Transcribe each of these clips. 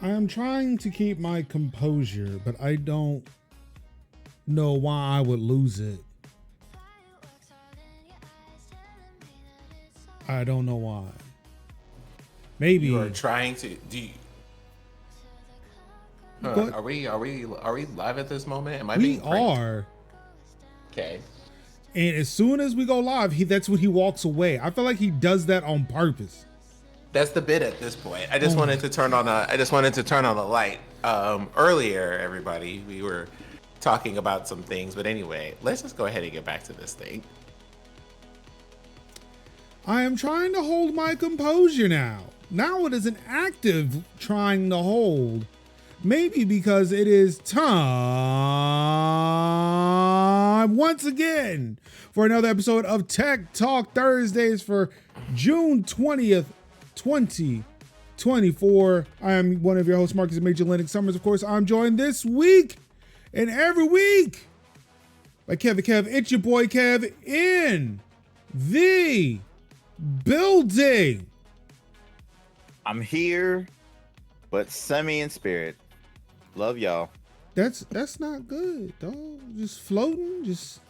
I am trying to keep my composure, but I don't know why I would lose it. I don't know why. Maybe you are trying to do. Are we live at this moment? Am I we being pranked? are. Okay. And as soon as we go live, that's when he walks away. I feel like he does that on purpose. That's the bit at this point. I just wanted to turn on a light. Earlier, everybody, we were talking about some things, but anyway, let's just go ahead and get back to this thing. I am trying to hold my composure now. Now it is an active trying to hold. Maybe because it is time once again for another episode of Tech Talk Thursdays for June 20th, 2024. I am one of your hosts, Marcus Major Linux Summers. Of course, I'm joined this week and every week by Kev. It's your boy Kev in the building. I'm here, but semi in spirit. Love y'all. That's not good, dog. Just floating, just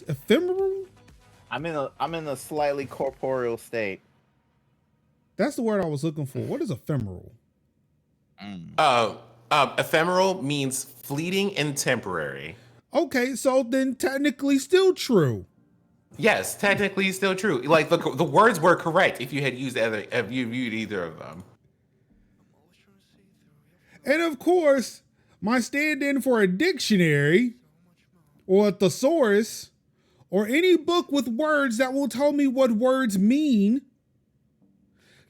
ephemeral. I'm in a slightly corporeal state. That's the word I was looking for. What is ephemeral? Ephemeral means fleeting and temporary. Okay, so then technically still true. Yes, technically still true. Like the words were correct if you had used either of them. And of course, my stand-in for a dictionary or a thesaurus or any book with words that will tell me what words mean,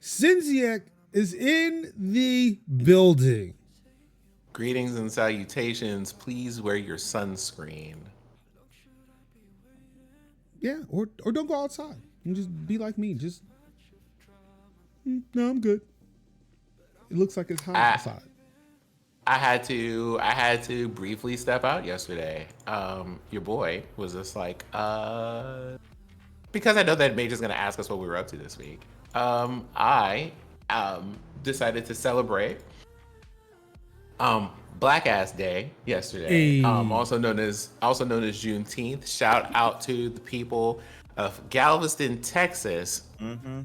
Cinziak is in the building. Greetings and salutations. Please wear your sunscreen. Yeah, or don't go outside and just be like me. Just no, I'm good. It looks like it's hot outside. I had to briefly step out yesterday. Your boy was just like, because I know that Major's gonna ask us what we were up to this week. I decided to celebrate Black Ass Day yesterday. Hey. Also known as Juneteenth. Shout out to the people of Galveston, Texas. Mm-hmm.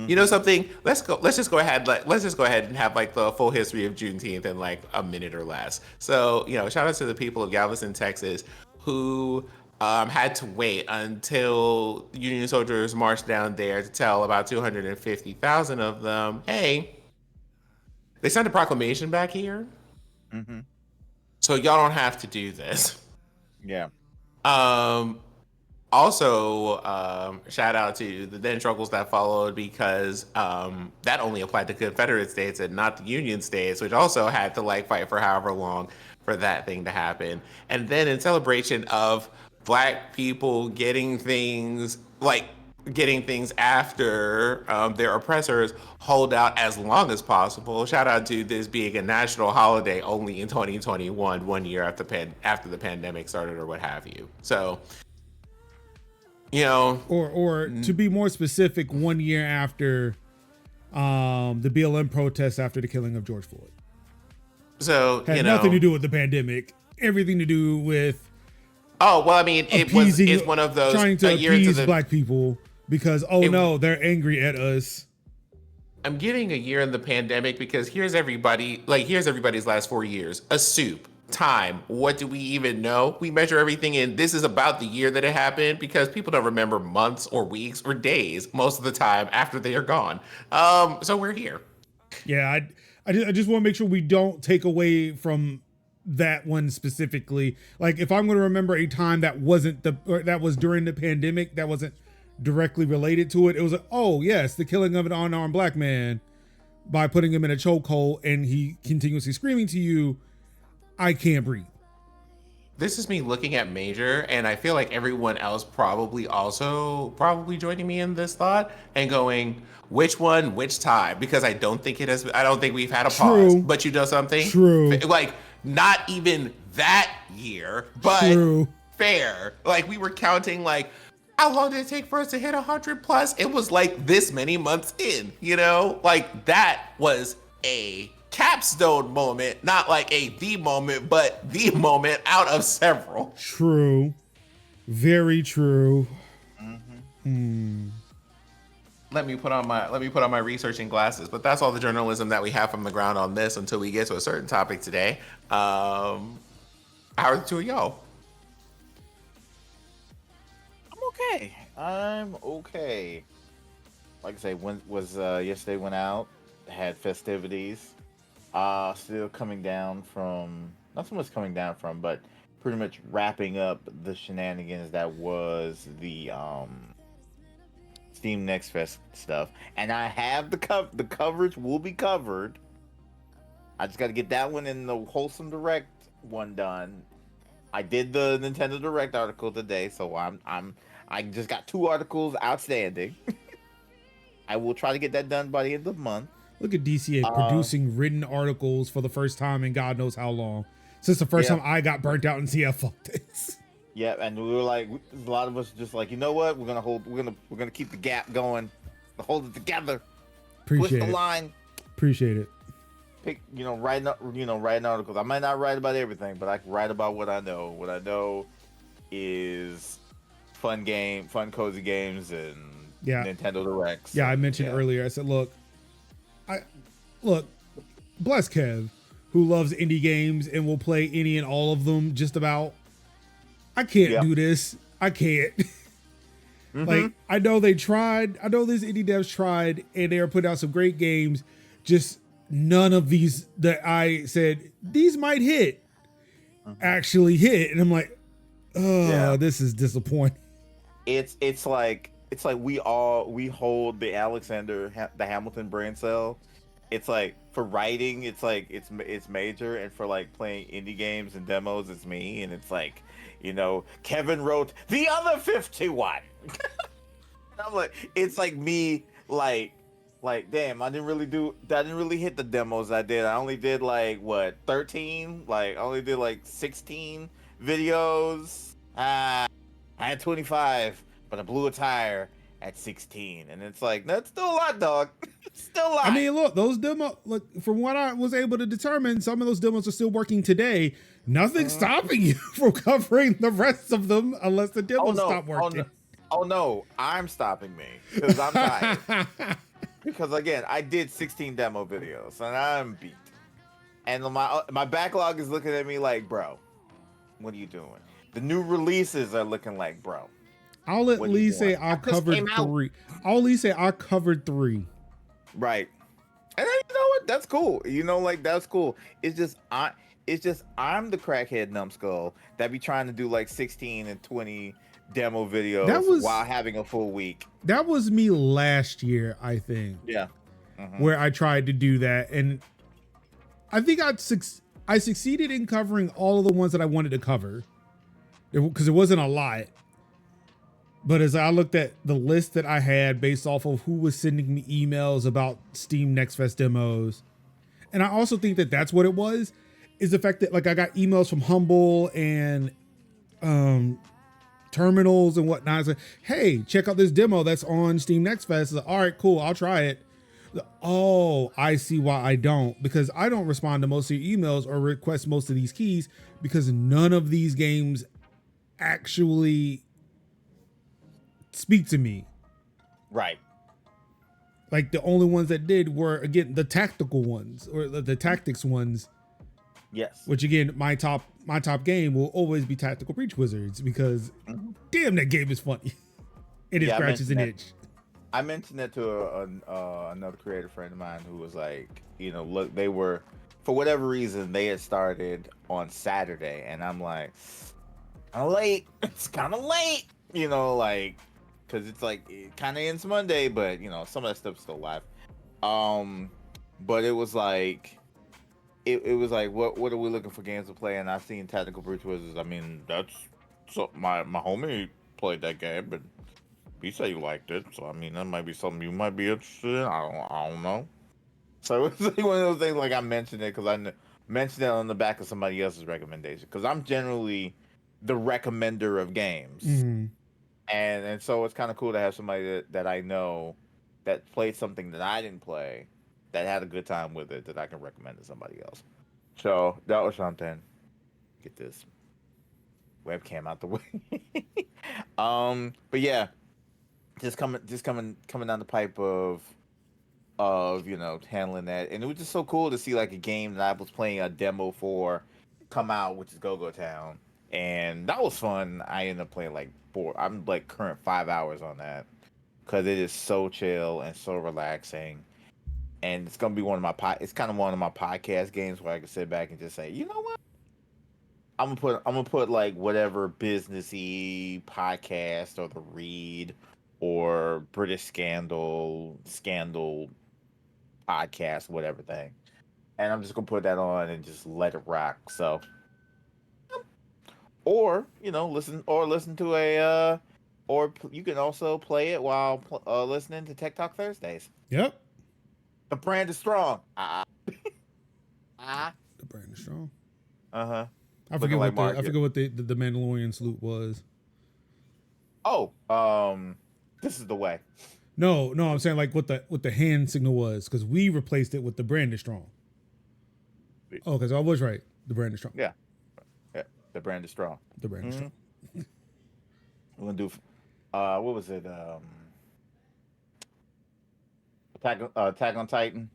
You know something? Let's just go ahead and have like the full history of Juneteenth in like a minute or less. So, shout out to the people of Galveston, Texas, who had to wait until Union soldiers marched down there to tell about 250,000 of them, hey, they signed a proclamation back here. Mm-hmm. So y'all don't have to do this. Yeah. Also, shout out to the then struggles that followed because that only applied to Confederate states and not the Union states, which also had to like fight for however long for that thing to happen. And then in celebration of Black people getting things after their oppressors hold out as long as possible. Shout out to this being a national holiday only in 2021, 1 year after the pandemic started or what have you. So, or to be more specific, 1 year after the BLM protests after the killing of George Floyd. So had nothing to do with the pandemic. Everything to do with it's one of those trying to appease Black people because they're angry at us. I'm giving a year in the pandemic because here's everybody's last 4 years. A soup. Time. What do we even know? We measure everything in this is about the year that it happened because people don't remember months or weeks or days most of the time after they are gone. So we're here. Yeah, I just want to make sure we don't take away from that one specifically. Like if I'm going to remember a time that that was during the pandemic that wasn't directly related to it, it was like, oh yes, the killing of an unarmed Black man by putting him in a chokehold and he continuously screaming to you, I can't breathe. This is me looking at Major, and I feel like everyone else probably joining me in this thought and going, which one, which time? Because I don't think we've had a pause. But you know something? True. Like not even that year, but fair. Like we were counting like how long did it take for us to hit 100 plus? It was like this many months in, like that was a capstone moment, not like a the moment, but the moment out of several. True. Very true. Let me put on my researching glasses. But that's all the journalism that we have from the ground on this until we get to a certain topic today. How are the two of y'all? I'm okay. Like I say, yesterday went out, had festivities. Still coming down from, not so much coming down from, but pretty much wrapping up the shenanigans that was the Steam Next Fest stuff. And I have the coverage will be covered. I just got to get that one in the Wholesome Direct one done. I did the Nintendo Direct article today, so I just got 2 articles outstanding. I will try to get that done by the end of the month. Look at DCA producing written articles for the first time in God knows how long. Since the first time I got burnt out in CF. Fuck this. Yeah, and we were like, a lot of us just like, you know what? We're gonna keep the gap going, hold it together. Appreciate push the it. line. Appreciate it. Writing articles. I might not write about everything, but I can write about what I know. What I know is fun, cozy games, and Nintendo Directs. Yeah, I mentioned earlier. I said, look, bless Kev, who loves indie games and will play any and all of them. Just about. I can't do this. I can't. Like, I know they tried. I know these indie devs tried, and they are putting out some great games. Just none of these that I said these might hit actually hit, and I'm like, this is disappointing. It's like we hold the the Hamilton brain cell. It's like for writing, it's major, and for like playing indie games and demos, it's me. And it's like, Kevin wrote the other 51. And I'm like, it's like me, like damn, I didn't really hit the demos I did. I only did 13, I only did 16 videos. I had 25, but I blew a tire at 16, and it's like, that's still a lot, dog. Still a lot. I mean, look, those demos, from what I was able to determine, some of those demos are still working today. Nothing's stopping you from covering the rest of them unless the demos stop working. Oh no, I'm stopping me because I'm tired. Because again, I did 16 demo videos and I'm beat. And my backlog is looking at me like, bro, what are you doing? The new releases are looking like, bro. I'll at least say I covered 3. I'll at least say I covered 3. Right. And then, you know what? That's cool. That's cool. It's just I'm the crackhead numbskull that be trying to do 16 and 20 demo videos while having a full week. That was me last year, I think. Yeah. Where I tried to do that, and I think I succeeded in covering all of the ones that I wanted to cover, because it wasn't a lot. But as I looked at the list that I had based off of who was sending me emails about Steam Next Fest demos, and I also think that that's what it was, is the fact that I got emails from Humble and Terminals and whatnot. It's like, hey, check out this demo that's on Steam Next Fest. Like, all right, cool, I'll try it. Oh, I see why I don't, because I don't respond to most of your emails or request most of these keys because none of these games actually speak to me. Right. The only ones that did were, again, the tactical ones or the tactics ones. Yes. Which again, my top game will always be Tactical Breach Wizards, because damn, that game is funny. And it scratches an itch. I mentioned that to another creative friend of mine who was like, look, they were, for whatever reason, they had started on Saturday, and I'm like, kind of late. It's kind of late, because it's it kind of ends Monday, but some of that stuff's still live. But it was like, it was like, what are we looking for games to play? And I seen Tactical Breach Wizards. I mean, that's my homie played that game, but he said you liked it, so I mean that might be something you might be interested in. I don't know. So it's one of those things. I mentioned it because I mentioned it on the back of somebody else's recommendation, because I'm generally the recommender of games, and so it's kind of cool to have somebody that I know that played something that I didn't play that had a good time with it that I can recommend to somebody else. So that was something. Get this webcam out the way. But yeah, coming down the pipe of handling that, and it was just so cool to see like a game that I was playing a demo for come out, which is Go Town, and that was fun. I ended up playing like 4. I'm like current 5 hours on that because it is so chill and so relaxing, and it's gonna be it's kind of one of my podcast games where I can sit back and just say, you know what, I'm gonna put like whatever businessy podcast or the Read or British scandal podcast, whatever thing, and I'm just gonna put that on and just let it rock. So, or listen to you can also play it while listening to Tech Talk Thursdays. Yep. The brand is strong. Ah. The brand is strong. Uh-huh. I forget what the Mandalorian salute was. Oh, this is the way. No, I'm saying like what the hand signal was, because we replaced it with the brand is strong. Oh, because I was right. The brand is strong. Yeah. The brand is strong. The brand is strong. We're gonna do what was it? Attack on Titan.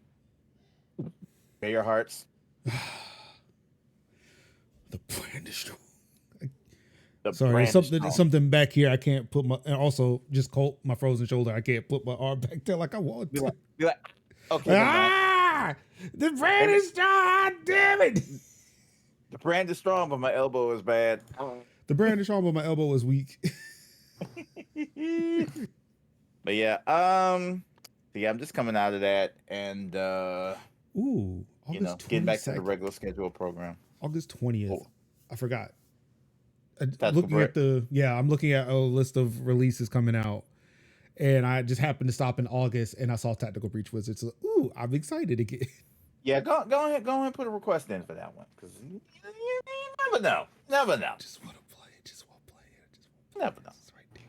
Bay Your Hearts. The brand is strong. The Sorry, brand is strong. something back here I can't put and also just Colt, my frozen shoulder. I can't put my arm back there like I want to. Be like, okay. The brand is strong. Damn it. The brand is strong, but my elbow is bad. The brand is strong, but my elbow is weak. But yeah, I'm just coming out of that and August getting back to the regular schedule program. August 20th. Oh. I forgot. I'm looking at a list of releases coming out, and I just happened to stop in August, and I saw Tactical Breach Wizards. So, I'm excited again. Yeah, go ahead and put a request in for that one, because you never know. Just want to play it. Never know. It's right there.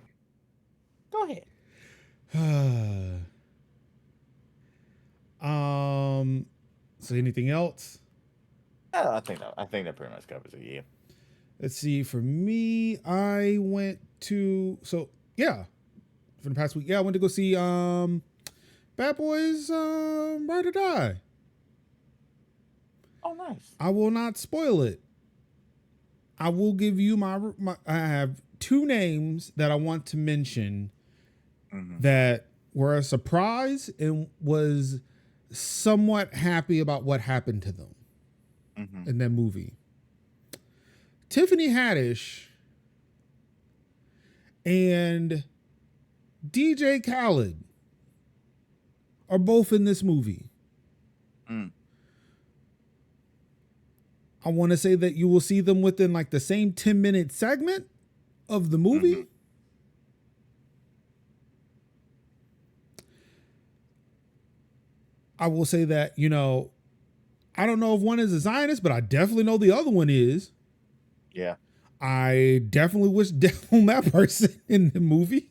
So anything else? I think that pretty much covers it. Yeah. Let's see. For me, I went to for the past week. Yeah, I went to go see Bad Boys Ride or Die. Oh, nice. I will not spoil it. I will give you my I have 2 names that I want to mention that were a surprise and was somewhat happy about what happened to them in that movie. Tiffany Haddish and DJ Khaled are both in this movie. I want to say that you will see them within like the same 10-minute segment of the movie. I will say that, I don't know if one is a Zionist, but I definitely know the other one is. Yeah. I definitely wish death on that person in the movie.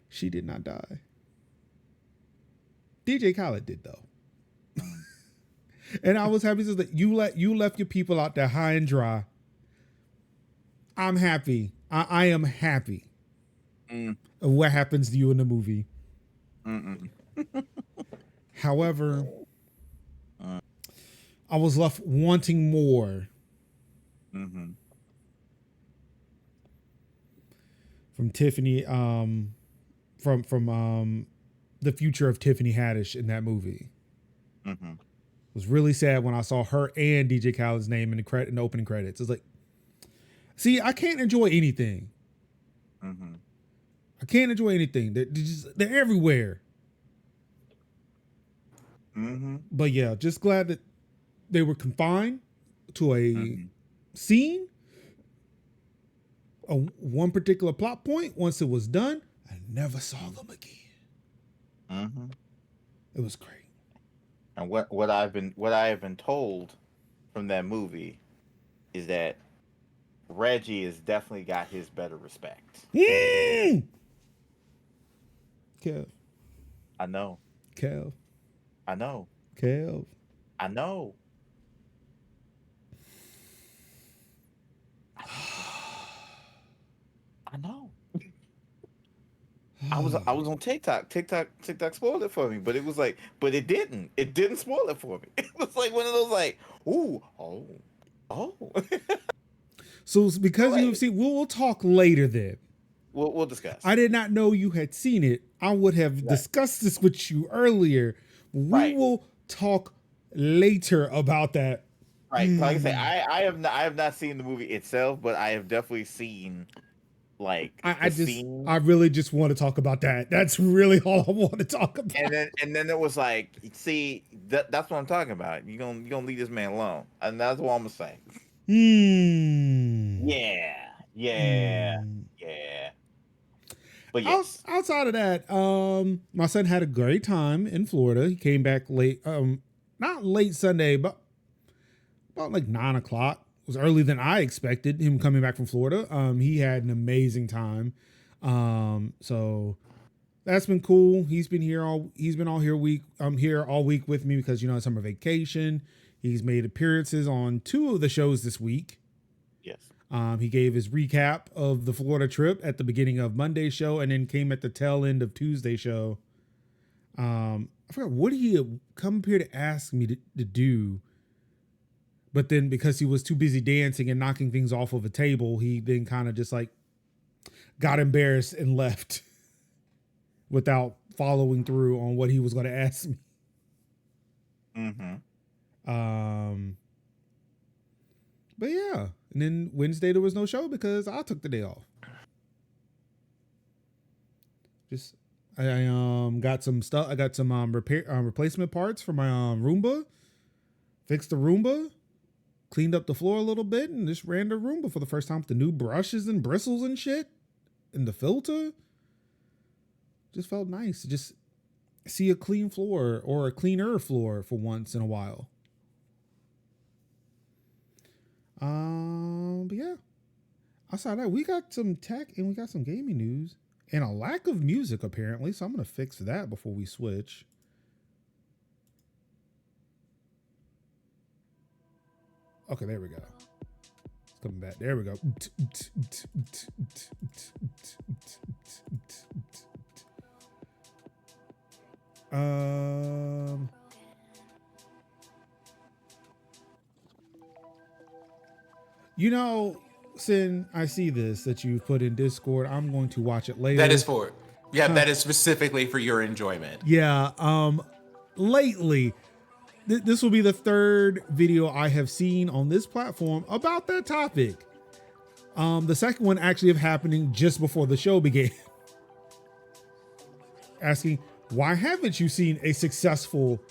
She did not die. DJ Khaled did, though. And I was happy that you left your people out there high and dry. I'm happy. I am happy of what happens to you in the movie. However, I was left wanting more. From Tiffany, from the future of Tiffany Haddish in that movie. It was really sad when I saw her and DJ Khaled's name in the opening credits. It's like, see, I can't enjoy anything. I can't enjoy anything. They're everywhere. But yeah, just glad that they were confined to a scene, one particular plot point. Once it was done, I never saw them again. It was great. And what I have been told from that movie is that Reggie has definitely got his better respect. Kev, I know. Kev, I know. Kev. I know. I know. I was on TikTok. TikTok spoiled it for me, but it was like, but it didn't. It didn't spoil it for me. It was like one of those like, ooh, oh. So because Right. you've seen, we'll talk later then. We'll discuss. I did not know you had seen it. I would have discussed this with you earlier. We will talk later about that. Right. Like I say, I have not seen the movie itself, but I have definitely seen like I really just want to talk about that. That's really all I want to talk about. And then it was like, see, that's what I'm talking about. You gonna leave this man alone, and that's what I'm gonna say. Yeah. But yes, outside of that, my son had a great time in Florida. He came back late, not late Sunday, but about like 9 o'clock. It was earlier than I expected him coming back from Florida. He had an amazing time. So that's been cool. He's been here all week. I'm here all week with me because, it's summer vacation. He's made appearances on 2 of the shows this week. yes. He gave his recap of the Florida trip at the beginning of Monday's show and then came at the tail end of Tuesday's show. I forgot what he come up here to ask me to do. But then because he was too busy dancing and knocking things off of a table, he then kind of just like got embarrassed and left without following through on what he was going to ask me. But yeah, and then Wednesday there was no show because I took the day off. Just I got some stuff. I got some replacement parts for my Roomba. Fixed the Roomba, cleaned up the floor a little bit, and just ran the Roomba for the first time with the new brushes and bristles and shit, and the filter. Just felt nice to just see a clean floor or a cleaner floor for once in a while. But yeah, outside that, we got some tech and we got some gaming news and a lack of music apparently. So I'm going to fix that before we switch. Okay, there we go. It's coming back. There we go. Sin, I see this that you've put in Discord. I'm going to watch it later. That is for it. Yeah, that is specifically for your enjoyment. Yeah. Lately, this will be the 3rd video I have seen on this platform about that topic. The second one actually of happening just before the show began. Asking, why haven't you seen a successful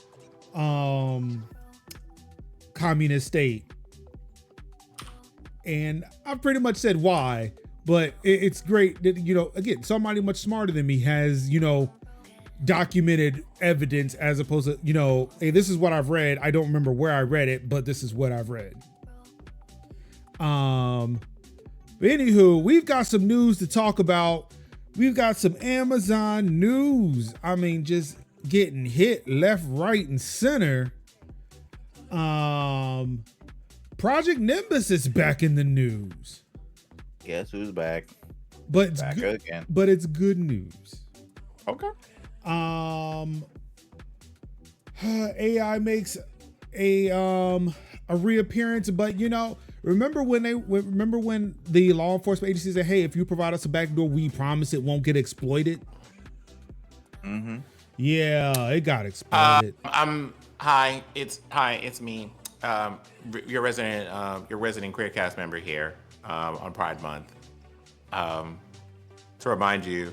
communist state? And I pretty much said why, but it's great that, again, somebody much smarter than me has, documented evidence as opposed to, hey, this is what I've read. I don't remember where I read it, but this is what I've read. But anywho, we've got some news to talk about. We've got some Amazon news. I mean, just getting hit left, right, and center. Project Nimbus is back in the news. Guess who's back? But it's back good, again. But it's good news. Okay. AI makes a reappearance, but remember when the law enforcement agencies said, "Hey, if you provide us a backdoor, we promise it won't get exploited." Mm-hmm. Yeah, it got exploited. Hi, it's me. Your resident Queercast member here on Pride Month. To remind you,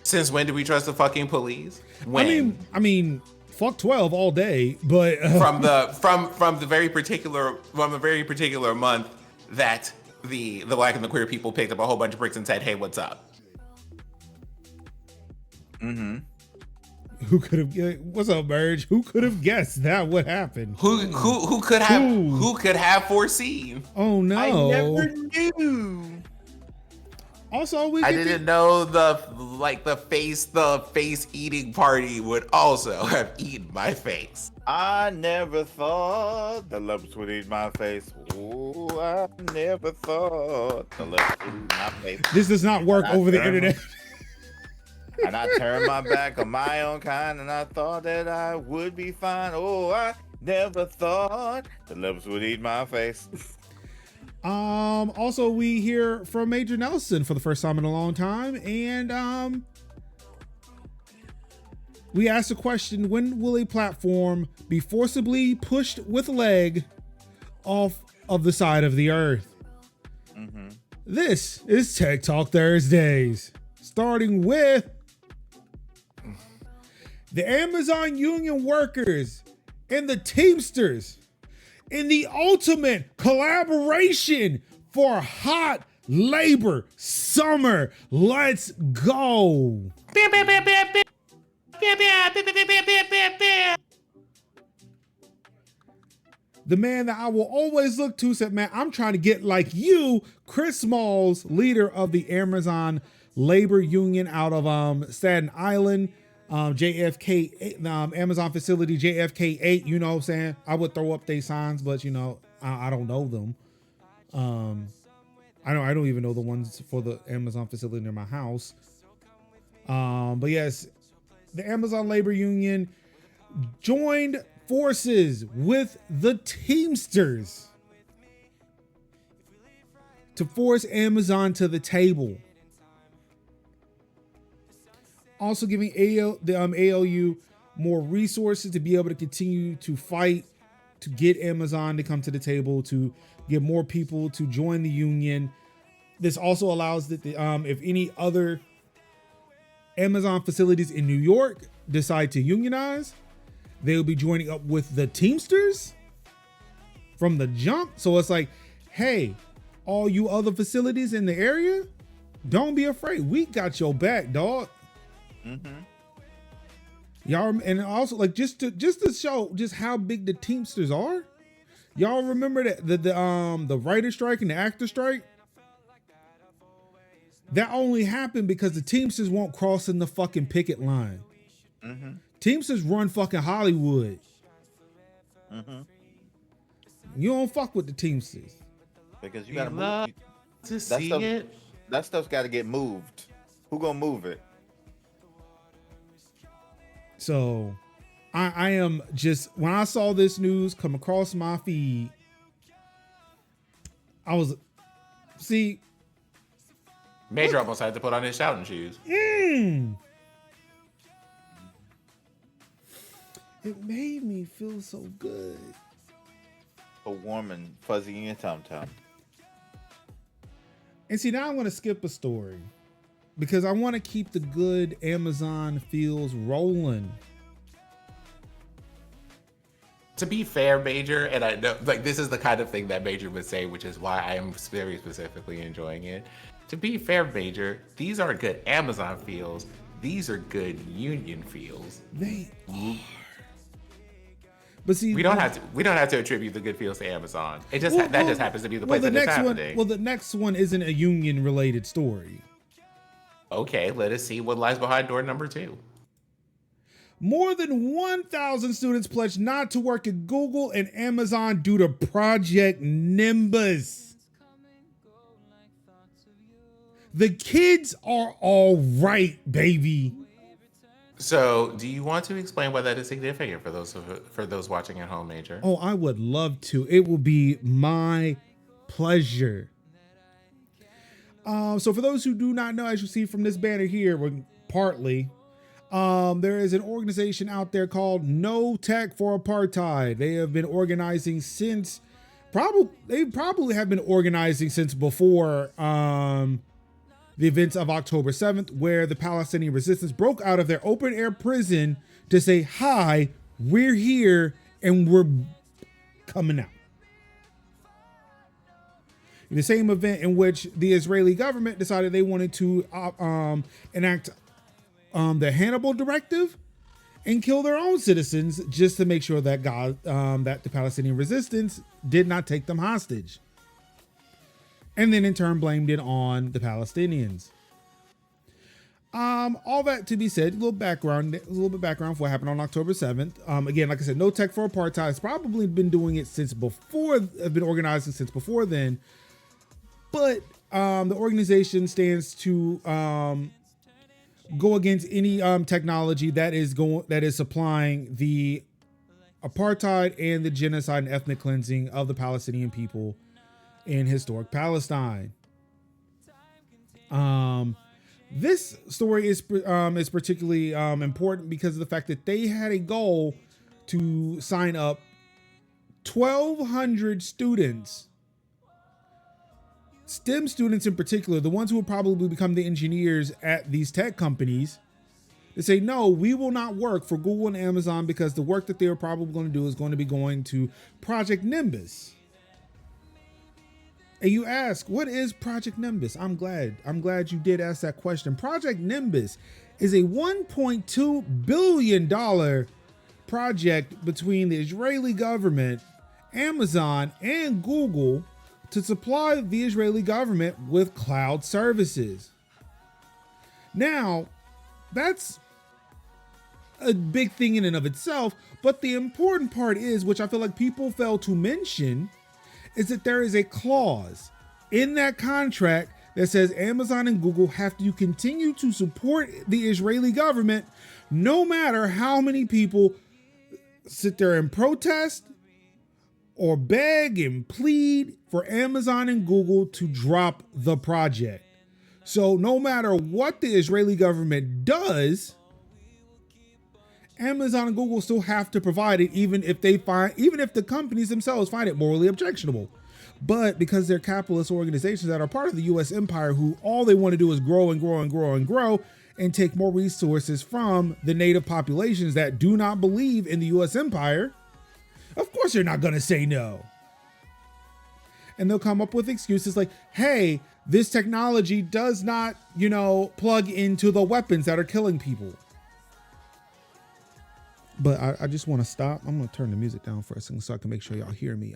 since when do we trust the fucking police? When? I mean, fuck 12 all day, but from the very particular month that the Black and the queer people picked up a whole bunch of bricks and said, "Hey, what's up?" Mm-hmm. Who could have? What's up, Verge? Who could have guessed that would happen? Who could have foreseen? Oh no! I never knew. Also, we I get didn't know the face eating party would also have eaten my face. I never thought the lips would eat my face. Ooh, I never thought the lips would eat my face. This does not work And I over the turned- internet. And I turned my back on my own kind, and I thought that I would be fine. Oh, I never thought the lips would eat my face. Also, we hear from Major Nelson for the first time in a long time, and we asked the question: when will a platform be forcibly pushed with a leg off of the side of the earth? Mm-hmm. This is Tech Talk Thursdays, starting with the Amazon union workers and the Teamsters in the ultimate collaboration for hot labor summer. Let's go. The man that I will always look to said, man, I'm trying to get like you, Chris Smalls, leader of the Amazon labor union out of Staten Island, JFK, Amazon facility JFK 8, you know what I'm saying? I would throw up their signs, but you know, I don't know them. I don't even know the ones for the Amazon facility near my house. But yes, the Amazon labor union joined forces with the Teamsters to force Amazon to the table. Also giving the ALU more resources to be able to continue to fight to get Amazon to come to the table, to get more people to join the union. This also allows that if any other Amazon facilities in New York decide to unionize, they'll be joining up with the Teamsters from the jump. So it's like, hey, all you other facilities in the area, don't be afraid. We got your back, dog. Mm-hmm. Y'all, and also like just to show just how big the Teamsters are. Y'all remember that the writer strike and the actor strike? That only happened because the Teamsters won't cross in the fucking picket line. Mm-hmm. Teamsters run fucking Hollywood. Mm-hmm. You don't fuck with the Teamsters. Because you gotta love move. to see it. That stuff's gotta get moved. Who gonna move it? So I am just, when I saw this news come across my feed, I was, Major almost had to put on his shouting shoes. It made me feel so good. So warm and fuzzy in your tum-tum. And see, now I want to skip a story because I want to keep the good Amazon feels rolling. To be fair, Major, and I know like this is the kind of thing that Major would say, which is why I am very specifically enjoying it. To be fair, Major, these aren't good Amazon feels. These are good union feels. They are. But see, we don't have to attribute the good feels to Amazon. It just that just happens to be the place that it's happening. The next one isn't a union related story. Okay, let us see what lies behind door number 2. More than 1,000 students pledged not to work at Google and Amazon due to Project Nimbus. The kids are all right, baby. So, do you want to explain why that is significant for those watching at home, Major? Oh, I would love to. It will be my pleasure. So for those who do not know, as you see from this banner here, partly, there is an organization out there called No Tech for Apartheid. They have been organizing since probably have been organizing since before the events of October 7th, where the Palestinian resistance broke out of their open air prison to say, hi, we're here and we're coming out. In the same event in which the Israeli government decided they wanted to enact the Hannibal Directive and kill their own citizens just to make sure that that the Palestinian resistance did not take them hostage. and then in turn blamed it on the Palestinians. All that to be said, a little bit of background for what happened on October 7th. Again, like I said, No Tech for Apartheid has probably been doing it since before, have been organizing since before then. But the organization stands to go against any technology that is supplying the apartheid and the genocide and ethnic cleansing of the Palestinian people in historic Palestine. This story is particularly important because of the fact that they had a goal to sign up 1,200 students, STEM students in particular, the ones who will probably become the engineers at these tech companies, to say, no, we will not work for Google and Amazon because the work that they are probably going to do is going to be going to Project Nimbus. And you ask, what is Project Nimbus? I'm glad you did ask that question. Project Nimbus is a $1.2 billion project between the Israeli government, Amazon, and Google to supply the Israeli government with cloud services. Now, that's a big thing in and of itself, but the important part is, which I feel like people fail to mention, is that there is a clause in that contract that says Amazon and Google have to continue to support the Israeli government no matter how many people sit there and protest or beg and plead for Amazon and Google to drop the project. So no matter what the Israeli government does, Amazon and Google still have to provide it, even if the companies themselves find it morally objectionable. But because they're capitalist organizations that are part of the US empire, who all they want to do is grow and grow and grow and grow and take more resources from the native populations that do not believe in the US empire, of course they're not going to say no. And they'll come up with excuses like, hey, this technology does not, plug into the weapons that are killing people. But I just want to stop. I'm going to turn the music down for a second so I can make sure y'all hear me.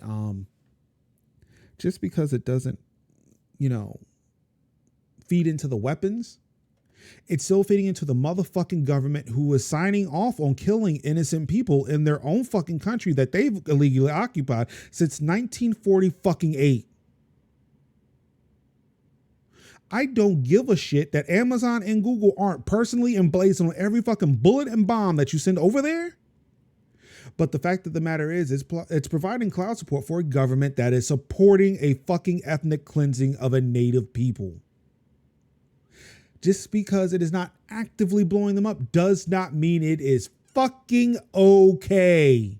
Just because it doesn't, feed into the weapons, it's still feeding into the motherfucking government who is signing off on killing innocent people in their own fucking country that they've illegally occupied since 1948. I don't give a shit that Amazon and Google aren't personally emblazoned on every fucking bullet and bomb that you send over there. But the fact of the matter is, it's providing cloud support for a government that is supporting a fucking ethnic cleansing of a native people. Just because it is not actively blowing them up does not mean it is fucking okay.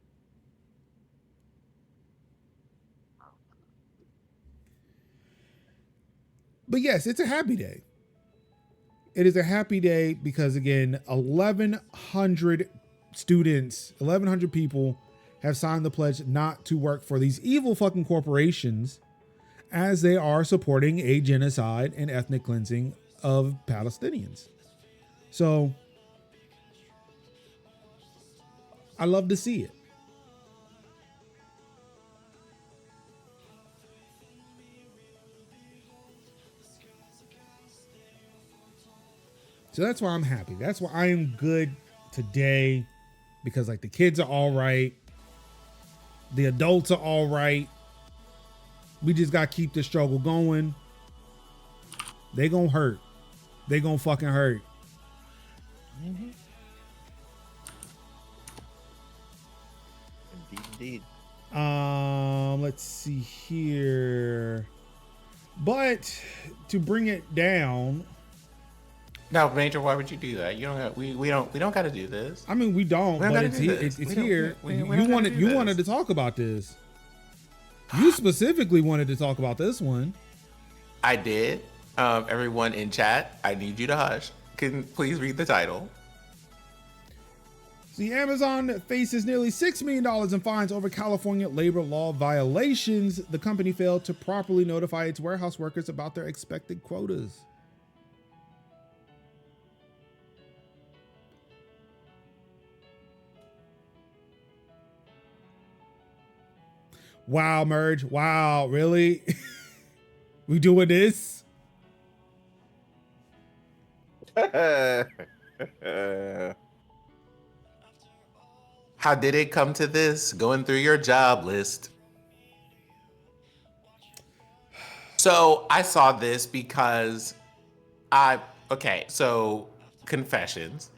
But yes, it's a happy day. It is a happy day because, again, 1,100 students, 1,100 people have signed the pledge not to work for these evil fucking corporations as they are supporting a genocide and ethnic cleansing of Palestinians. So I love to see it. So that's why I'm happy. That's why I am good today, because like the kids are all right. The adults are all right. We just got to keep the struggle going. They gonna hurt. They gonna fucking hurt. Mm-hmm. Indeed. Let's see here. But to bring it down. No, Major, why would you do that? You don't have, we don't got to do this. I mean, we don't, but it's here. You wanted to talk about this. You specifically wanted to talk about this one. I did. Everyone in chat, I need you to hush. Can please read the title? The Amazon faces nearly $6 million in fines over California labor law violations. The company failed to properly notify its warehouse workers about their expected quotas. Wow, Merge. Wow, really? We doing this? How did it come to this? Going through your job list. So I saw this because so confessions.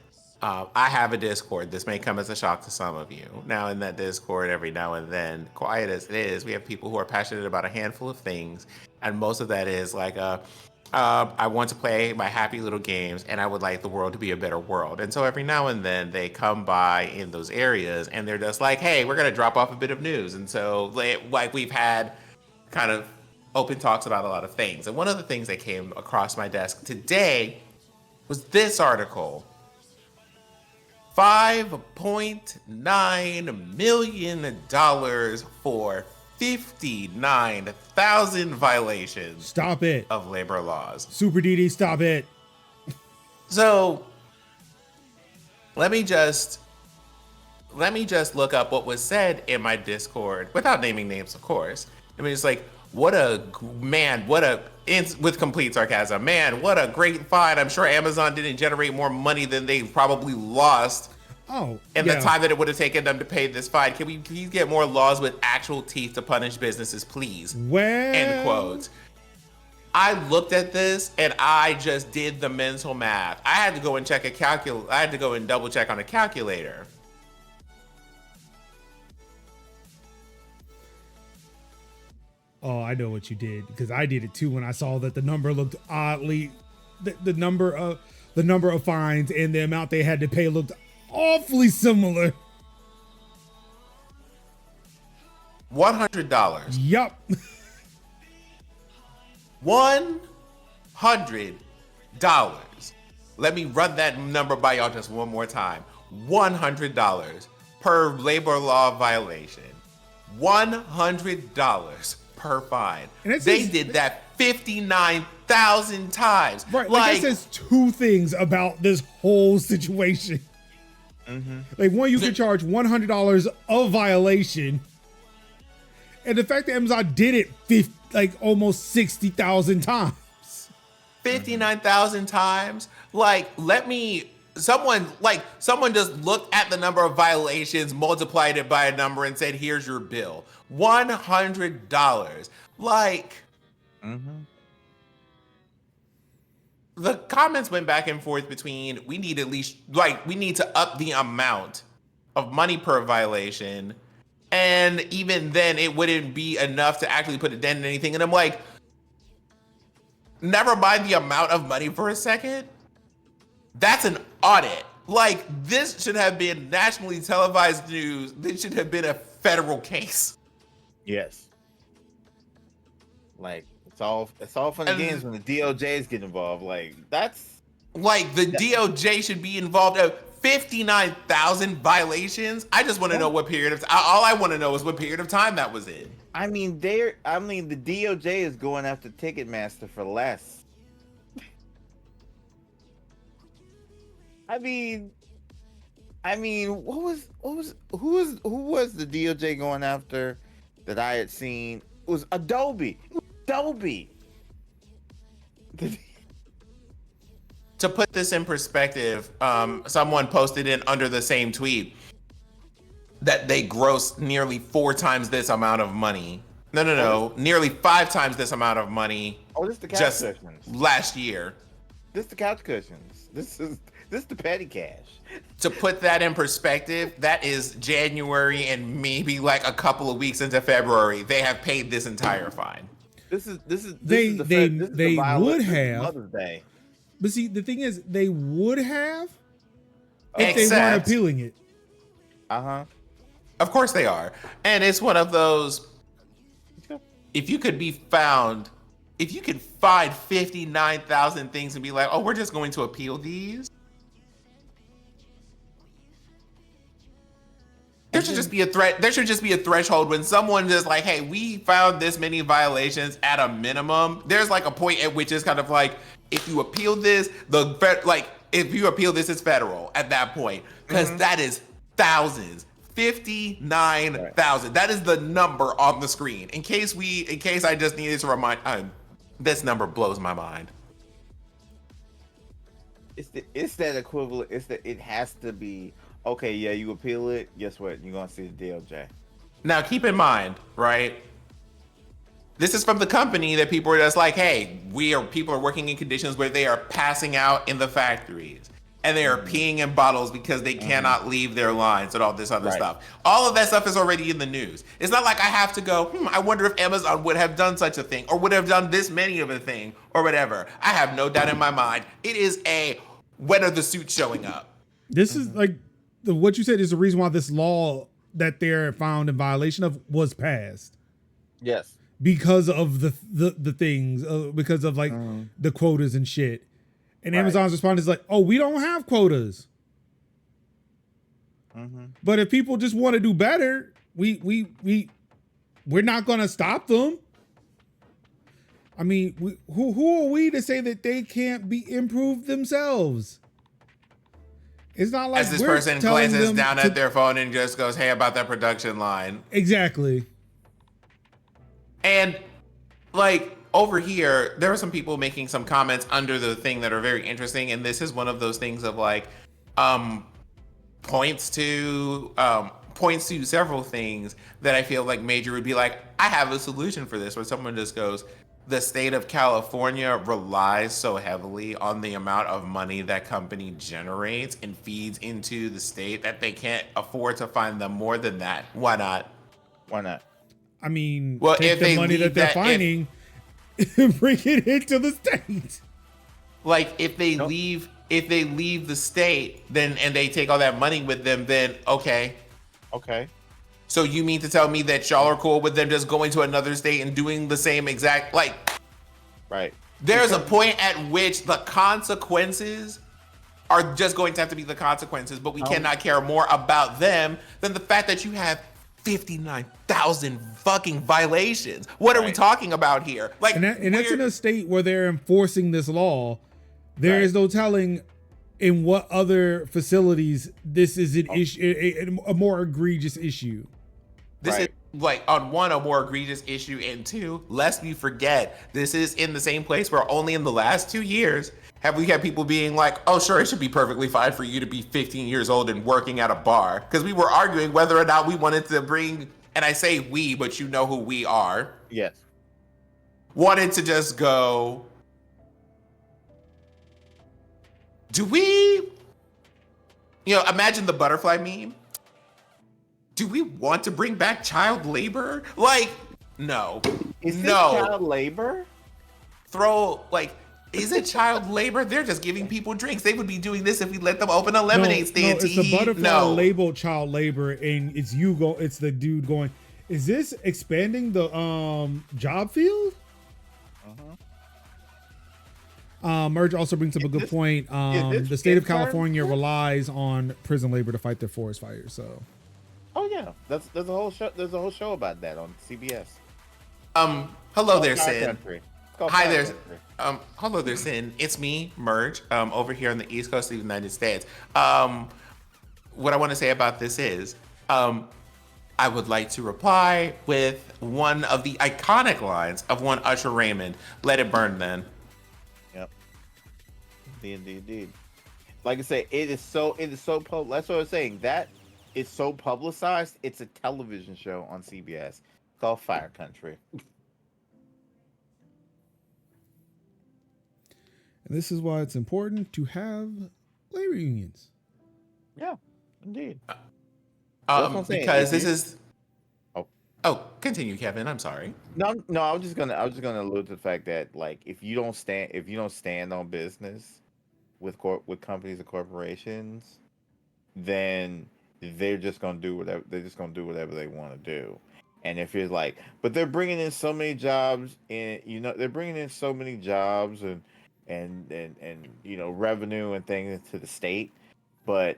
I have a Discord. This may come as a shock to some of you. Now, in that Discord, every now and then, quiet as it is, we have people who are passionate about a handful of things. And most of that is like, I want to play my happy little games and I would like the world to be a better world. And so every now and then they come by in those areas and they're just like, hey, we're going to drop off a bit of news. And so like we've had kind of open talks about a lot of things. And one of the things that came across my desk today was this article. $5.9 million for 59,000 violations. Stop it. Of labor laws. Super DD, stop it. So let me just look up what was said in my Discord without naming names, of course. I mean, it's like, with complete sarcasm, man, what a great find. I'm sure Amazon didn't generate more money than they probably lost in the time that it would have taken them to pay this fine. Can we please get more laws with actual teeth to punish businesses, please? Well, end quote. I looked at this and I just did the mental math. I had to go and I had to go and double check on a calculator. Oh, I know what you did, because I did it too when I saw that the number looked oddly, the number of fines and the amount they had to pay looked awfully similar. $100. Yup. $100. Let me run that number by y'all just one more time. $100 per labor law violation. $100 per fine. They did that 59,000 times. Right, like that says two things about this whole situation. Mm-hmm. Like, one, you can charge $100 a violation, and the fact that Amazon did it almost 60,000 times. 59,000 times? Someone just looked at the number of violations, multiplied it by a number, and said, here's your bill. $100. The comments went back and forth between, we need to up the amount of money per violation. And even then, it wouldn't be enough to actually put a dent in anything. And I'm like, never mind the amount of money for a second. That's an audit. This should have been nationally televised news. This should have been a federal case. Yes. It's all fun and games when the DOJs get involved. That's the DOJ should be involved. 59,000 violations. I just want to know what period of all I want to know is what period of time that was in. I mean, the DOJ is going after Ticketmaster for less. I mean, who was the DOJ going after that I had seen? It was Adobe. To put this in perspective, someone posted in under the same tweet that they grossed nearly 4 times this amount of money. No, nearly 5 times this amount of money. Oh, this is the couch just cushions. Last year. This is the couch cushions. This is the petty cash. To put that in perspective, that is January and maybe a couple of weeks into February. They have paid this entire fine. They would have. Mother's Day. But see, the thing is, they would have if they weren't appealing it. Uh-huh. Of course they are. And it's one of those, if you could find 59,000 things and be like, oh, we're just going to appeal these. There should just be a threshold when someone is like, hey, we found this many violations at a minimum. There's a point at which it's kind of like, if you appeal this, it's federal at that point. Because that is thousands. 59,000. That is the number on the screen. In case I just needed to remind, This number blows my mind. It's that equivalent. It has to be okay. Yeah, you appeal it. Guess what? You're gonna see the DOJ. Now, keep in mind, right? This is from the company that people are just like, hey, people are working in conditions where they are passing out in the factories and they are peeing in bottles because they cannot leave their lines and all this other stuff. All of that stuff is already in the news. It's not like I have to go, I wonder if Amazon would have done such a thing or would have done this many of a thing or whatever. I have no doubt in my mind. It is when are the suits showing up? This is like what you said is the reason why this law that they're found in violation of was passed. Yes. Because of the things, because of like the quotas and shit. And Amazon's response is like, oh, we don't have quotas. But if people just want to do better, we're not going to stop them. I mean, who are we to say that they can't be improved themselves? It's not like as this person glances down at their phone and just goes, hey, about that production line. Exactly. And like over here, there are some people making some comments under the thing that are very interesting. And this is one of those things of like, points to several things that I feel like Major would be like, I have a solution for this, where someone just goes, the state of California relies so heavily on the amount of money that company generates and feeds into the state that they can't afford to find them more than that. Why not? Why not? I mean, well, take the money that they're finding and bring it into the state. Like if they leave the state, then and they take all that money with them, then okay. So you mean to tell me that y'all are cool with them just going to another state and doing the same exact right? There's a point at which the consequences are just going to have to be the consequences, but we cannot care more about them than the fact that you have 59,000 fucking violations. What are we talking about here? Like, and that's in a state where they're enforcing this law. There is no telling in what other facilities this is an issue, a more egregious issue. This is like on one, a more egregious issue, and two, lest we forget, this is in the same place where only in the last 2 years have we had people being like, oh, sure, it should be perfectly fine for you to be 15 years old and working at a bar. Because we were arguing whether or not we wanted to bring, and I say we, but you know who we are. Yes. Wanted to just go, do we, imagine the butterfly meme. Do we want to bring back child labor? Like, no. Is this child labor? Is it child labor? They're just giving people drinks. They would be doing this if we let them open a lemonade stand. No, it's the butterfly labeled child labor, and it's it's the dude going, is this expanding the job field? Merge also brings up a good point. The state of California relies on prison labor to fight their forest fires. So, yeah, there's a whole show. There's a whole show about that on CBS. Hello there, Sin. Hi there. Hello there, Sin. It's me, Merge, over here on the East Coast of the United States. What I want to say about this is, I would like to reply with one of the iconic lines of one Usher Raymond. Let it burn, then. Yep. Indeed. Like I say, that's what I was saying. That is so publicized. It's a television show on CBS called Fire Country. And this is why it's important to have labor unions. Yeah, indeed. Because this is. Oh, continue, Kevin. I'm sorry. No. I was just gonna allude to the fact that, like, if you don't stand on business with companies and corporations, then they're just gonna do whatever they want to do. And if you're like, but they're bringing in so many jobs, and they're bringing in so many jobs and revenue and things to the state, but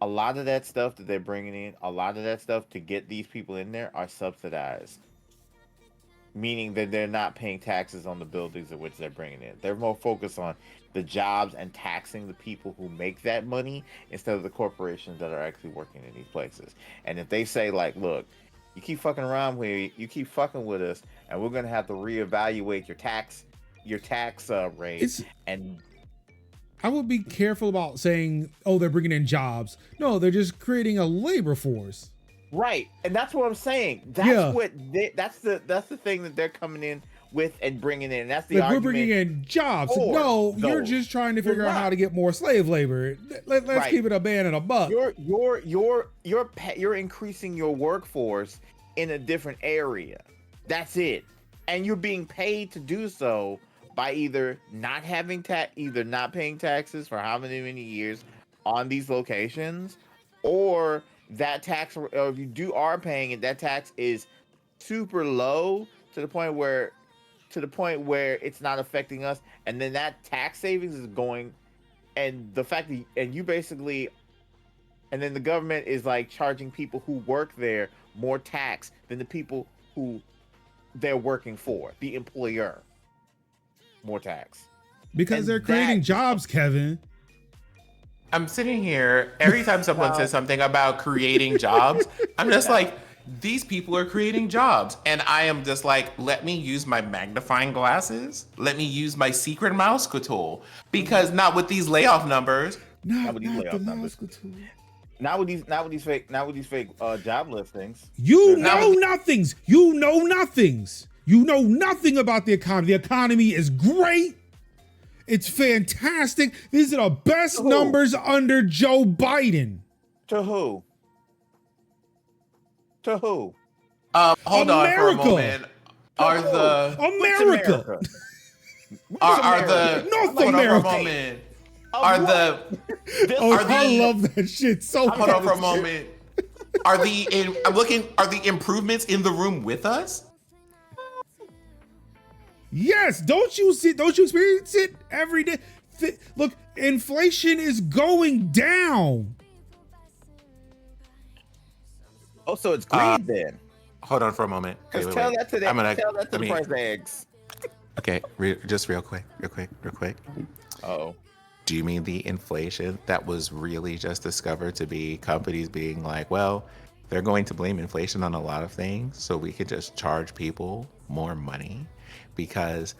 a lot of that stuff that they're bringing in, a lot of that stuff to get these people in there are subsidized, meaning that they're not paying taxes on the buildings in which they're bringing in. They're more focused on the jobs and taxing the people who make that money instead of the corporations that are actually working in these places. And if they say, like, look, you keep fucking around here, you keep fucking with us, and we're going to have to reevaluate your tax your tax rate. It's And I would be careful about saying, oh, they're bringing in jobs. No, they're just creating a labor force. right, and that's what I'm saying. That's Yeah. that's the thing that they're coming in with and bringing in. That's the Like we're argument. bringing in jobs. for No, you're those. just trying to We're figure out how not. to get more slave labor. Let's Right. keep it a band and a buck. You're increasing your workforce in a different area. That's it, and you're being paid to do so by either not paying taxes for how many years on these locations, or that tax, or if you are paying it, that tax is super low to the point where it's not affecting us, and then that tax savings is going, and the fact that and you basically, and then the government is like charging people who work there more tax than the people who they're working for, the employer, more tax. Because And they're creating that- jobs, Kevin. I'm sitting here every time someone says something about creating jobs, I'm just like, these people are creating jobs. And I am just like, let me use my magnifying glasses. Let me use my secret mouse tool. Because not with these layoff numbers. Not with these the layoff numbers. Lasco tool. Not with these fake job listings. You They're know nothings. You know nothings. You know nothing about the economy. The economy is great. It's fantastic. These are the best Who? numbers under Joe Biden. To who? To who? Hold on for a America. moment. Are who? the Which America. America? Which are the America? North hold on for a America. moment? Of Are what? the This- Oh, Are I the- love that shit so hold on for a much. moment? Are the improvements in the room with us? Yes, don't you experience it every day? Look, inflation is going down. Oh, so it's greed then? Hold on for a moment. Because Wait, tell wait. that to I'm gonna- tell that to let the me- price of eggs. Okay, just real quick. Oh, Do you mean the inflation that was really just discovered to be companies being like, well, they're going to blame inflation on a lot of things, so we could just charge people more money? Because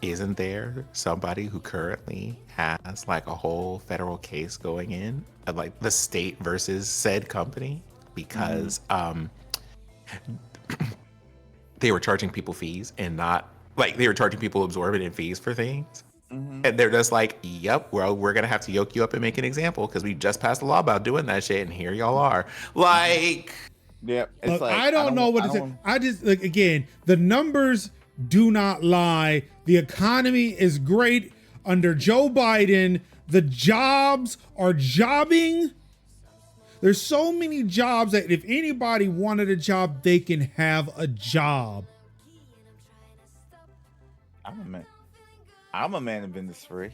isn't there somebody who currently has like a whole federal case going in, like the state versus said company? Because they were charging people fees and not like they were charging people exorbitant fees for things. And they're just like, yep, well, we're gonna have to yoke you up and make an example because we just passed a law about doing that shit, and here y'all are. Like, yeah. It's Look, like I don't know what to say. I just like again, the numbers do not lie. The economy is great under Joe Biden. The jobs are jobbing. There's so many jobs that if anybody wanted a job, they can have a job. I'm a man of industry,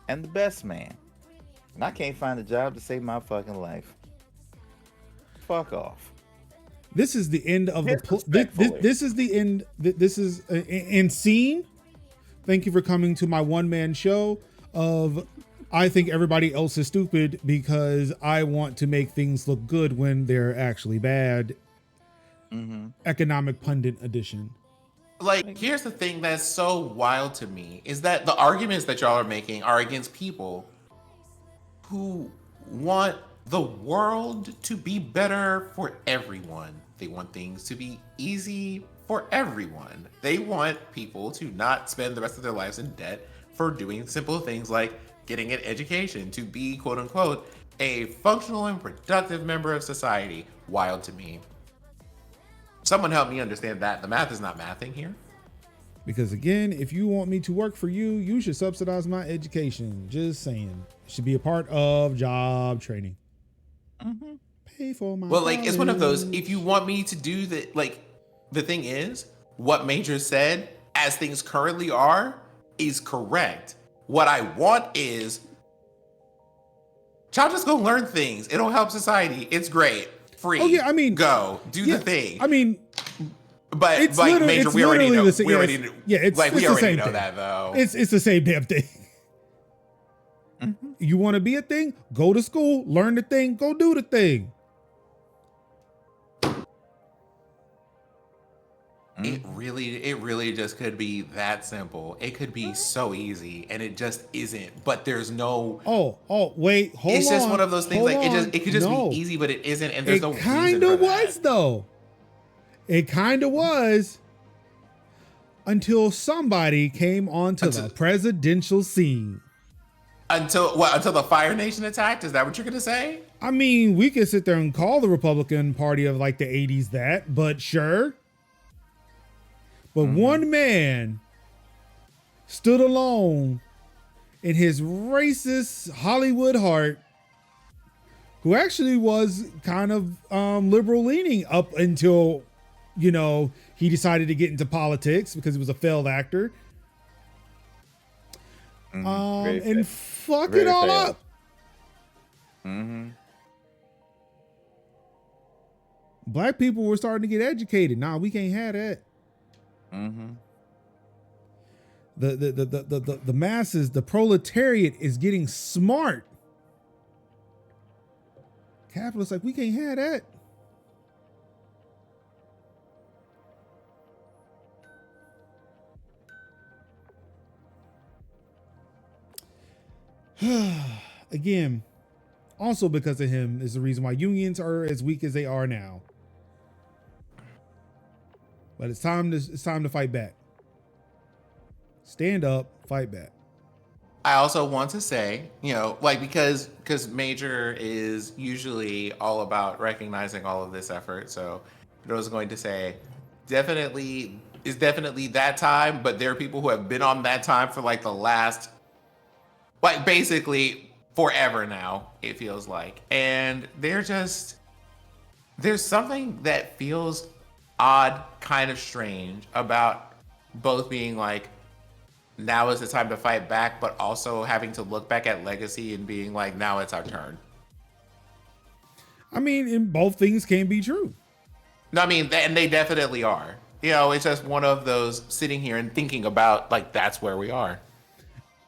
and the best man, and I can't find a job to save my fucking life. Fuck off. This is the end of the Disrespectfully. this is the end. This is in scene. Thank you for coming to my one-man show of I think everybody else is stupid because I want to make things look good when they're actually bad. Economic pundit edition. Like, here's the thing that's so wild to me is that the arguments that y'all are making are against people who want the world to be better for everyone. They want things to be easy for everyone. They want people to not spend the rest of their lives in debt for doing simple things like getting an education, to be, quote unquote, a functional and productive member of society. Wild to me. Someone help me understand that. The math is not mathing here. Because again, if you want me to work for you, you should subsidize my education. Just saying. It should be a part of job training. Pay for my Well, like, it's one of those, college. if you want me to do the, like, the thing is, what Major said, as things currently are, is correct. What I want is, y'all just go learn things. It'll help society. It's great. Free. Oh, yeah, I mean, go. Do yeah, the thing. I mean, but, it's like, literally- Major, it's we already literally know. the same- We yeah, already it's- know. yeah, it's- like, it's we the already same know thing. that, though. it's the same damn thing. You want to be a thing? Go to school, learn the thing, go do the thing. it really just could be that simple. It could be so easy, and it just isn't. But there's no. Wait, hold on. It's just one of those things. Hold Like on. it could just No. be easy, but it isn't, and there's It no reason kind for of was that. though. It kind of was until somebody came onto the presidential scene. Until what? Until the Fire Nation attacked? Is that what you're gonna say? I mean, we could sit there and call the Republican Party of like the 80s that, but sure. But one man stood alone in his racist Hollywood heart, who actually was kind of liberal leaning up until, you know, he decided to get into politics because he was a failed actor. And fuck it all up. Black people were starting to get educated. Nah, we can't have that. The masses, the proletariat is getting smart. Capitalists like, we can't have that. Again, also because of him is the reason why unions are as weak as they are now. But it's time to fight back. Stand up, fight back. I also want to say, you know, like because Major is usually all about recognizing all of this effort. So I was going to say, definitely that time, but there are people who have been on that time for like the last, like basically forever now, it feels like. And there's something that feels odd, kind of strange about both being like, now is the time to fight back, but also having to look back at legacy and being like, now it's our turn. I mean, and both things can be true. No, I mean, and they definitely are. You know, it's just one of those sitting here and thinking about like, that's where we are.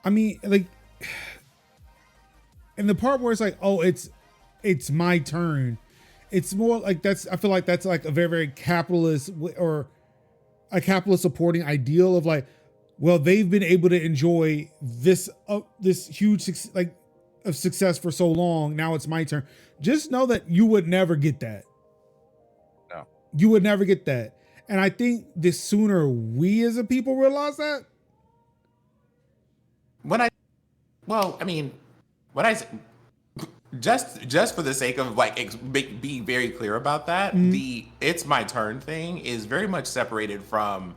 I mean, like, and the part where it's like, oh, it's my turn. It's more like I feel like that's like a very, very capitalist or a capitalist supporting ideal of like, well, they've been able to enjoy this huge of success for so long. Now it's my turn. Just know that you would never get that. No, you would never get that. And I think the sooner we as a people realize that. Just for the sake of like being very clear about that, the "it's my turn" thing is very much separated from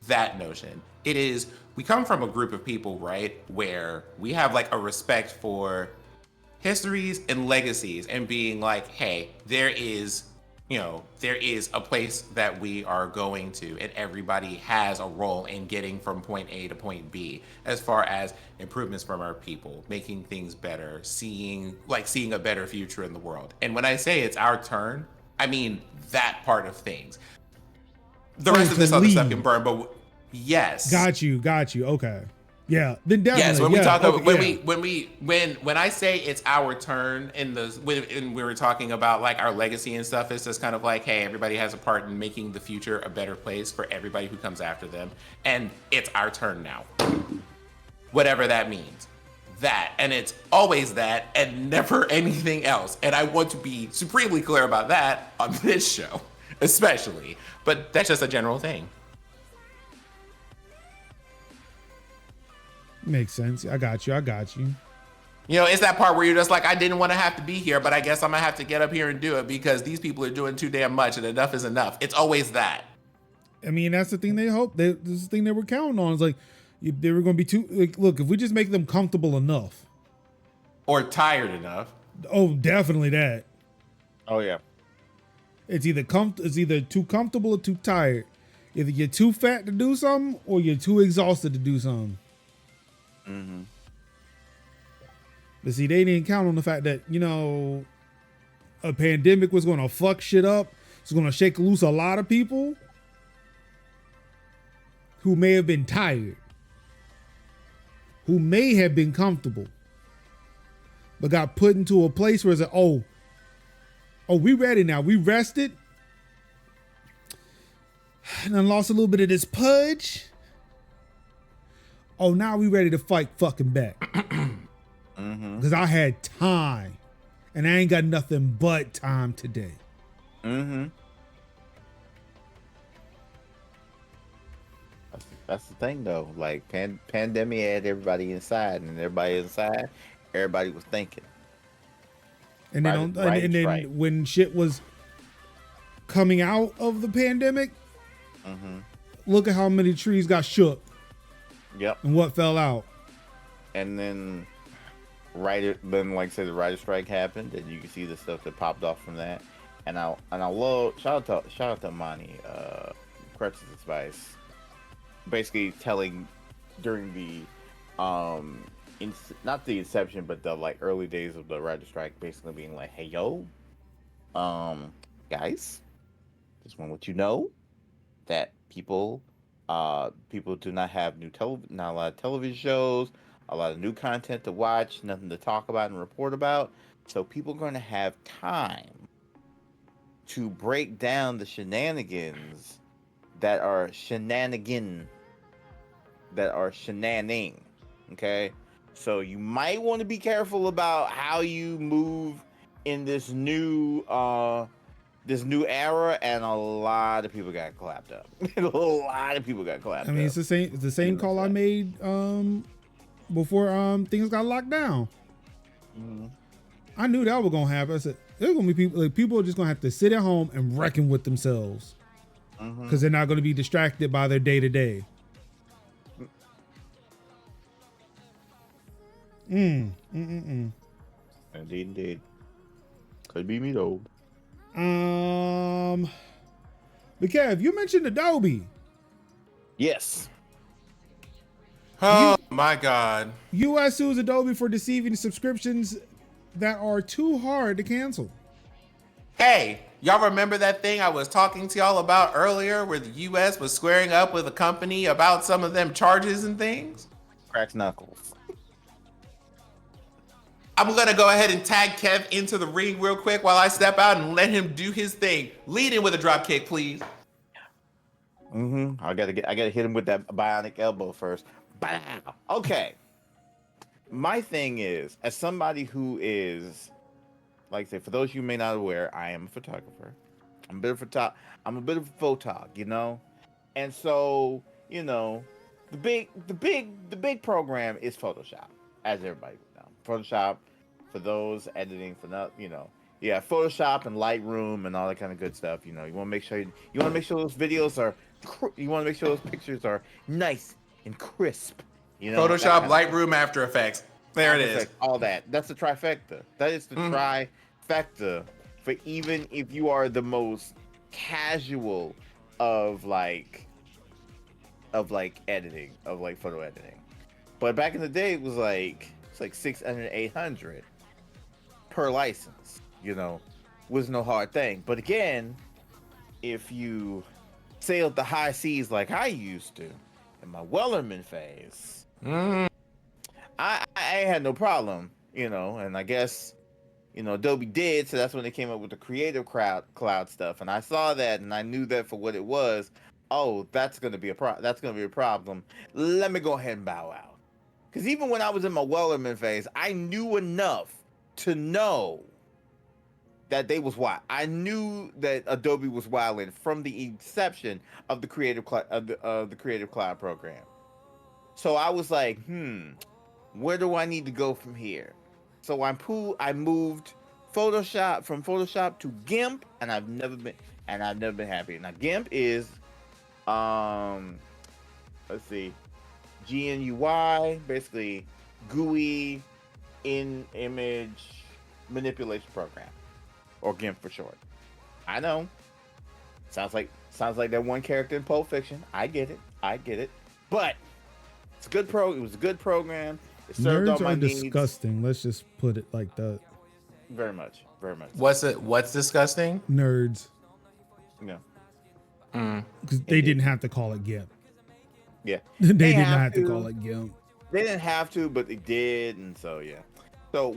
that notion. It is, we come from a group of people, right, where we have like a respect for histories and legacies and being like, hey, there is a place that we are going to, and everybody has a role in getting from point A to point B as far as improvements from our people, making things better, seeing a better future in the world. And when I say it's our turn, I mean that part of things. The rest of this other stuff can burn, but yes. Got you. Okay. Yeah. Then definitely. Yes. When we talk about when I say it's our turn when we were talking about like our legacy and stuff, it's just kind of like, hey, everybody has a part in making the future a better place for everybody who comes after them, and it's our turn now. Whatever that means. That, and it's always that and never anything else. And I want to be supremely clear about that on this show, especially. But that's just a general thing. Makes sense. I got you. You know, it's that part where you're just like, I didn't want to have to be here, but I guess I'm gonna have to get up here and do it because these people are doing too damn much and enough is enough. It's always that. I mean, that's the thing they hope. This is the thing they were counting on. It's like, they were going to be too, like, look, if we just make them comfortable enough. Or tired enough. Oh, definitely that. Oh, yeah. It's either too comfortable or too tired. Either you're too fat to do something or you're too exhausted to do something. Mm-hmm. But see, they didn't count on the fact that, you know, a pandemic was going to fuck shit up. It's going to shake loose a lot of people who may have been tired, who may have been comfortable, but got put into a place where it's like, oh, we ready now. We rested. And then lost a little bit of this pudge. Oh, now we ready to fight fucking back. Because I had time. And I ain't got nothing but time today. That's the thing, though. Like, pandemic had everybody inside, and everybody inside, everybody was thinking. And then, when shit was coming out of the pandemic, look at how many trees got shook. Yep. And what fell out. And then, like I said, the writer strike happened, and you can see the stuff that popped off from that. And I love shout out to Monty, Crutch's advice. Basically telling during the not the inception, but the like early days of the writer strike, basically being like, hey yo, guys, just want to let you know that people do not have not a lot of television shows, a lot of new content to watch, nothing to talk about and report about. So people are going to have time to break down the shenanigans that are shenanigans. Okay, so you might want to be careful about how you move in this new era, and a lot of people got clapped up. A lot of people got clapped up. I mean, it's the same call I made before things got locked down. I knew that was gonna happen. I said there's gonna be people are just gonna have to sit at home and reckon with themselves because they're not gonna be distracted by their day to day. Indeed. Could be me though. But Kev, you mentioned Adobe. Yes. Oh my God. US sues Adobe for deceiving subscriptions that are too hard to cancel. Hey, y'all remember that thing I was talking to y'all about earlier where the US was squaring up with a company about some of them charges and things? Cracks knuckles. I'm going to go ahead and tag Kev into the ring real quick while I step out and let him do his thing. Lead in with a drop kick, please. I gotta hit him with that bionic elbow first. Bow. Okay. My thing is, as somebody who is, like I said, for those of you who may not be aware, I am a photographer. I'm a bit of a photog, you know? And so, you know, the big program is Photoshop, as everybody would know. Photoshop, for those editing, for not, you know, yeah, Photoshop and Lightroom and all that kind of good stuff. You know, you want to make sure those videos are, you want to make sure those pictures are nice and crisp. You know, Photoshop, Lightroom, After Effects. There it is. All that. That's the trifecta. That is the trifecta for even if you are the most casual of editing, of like photo editing. But back in the day, it's like 600, 800 per license, you know, was no hard thing. But again, if you sailed the high seas like I used to in my Wellerman phase, I had no problem, you know, and I guess, you know, Adobe did, so that's when they came up with the Creative Cloud stuff. And I saw that and I knew that for what it was. Oh, that's gonna be a problem. Let me go ahead and bow out. Because even when I was in my Wellerman phase, I knew enough to know that they was wild. I knew that Adobe was wilding from the inception of the Creative Cloud program. So I was like, where do I need to go from here? So I moved from Photoshop to GIMP, and I've never been happy. Now GIMP is, let's see, GNUI, basically GUI in image manipulation program, or GIMP for short. I know, sounds like that one character in Pulp Fiction. I get it, but it's a good It was a good program. It served all my needs. Nerds are disgusting. Let's just put it like that. Very much. What's disgusting? Nerds. No. Because they didn't have to call it GIMP. Yeah. They did not have to call it GIMP. They didn't have to, but they did, and so yeah. So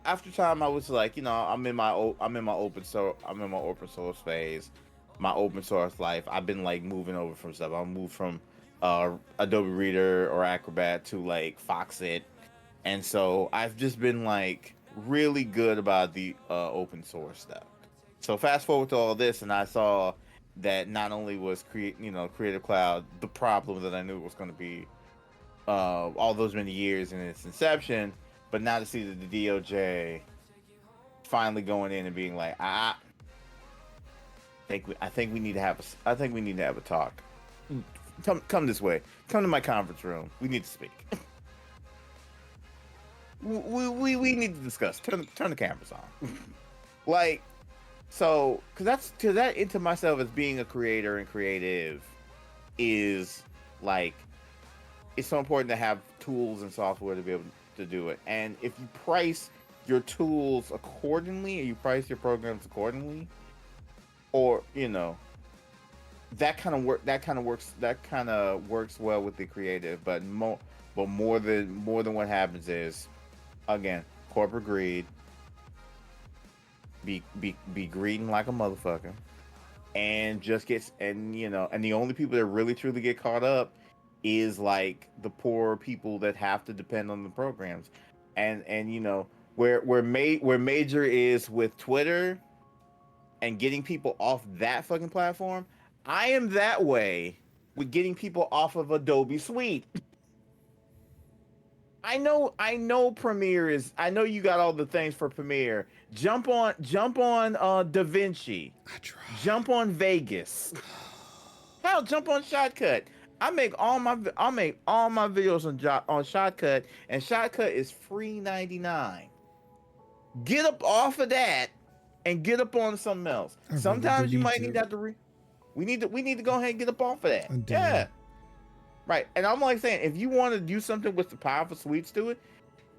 after time, I was like, I'm in my open source phase, my open source life. I've been like moving over from stuff. I moved from Adobe Reader or Acrobat to like Foxit, and so I've just been like really good about the open source stuff. So fast forward to all this, and I saw that not only was Creative Cloud the problem that I knew it was going to be all those many years in its inception, but now to see that the DOJ finally going in and being like, I think we need to have a talk. Come this way. Come to my conference room. We need to speak. we need to discuss. Turn the cameras on. Like, so because that into myself as being a creator and creative is like, it's so important to have tools and software to be able to do it. And if you price your tools accordingly, or you price your programs accordingly, or that kind of works well with the creative. But more than what happens is, again, corporate greed. Be greeding like a motherfucker, and just gets and the only people that really truly get caught up is like the poor people that have to depend on the programs, and where major is with Twitter and getting people off that fucking platform. I am that way with getting people off of Adobe Suite. I know Premiere is. I know you got all the things for Premiere. Jump on DaVinci. I try. Jump on Vegas. Hell, jump on Shotcut. I make all my videos on Shotcut, and Shotcut is free 99. Get up off of that and get up on something else. Sometimes you might need to have to we need to go ahead and get up off of that. Yeah. Right. And I'm like saying, if you want to do something with the powerful suites to it,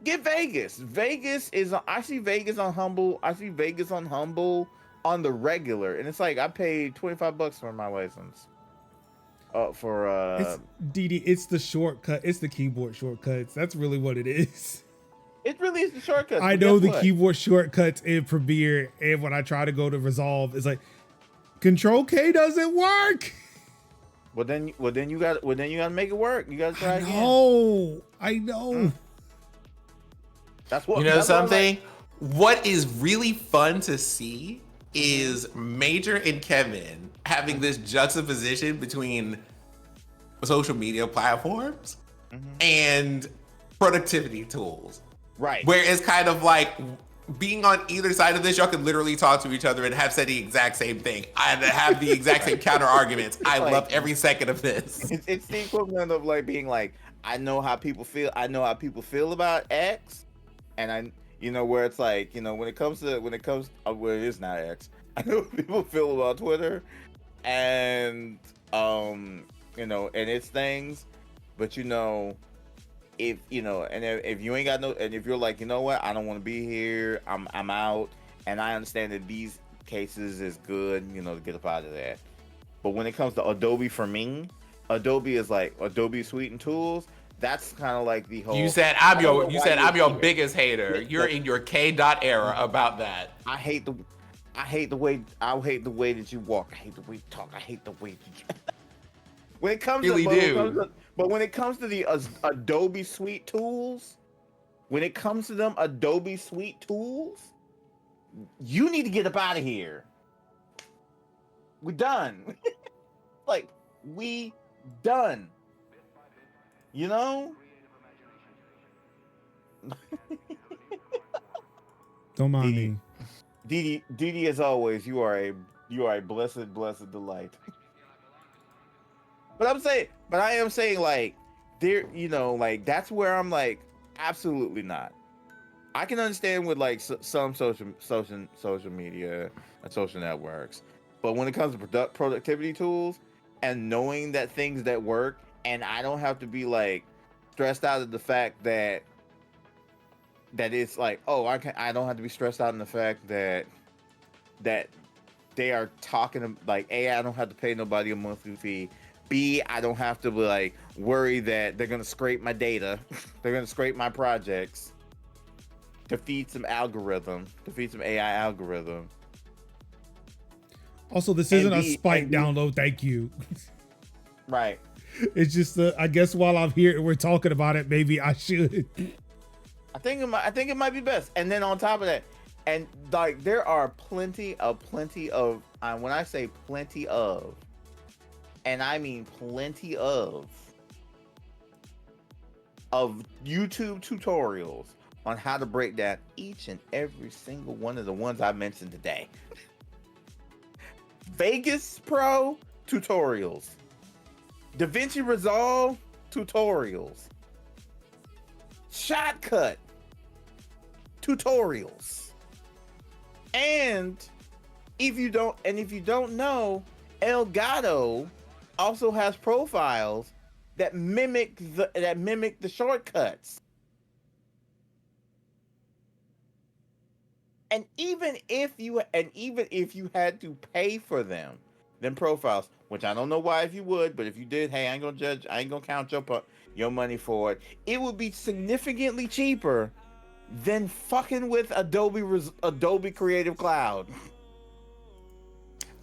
get Vegas. Vegas is I see Vegas on Humble. I see Vegas on Humble on the regular. And it's like I paid $25 for my license. It's DD, it's the shortcut. It's the keyboard shortcuts. That's really what it is. It really is the shortcuts. I know the keyboard shortcuts in Premiere, and when I try to go to Resolve, it's like Control K doesn't work. Well then you got to make it work. You got to try again. I know. That's what something. What is really fun to see is Major and Kevin having this juxtaposition between social media platforms and productivity tools. Right. Where it's kind of like being on either side of this, y'all can literally talk to each other and have said the exact same thing. And have the exact same counter arguments. I love every second of this. It's the equivalent of like being like, I know how people feel. I know how people feel about X, and where it's like, when it comes to well, it is not X. I know what people feel about Twitter, and and its things, but if if you ain't got no, and if you're like, what, I don't want to be here, I'm out, and I understand that these cases is good, to get up out of that. But when it comes to Adobe, for me, Adobe is like Adobe Suite and tools. That's kind of like the whole. You said I'm your biggest hater. You're in your K. Dot era about that. I hate the way that you walk. I hate the way you talk. I hate the way you. When it comes but when it comes to the Adobe Suite tools, you need to get up out of here. We done. Like, we done. Don't mind me. Didi, as always, you are a blessed delight. But I am saying like, there, like that's where I'm like, absolutely not. I can understand with like some social media and social networks, but when it comes to productivity tools and knowing that things that work, and I don't have to be like stressed out of the fact that it's like, oh, I don't have to be stressed out in the fact that they are talking like, A, I don't have to pay nobody a monthly fee. B, I don't have to like worry that they're gonna scrape my data, they're gonna scrape my projects. to feed some algorithm, to feed some AI algorithm. Also, this isn't a spike download. Thank you. Right. It's just, I guess while I'm here and we're talking about it, maybe I should. I think it might be best. And then on top of that, and like there are plenty of when I say plenty of, and I mean plenty of YouTube tutorials on how to break down each and every single one of the ones I mentioned today. Vegas Pro tutorials, DaVinci Resolve tutorials, Shotcut tutorials, and if you don't know, Elgato also has profiles that mimic the shortcuts. And even if you had to pay for them profiles, which I don't know why if you would, but if you did, hey, I ain't gonna judge, I ain't gonna count your money for it. It would be significantly cheaper than fucking with Adobe Creative Cloud.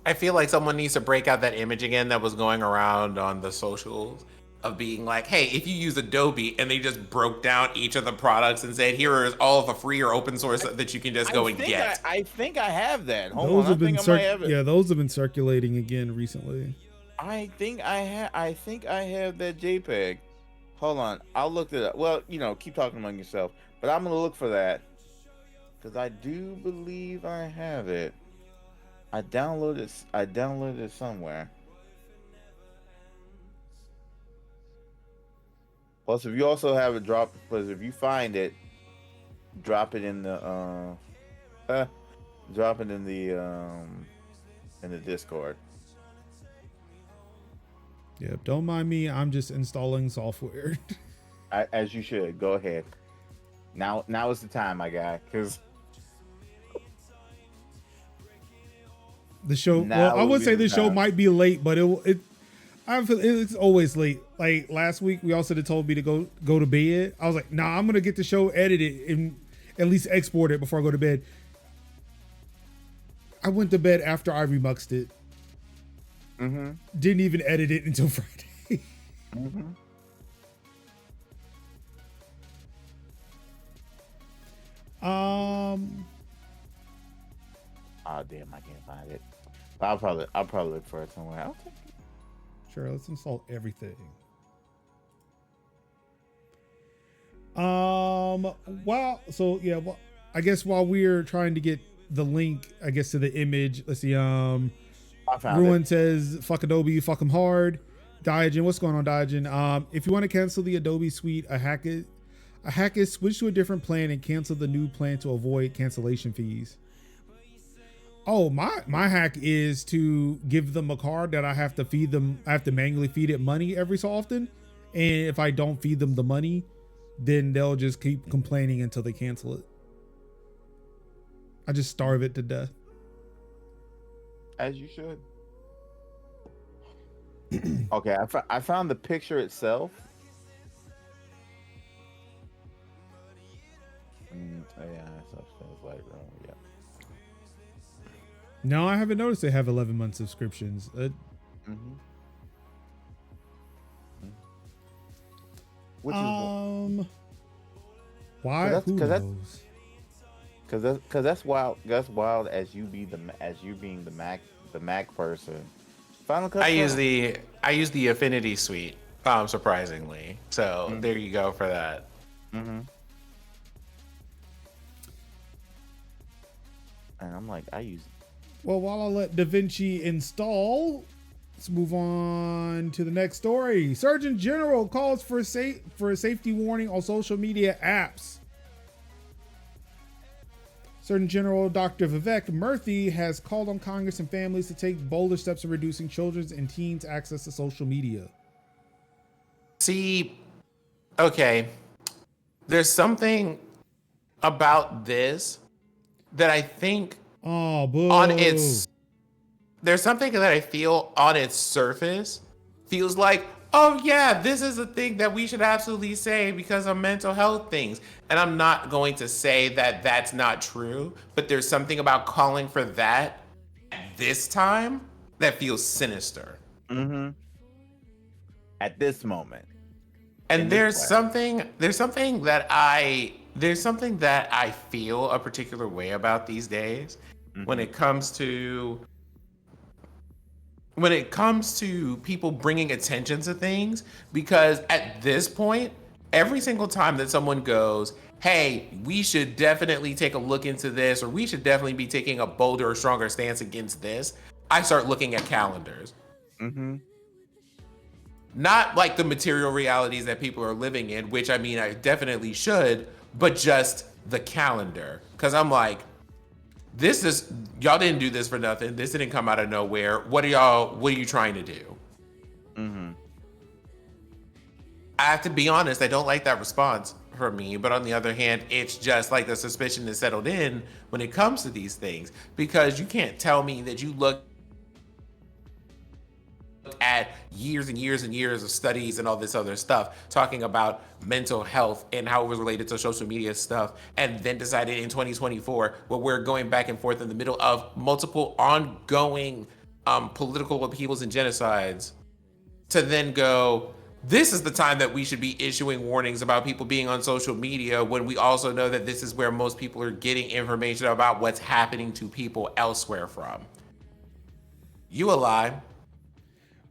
I feel like someone needs to break out that image again that was going around on the socials of being like, hey, if you use Adobe, and they just broke down each of the products and said, here is all of the free or open source that you can just go and get. I think I have that. Those have been circulating again recently. I think I have that JPEG. Hold on, I'll look it up. Well, keep talking among yourself, but I'm gonna look for that because I do believe I have it. I downloaded it somewhere. Plus, if you also have it if you find it, drop it in the Discord. Yeah, don't mind me. I'm just installing software. As you should. Go ahead. Now is the time, my guy, because the show. Well, I would say the show might be late, but it's always late. Like last week, we also told me to go to bed. I was like, nah, I'm gonna get the show edited and at least export it before I go to bed. I went to bed after I remuxed it. Mm-hmm. Didn't even edit it until Friday. Mm-hmm. Oh damn, I can't find it. I'll probably look for it somewhere. I'll take it. Sure, let's install everything. I guess while we're trying to get the link, I guess, to the image, let's see. Ruin says, fuck Adobe, fuck them hard. Diogen, what's going on, Diogen? If you want to cancel the Adobe suite, a hack it, switch to a different plan and cancel the new plan to avoid cancellation fees. Oh, my hack is to give them a card that I have to manually feed it money every so often. And if I don't feed them the money, then they'll just keep complaining until they cancel it. I just starve it to death. As you should. Okay, I found the picture itself. Yeah. No, I haven't noticed they have 11-month subscriptions. Which is why? Who knows? Because that's wild. That's wild. As you being the Mac person. Final Cut. I use the Affinity suite. Surprisingly, so there you go for that. Mm-hmm. And I'm like, I use. Well, while I let DaVinci install, let's move on to the next story. Surgeon General calls for a safety warning on social media apps. Surgeon General Dr. Vivek Murthy has called on Congress and families to take bolder steps in reducing children's and teens' access to social media. See, okay, there's something about this that I think there's something that I feel on its surface feels like, oh yeah, this is a thing that we should absolutely say because of mental health things. And I'm not going to say that that's not true, but there's something about calling for that at this time that feels sinister. Mm-hmm. At this moment, in And this there's class. something that I feel a particular way about these days when Mm-hmm. it comes to when it comes to people bringing attention to things, because at this point, every single time that someone goes, hey, we should definitely take a look into this, or we should definitely be taking a bolder or stronger stance against this, I start looking at calendars. Mm-hmm. Not like the material realities that people are living in, which I mean, I definitely should, but just the calendar. Because I'm like, this is, y'all didn't do this for nothing. This didn't come out of nowhere. What are you trying to do? Mm-hmm. I have to be honest, I don't like that response from me. But on the other hand, it's just like the suspicion is settled in when it comes to these things. Because you can't tell me that you look at years and years and years of studies and all this other stuff talking about mental health and how it was related to social media stuff, and then decided in 2024, where we're going back and forth in the middle of multiple ongoing political upheavals and genocides, to then go, this is the time that we should be issuing warnings about people being on social media, when we also know that this is where most people are getting information about what's happening to people elsewhere from. You a lie.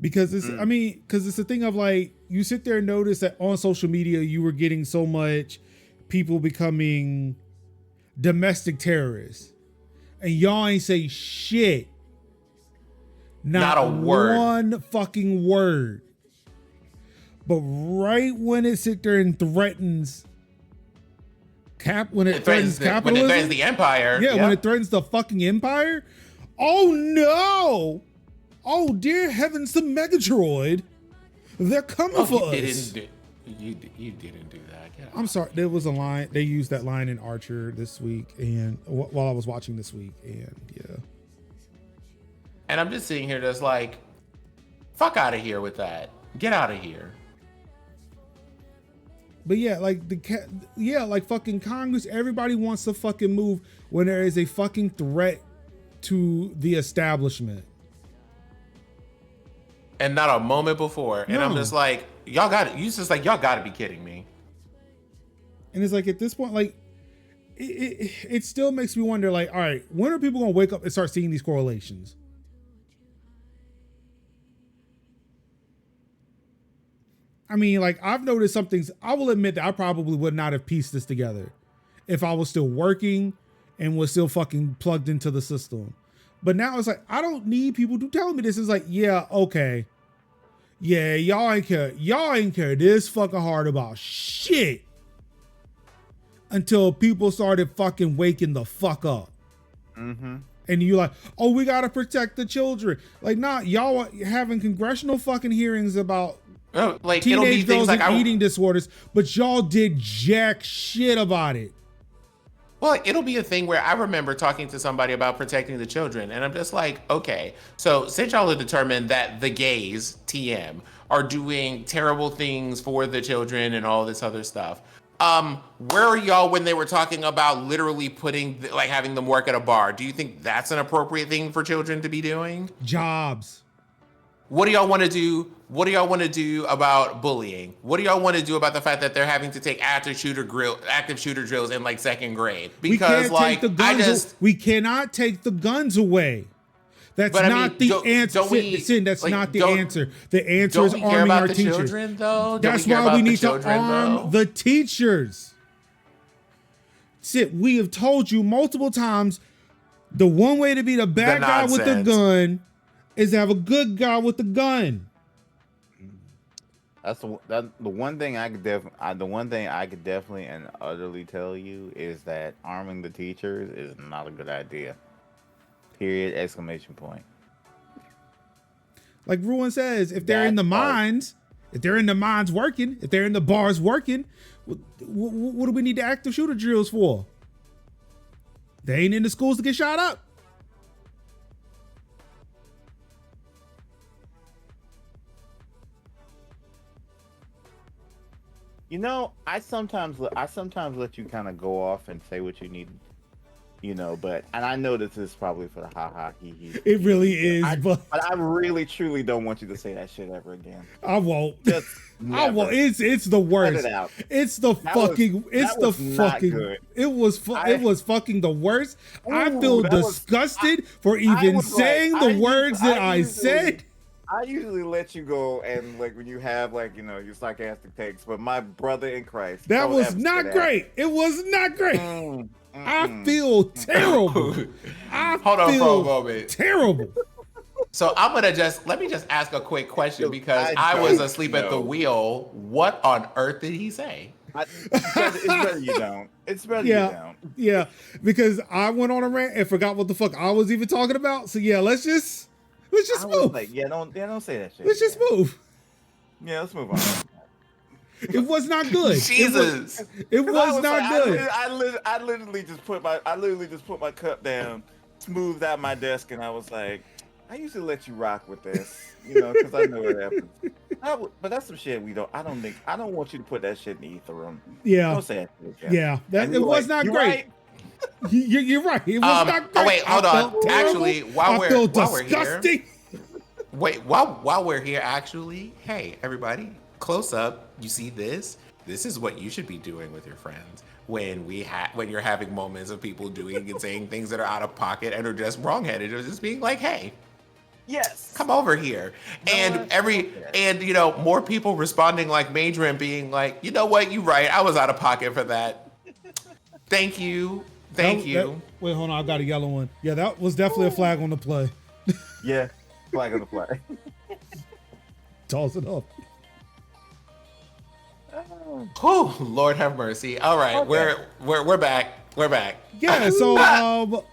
Because it's, I mean, because it's a thing of like, you sit there and notice that on social media, you were getting so much people becoming domestic terrorists, and y'all ain't say shit. Not a word. One fucking word. But right when it sit there and threatens when it threatens capitalism, when it threatens the empire. yeah, when it threatens the fucking empire, oh no. Oh dear heavens, the Megadroid. They're coming for us. You didn't do that. Get out. I'm sorry. There was a line. They used that line in Archer this week, and while I was watching this week, and yeah. And I'm just sitting here just like, fuck out of here with that. Get out of here. But yeah, like like fucking Congress, everybody wants to fucking move when there is a fucking threat to the establishment. And not a moment before. And I'm No. just like, y'all gotta be kidding me. And it's like, at this point, like, it still makes me wonder, like, all right, when are people gonna wake up and start seeing these correlations? I mean, like, I've noticed some things. I will admit that I probably would not have pieced this together if I was still working and was still fucking plugged into the system. But now it's like, I don't need people to tell me this. It's like, yeah, okay. Yeah, y'all ain't care this fucking hard about shit until people started fucking waking the fuck up. Mm-hmm. And you're like, oh, we gotta protect the children. Like, nah, y'all are having congressional fucking hearings about Like, it'll be teenage things girls like and eating disorders, but y'all did jack shit about it. Well, it'll be a thing where I remember talking to somebody about protecting the children, and I'm just like, okay, so since y'all have determined that the gays, TM, are doing terrible things for the children and all this other stuff, where are y'all when they were talking about literally having them work at a bar? Do you think that's an appropriate thing for children to be doing? Jobs. What do y'all want to do? What do y'all want to do about bullying? What do y'all want to do about the fact that they're having to take active shooter drills in like second grade? Because we cannot take the guns away. That's not the answer. That's not the answer. The answer is arming our teachers. Children, though? That's why we need to arm the teachers. We have told you multiple times, the one way to be the bad guy with the gun is to have a good guy with the gun. That's the one thing I could definitely and utterly tell you is that arming the teachers is not a good idea. Period! Exclamation point. Like Ruin says, if they're in the mines working, if they're in the bars working, what do we need the active shooter drills for? They ain't in the schools to get shot up. You know, I sometimes let you kind of go off and say what you need, but and I know this is probably for the ha ha he he. It really But is, but I really truly don't want you to say that shit ever again. I won't. Just I won't. never. It's the Cut worst. it out. It's the That was fucking. It's that the was not fucking. good. It was. It I was fucking the worst. I ooh, feel that was disgusted for I even was like saying the words that I said. I usually let you go and like when you have like your sarcastic takes, but my brother in Christ, That don't was ever say not that. great. It was not great. I Mm-mm. feel terrible. I Hold on for a feel moment. terrible. So let me just ask a quick question because I I was don't asleep at the know. wheel. What on earth did he say? It's better you don't. It's better you Yeah, don't. yeah. Because I went on a rant and forgot what the fuck I was even talking about. So yeah, let's just I was move. like, don't say that shit. Let's just again. move. Yeah, let's move on. It was not good. Jesus. It Because was not good. I literally just put my cup down, smoothed out my desk, and I was like, I usually let you rock with this, because I know what happens. But that's some shit we don't. I don't want you to put that shit in the ether room. Yeah, Don't say that shit again. yeah. That And it you're was like, not "You great. right?" You're right. It was not great. Oh wait, hold I on. felt terrible. Actually, I feel while we're here, disgusting. wait, while we're here, actually, hey everybody, close up. You see this? This is what you should be doing with your friends when you're having moments of people doing and saying things that are out of pocket and are just wrongheaded, or just being like, hey, Yes. come over here. And more people responding like Major and being like, you know what, you right, I was out of pocket for that. Thank you. Wait, hold on. I got a yellow one. Yeah, that was definitely a flag on the play. Yeah. Flag on the flag. Toss it up. Whew, Lord have mercy. All right, Okay. we're back. We're back. Yeah. So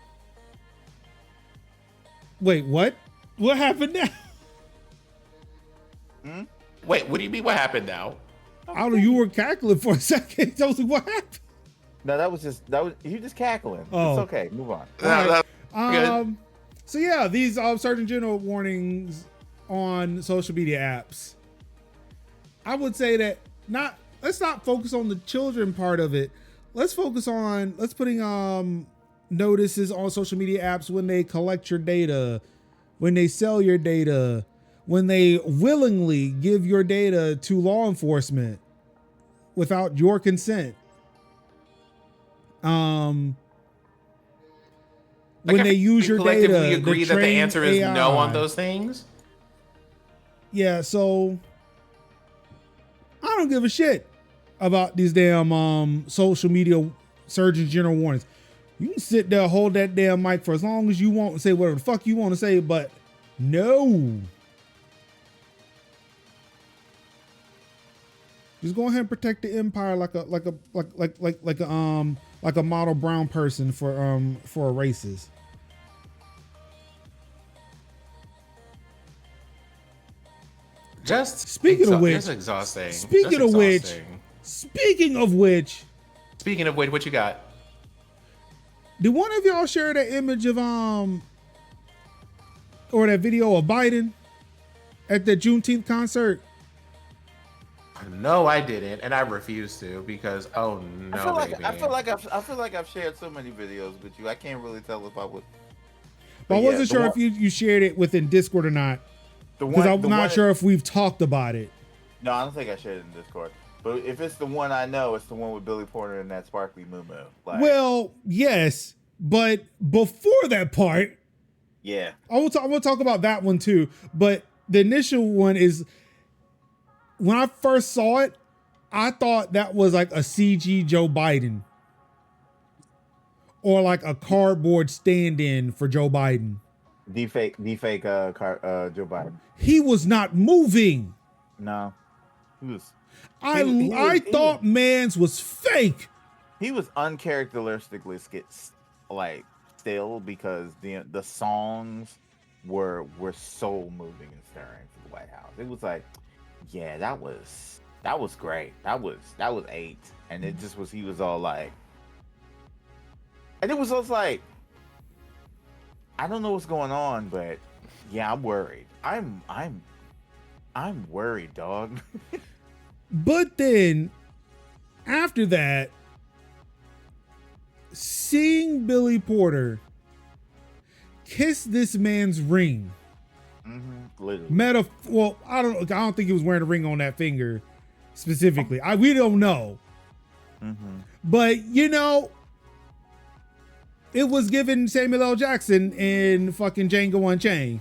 wait, what? What happened now? Wait, what do you mean? What happened now? I don't know. You were cackling for a second. I was like, what happened? No, that was you just cackling. Oh. It's okay. Move on. All right. Good. So yeah, these Surgeon General warnings on social media apps. I would say that let's not focus on the children part of it. Let's focus on putting notices on social media apps when they collect your data, when they sell your data, when they willingly give your data to law enforcement without your consent. When they use your data, collectively agree that the train answer is AI. no on those things. Yeah, so I don't give a shit about these damn social media Surgeon General warnings. You can sit there, hold that damn mic for as long as you want and say whatever the fuck you want to say, but no. Just go ahead and protect the empire like a model brown person for a racist. Speaking of which, just exhausting. Speaking of which, what you got? did one of y'all share that image of or that video of Biden at the Juneteenth concert? No, I didn't, and I refuse to because oh no, baby. I feel like I've shared so many videos with you. I can't really tell if I would. But I wasn't sure if you shared it within Discord or not. Because I'm not sure if we've talked about it. No, I don't think I shared it in Discord. But if it's the one I know, it's the one with Billy Porter and that sparkly moo. Well, yes, but before that part, yeah, I will talk about that one too. But the initial one is when I first saw it, I thought that was like a CG Joe Biden or like a cardboard stand-in for Joe Biden. Deepfake Joe Biden. He was not moving. No, he was. I thought man's was fake. He was uncharacteristically still because the songs were so moving and stirring for the White House. It was like, yeah, that was great. That was 8, and it just was. He was all like, and it was also like, I don't know what's going on, but yeah, I'm worried. I'm worried, dog. But then After that, seeing Billy Porter kiss this man's ring. Literally. Well, I don't think he was wearing a ring on that finger specifically. We don't know. But you know, it was given Samuel L. Jackson in fucking Django Unchained.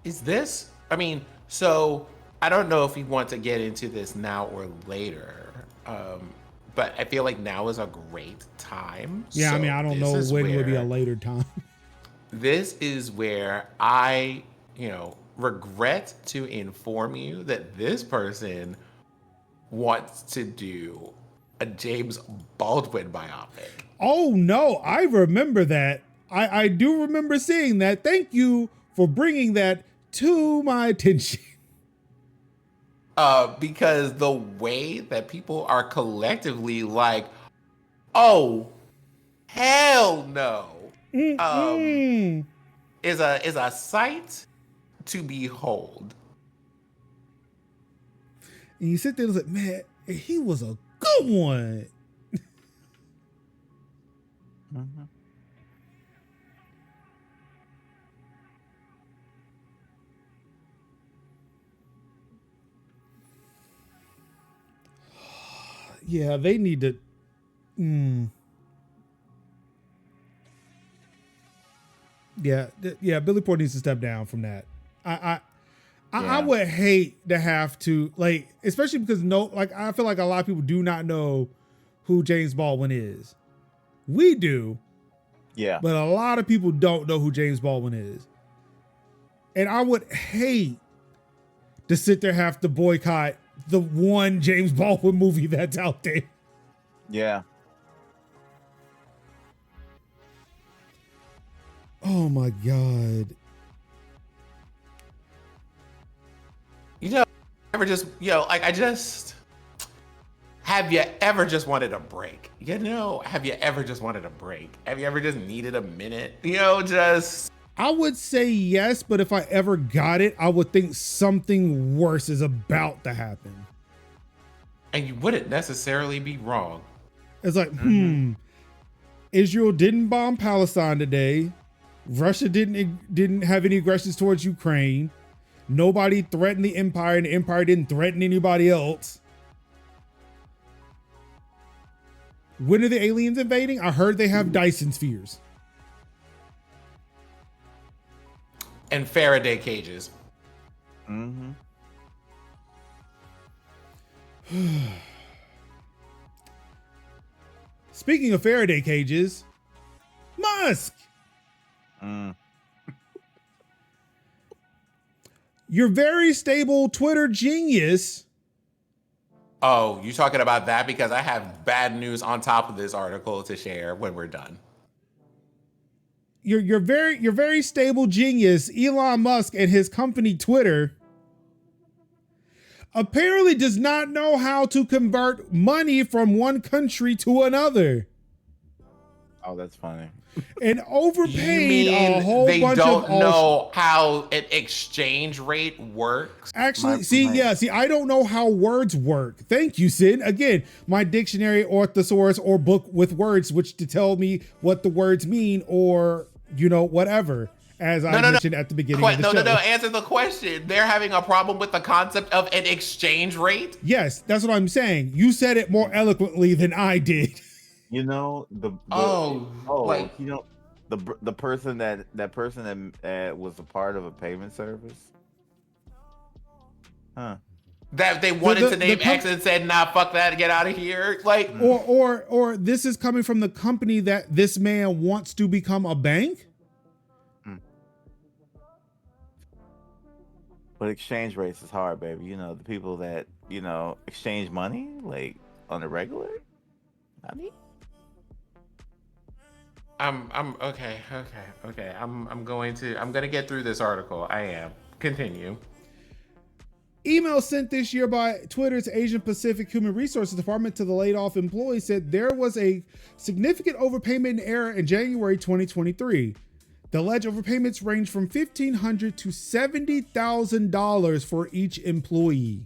Is this? I mean, so I don't know if you want to get into this now or later. But I feel like now is a great time. Yeah, So I mean, I don't know when would be a later time. This is where I, regret to inform you that this person wants to do a James Baldwin biopic. Oh no, I remember that. I do remember seeing that. Thank you for bringing that to my attention. Because the way that people are collectively like, oh, hell no, is a sight to behold. And you sit there and like, man, he was a good one. Yeah, they need to. Yeah, Billy Porter needs to step down from that. I would hate to have to, like, especially because I feel like a lot of people do not know who James Baldwin is. We do. Yeah. But a lot of people don't know who James Baldwin is. And I would hate to sit there and have to boycott the one James Baldwin movie that's out there. Yeah. Oh my God. Have you ever just wanted a break? Have you ever just wanted a break? Have you ever just needed a minute? I would say yes, but if I ever got it, I would think something worse is about to happen. And you wouldn't necessarily be wrong. It's like, Israel didn't bomb Palestine today. Russia didn't have any aggressions towards Ukraine. Nobody threatened the empire, and the empire didn't threaten anybody else. When are the aliens invading? I heard they have Dyson spheres. And Faraday cages. Speaking of Faraday cages, Musk. Your very stable Twitter genius. Oh, you talking about that? Because I have bad news on top of this article to share when we're done. Your very stable genius, Elon Musk, and his company Twitter apparently does not know how to convert money from one country to another. Oh, that's funny. And overpaid a whole bunch of. They don't know how an exchange rate works. Actually, I don't know how words work. Thank you, Sid. Again, my dictionary or thesaurus or book with words, which to tell me what the words mean or, whatever. As I mentioned at the beginning of the show. No. Answer the question. They're having a problem with the concept of an exchange rate? Yes, that's what I'm saying. You said it more eloquently than I did. The person that was a part of a payment service. That they wanted to name X and said, nah, fuck that, get out of here. Like, or this is coming from the company that this man wants to become a bank. But exchange rates is hard, baby. The people that exchange money like on a regular. I mean, I'm okay. I'm gonna get through this article. I am. Continue. Email sent this year by Twitter's Asian Pacific Human Resources Department to the laid off employees said there was a significant overpayment error in January 2023. The alleged overpayments range from $1,500 to $70,000 for each employee.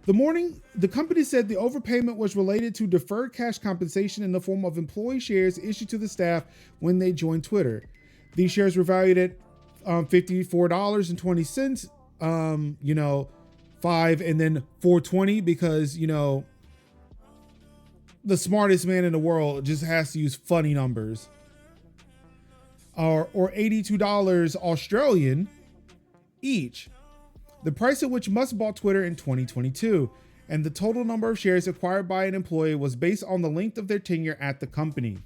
The company said the overpayment was related to deferred cash compensation in the form of employee shares issued to the staff when they joined Twitter. These shares were valued at $54.20, $5 and then $4.20 because, the smartest man in the world just has to use funny numbers. Or $82 Australian each. The price at which Musk bought Twitter in 2022, and the total number of shares acquired by an employee was based on the length of their tenure at the company.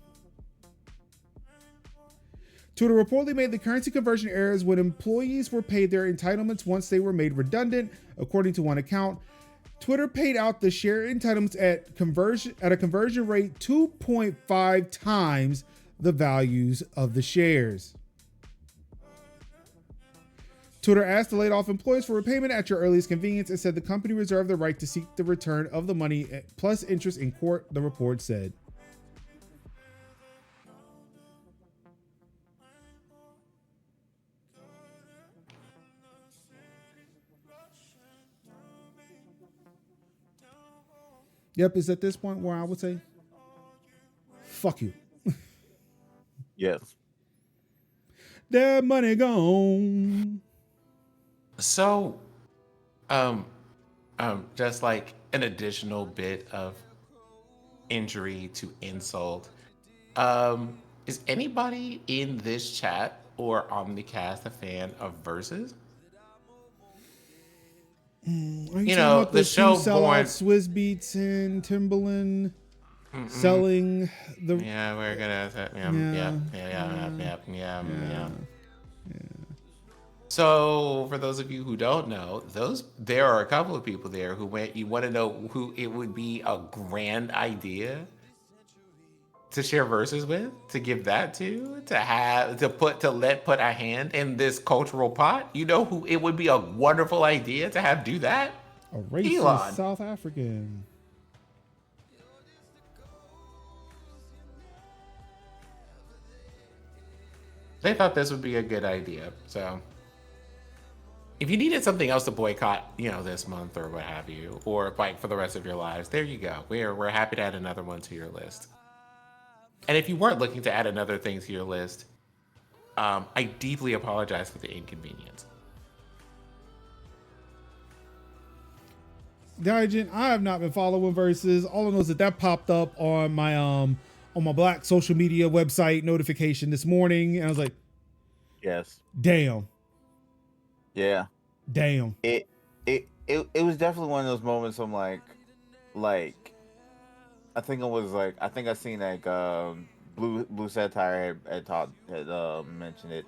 Twitter reportedly made the currency conversion errors when employees were paid their entitlements once they were made redundant, according to one account. Twitter paid out the share entitlements at a conversion rate 2.5 times the values of the shares. Twitter asked the laid-off employees for repayment at your earliest convenience and said the company reserved the right to seek the return of the money plus interest in court, the report said. Yep, it's at this point where I would say, fuck you. Yes. That money gone. So, just like an additional bit of injury to insult. Is anybody in this chat or Omnicast a fan of Versus? The show born Swizz Beats and Timbaland selling the. Yeah, we're gonna. Yeah. So, for those of you who don't know, there are a couple of people there who went. You want to know who it would be a grand idea to share Verses with, to give that to put a hand in this cultural pot. You know who it would be a wonderful idea to have do that? A racist Elon. South African. They thought this would be a good idea. So if you needed something else to boycott, this month or what have you, or like for the rest of your lives, there you go. We're happy to add another one to your list. And if you weren't looking to add another thing to your list, I deeply apologize for the inconvenience. Diogene, I have not been following Versus. All I know is that popped up on my Black social media website notification this morning, and I was like, "Yes, damn, yeah, damn." It was definitely one of those moments. I'm like, I think I seen Blue Satire had mentioned it,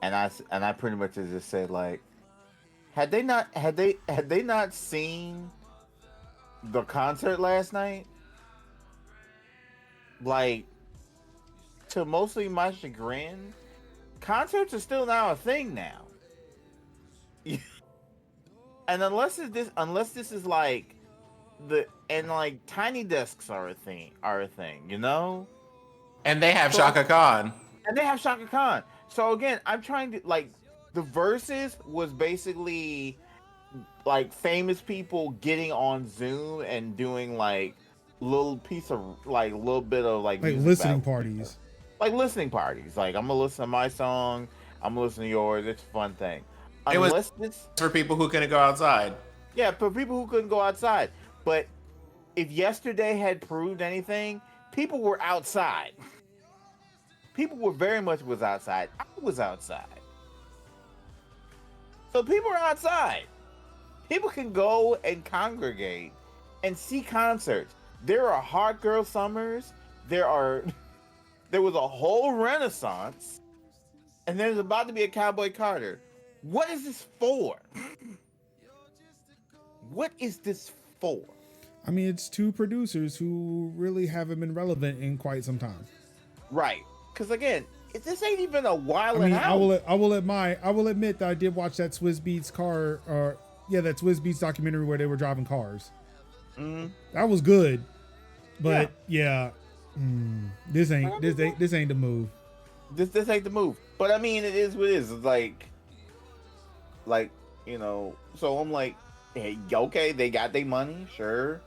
and I pretty much just said like, had they not seen the concert last night? Like, to mostly my chagrin, concerts are still now a thing now. And unless this is like tiny desks are a thing, And they have Shaka Khan. So again, I'm trying to the Versus was basically like famous people getting on Zoom and doing like little bit of listening parties. Like listening parties. Like, I'm gonna listen to my song, I'm gonna listen to yours. It's a fun thing. It was for people who couldn't go outside. Yeah, for people who couldn't go outside. But if yesterday had proved anything, people were outside. People were very much outside. I was outside. So people are outside. People can go and congregate and see concerts. There are Hot Girl Summers. There was a whole Renaissance. And there's about to be a Cowboy Carter. What is this for? What is this for? I mean, it's two producers who really haven't been relevant in quite some time. Right. Because again, this ain't even a while. I mean, I will admit that I did watch that Swizz Beats that Swizz Beats documentary where they were driving cars. Mm-hmm. That was good, but this ain't the move. This ain't the move. But I mean, it is what it is. It's like, so I'm like, Hey, okay, they got their money, sure.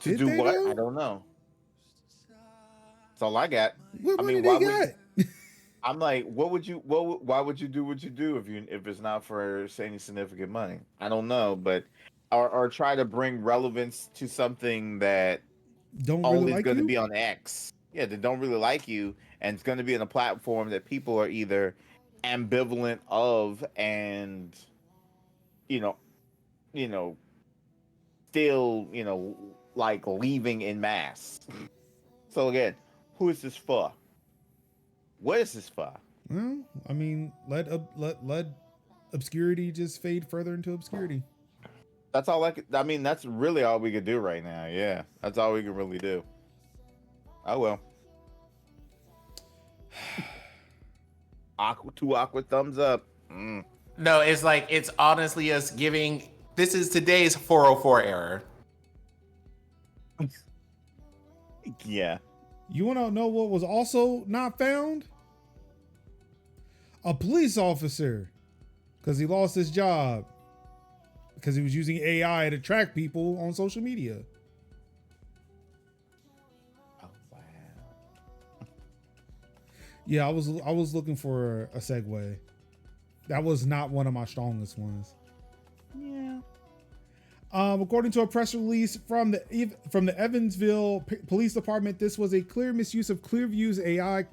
To Did do they what? I though? don't know. That's all I got. What I money mean, they why would got? I'm like, what would you? Why would you do what you do if it's not for any significant money? I don't know, but or try to bring relevance to something that Don't really only is like going to you? be on X. Yeah, they don't really like you, and it's going to be on a platform that people are either ambivalent of, and you know, you know, still, like leaving in mass. So again, who is this for? What is this for? Well, I mean, let obscurity just fade further into obscurity. That's all I could. I mean, that's really all we could do right now. Yeah, that's all we can really do. Oh well. Two awkward thumbs up. Mm. No, it's like it's honestly us giving. This is today's 404 error. Yeah. You want to know what was also not found? A police officer, because he lost his job because he was using AI to track people on social media. Oh wow. Yeah, I was looking for a segue. That was not one of my strongest ones. Yeah. According to a press release from the Evansville Police Department, this was a clear misuse of Clearview's AI.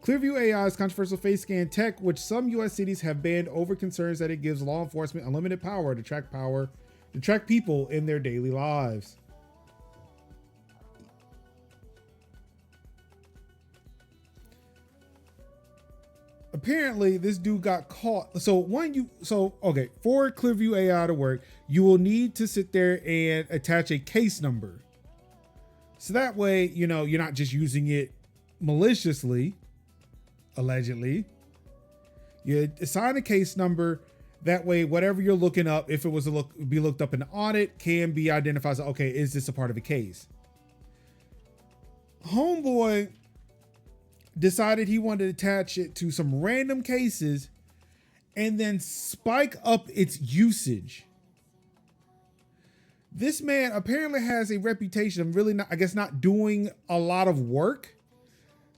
Clearview AI's controversial face scan tech, which some U.S. cities have banned over concerns that it gives law enforcement unlimited power to track people in their daily lives. Apparently, this dude got caught. So for Clearview AI to work, you will need to sit there and attach a case number. So that way, you're not just using it maliciously, allegedly. You assign a case number. That way, whatever you're looking up, if it was be looked up in the audit, can be identified as, okay, is this a part of a case? Homeboy decided he wanted to attach it to some random cases and then spike up its usage. This man apparently has a reputation of really not doing a lot of work,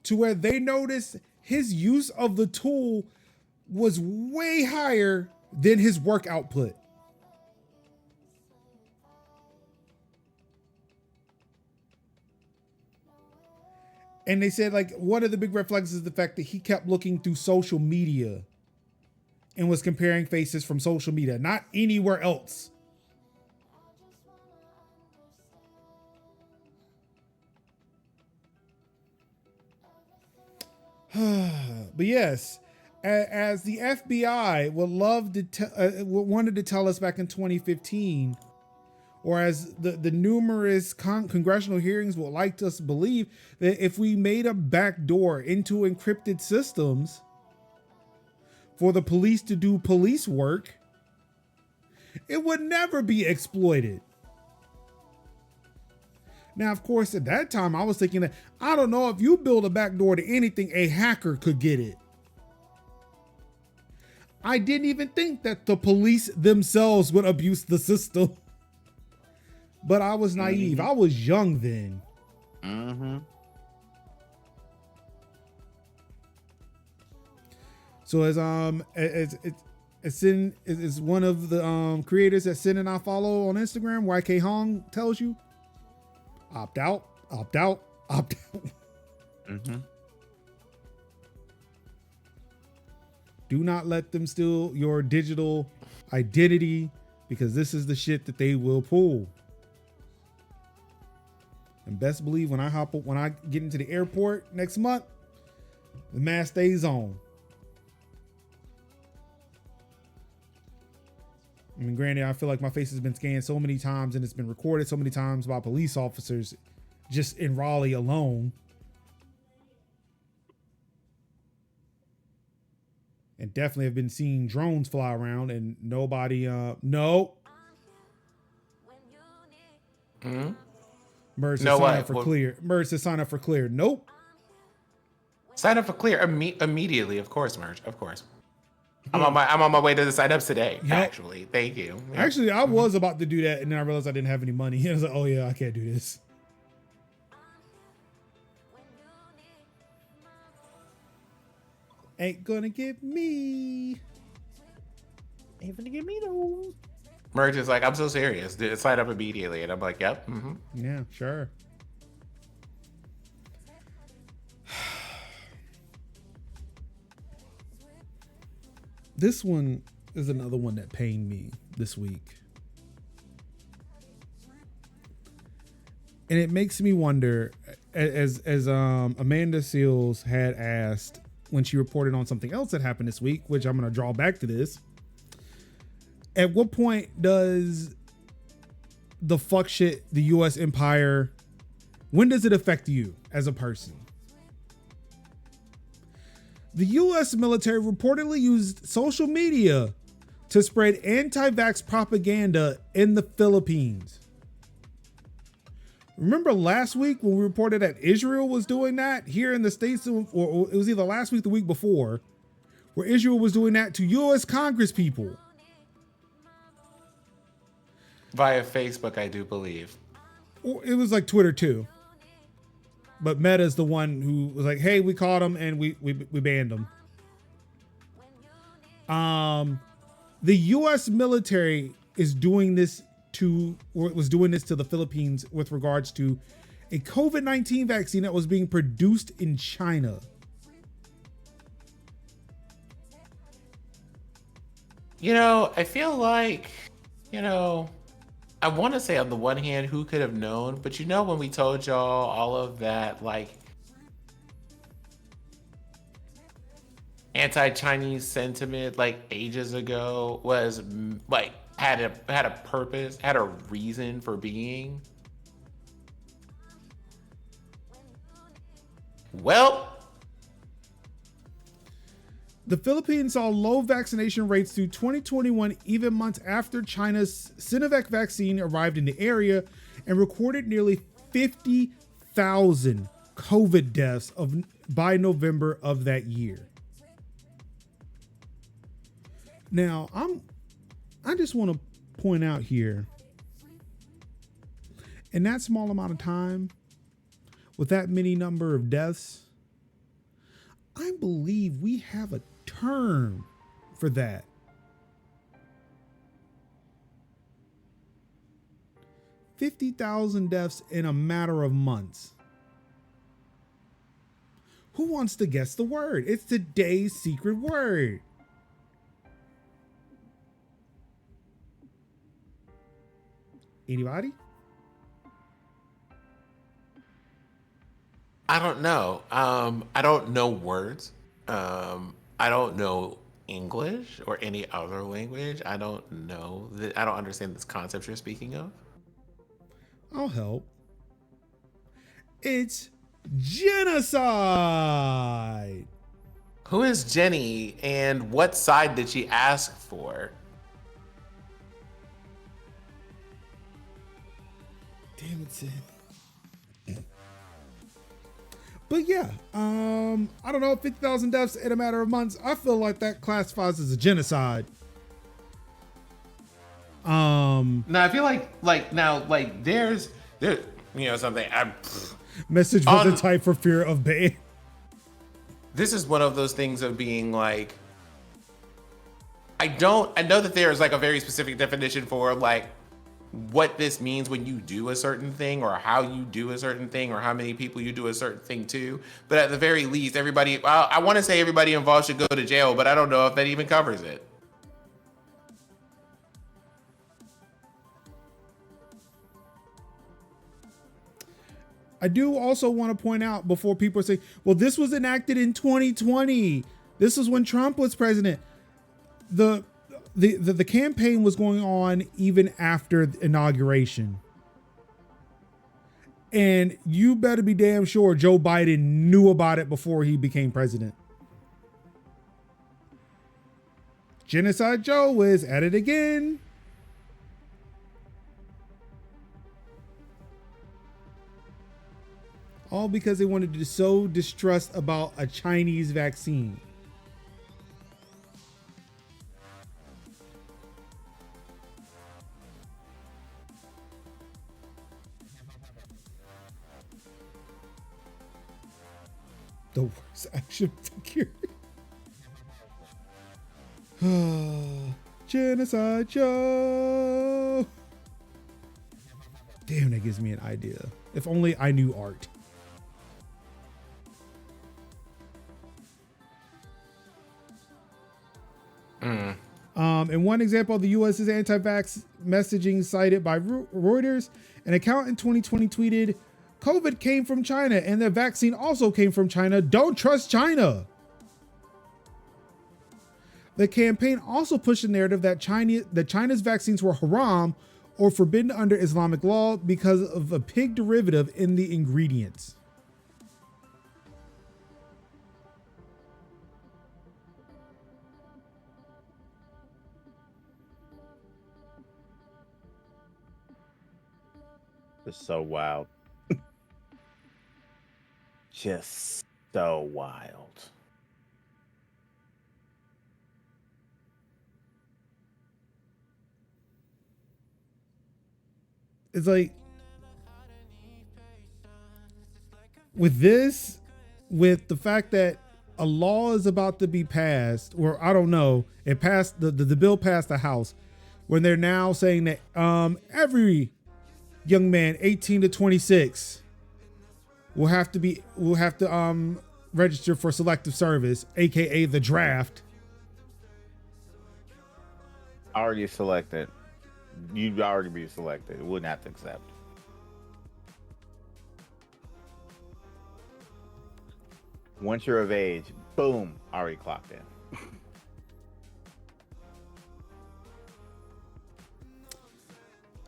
to where they noticed his use of the tool was way higher than his work output. And they said, like, one of the big red flags is the fact that he kept looking through social media and was comparing faces from social media, not anywhere else. But yes, as the FBI wanted to tell us back in 2015, or as the numerous congressional hearings would like us to believe, that if we made a backdoor into encrypted systems for the police to do police work, it would never be exploited. Now, of course, at that time, I was thinking that, I don't know, if you build a backdoor to anything, a hacker could get it. I didn't even think that the police themselves would abuse the system. But I was naive. I was young then. Mm-hmm. So as one of the creators that Sin and I follow on Instagram, YK Hong, tells you, opt out, opt out, opt out. Mm-hmm. Do not let them steal your digital identity, because this is the shit that they will pull. And best believe when I get into the airport next month, the mask stays on. I mean, granted, I feel like my face has been scanned so many times and it's been recorded so many times by police officers just in Raleigh alone. And definitely have been seeing drones fly around and nobody, no. Mm-hmm. Merge to No sign what? up for Clear. Merge to sign up for Clear. Nope. Sign up for Clear immediately, of course, Merge, of course. I'm on my way to the sign ups today. Yep. Actually, thank you. Yep. Actually, I was about to do that, and then I realized I didn't have any money. I was like, oh yeah, I can't do this. Ain't gonna get me. Ain't gonna get me though. Merge is like, I'm so serious. Dude, sign up immediately, and I'm like, yep. Mm-hmm. Yeah, sure. This one is another one that pained me this week. And it makes me wonder, as Amanda Seals had asked when she reported on something else that happened this week, which I'm going to draw back to this. At what point does the fuck shit, the U.S. empire, when does it affect you as a person? The U.S. military reportedly used social media to spread anti-vax propaganda in the Philippines. Remember last week when we reported that Israel was doing that here in the States, or it was either last week or the week before, where Israel was doing that to U.S. Congress people. Via Facebook, I do believe. Or it was like Twitter too. But Meta's the one who was like, hey, we caught them and we banned them. The U.S. military is doing this was doing this to the Philippines with regards to a COVID-19 vaccine that was being produced in China. You know, I feel like, I want to say on the one hand, who could have known? But when we told y'all all of that, like, anti-Chinese sentiment, like, ages ago was, like, had a purpose, had a reason for being? Well, the Philippines saw low vaccination rates through 2021, even months after China's Sinovac vaccine arrived in the area, and recorded nearly 50,000 COVID deaths by November of that year. Now, I just want to point out here, in that small amount of time, with that many number of deaths, I believe we have a term for that. $50,000 deaths in a matter of months. Who wants to guess the word? It's today's secret word. Anybody? I don't know. I don't know words. I don't know English or any other language. I don't know that. I don't understand this concept you're speaking of. I'll help. It's genocide. Who is Jenny and what side did she ask for? Damn it, Sid. But yeah, I don't know, 50,000 deaths in a matter of months. I feel like that classifies as a genocide. No, I feel like there's something. Message wasn't typed for fear of ban. This is one of those things of being like, I know that there is like a very specific definition for like what this means when you do a certain thing or how you do a certain thing or how many people you do a certain thing to. But at the very least, I want to say everybody involved should go to jail, but I don't know if that even covers it. I do also want to point out before people say, well, this was enacted in 2020. This is when Trump was president. The campaign was going on even after the inauguration. And you better be damn sure Joe Biden knew about it before he became president. Genocide Joe is at it again. All because they wanted to sow distrust about a Chinese vaccine. The worst action figure. Genocide Joe. Damn, that gives me an idea. If only I knew art. In one example of the U.S.'s anti-vax messaging cited by Reuters, an account in 2020 tweeted, "COVID came from China and the vaccine also came from China. Don't trust China." The campaign also pushed the narrative that China's vaccines were haram or forbidden under Islamic law because of a pig derivative in the ingredients. It's so wild. Just so wild. It's like, with this, with the fact that a law is about to be passed, or I don't know, it passed, the bill passed the House, when they're now saying that every young man 18 to 26 will have to register for selective service, aka the draft. Already selected. You'd already be selected. It wouldn't have to accept. Once you're of age, boom, already clocked in.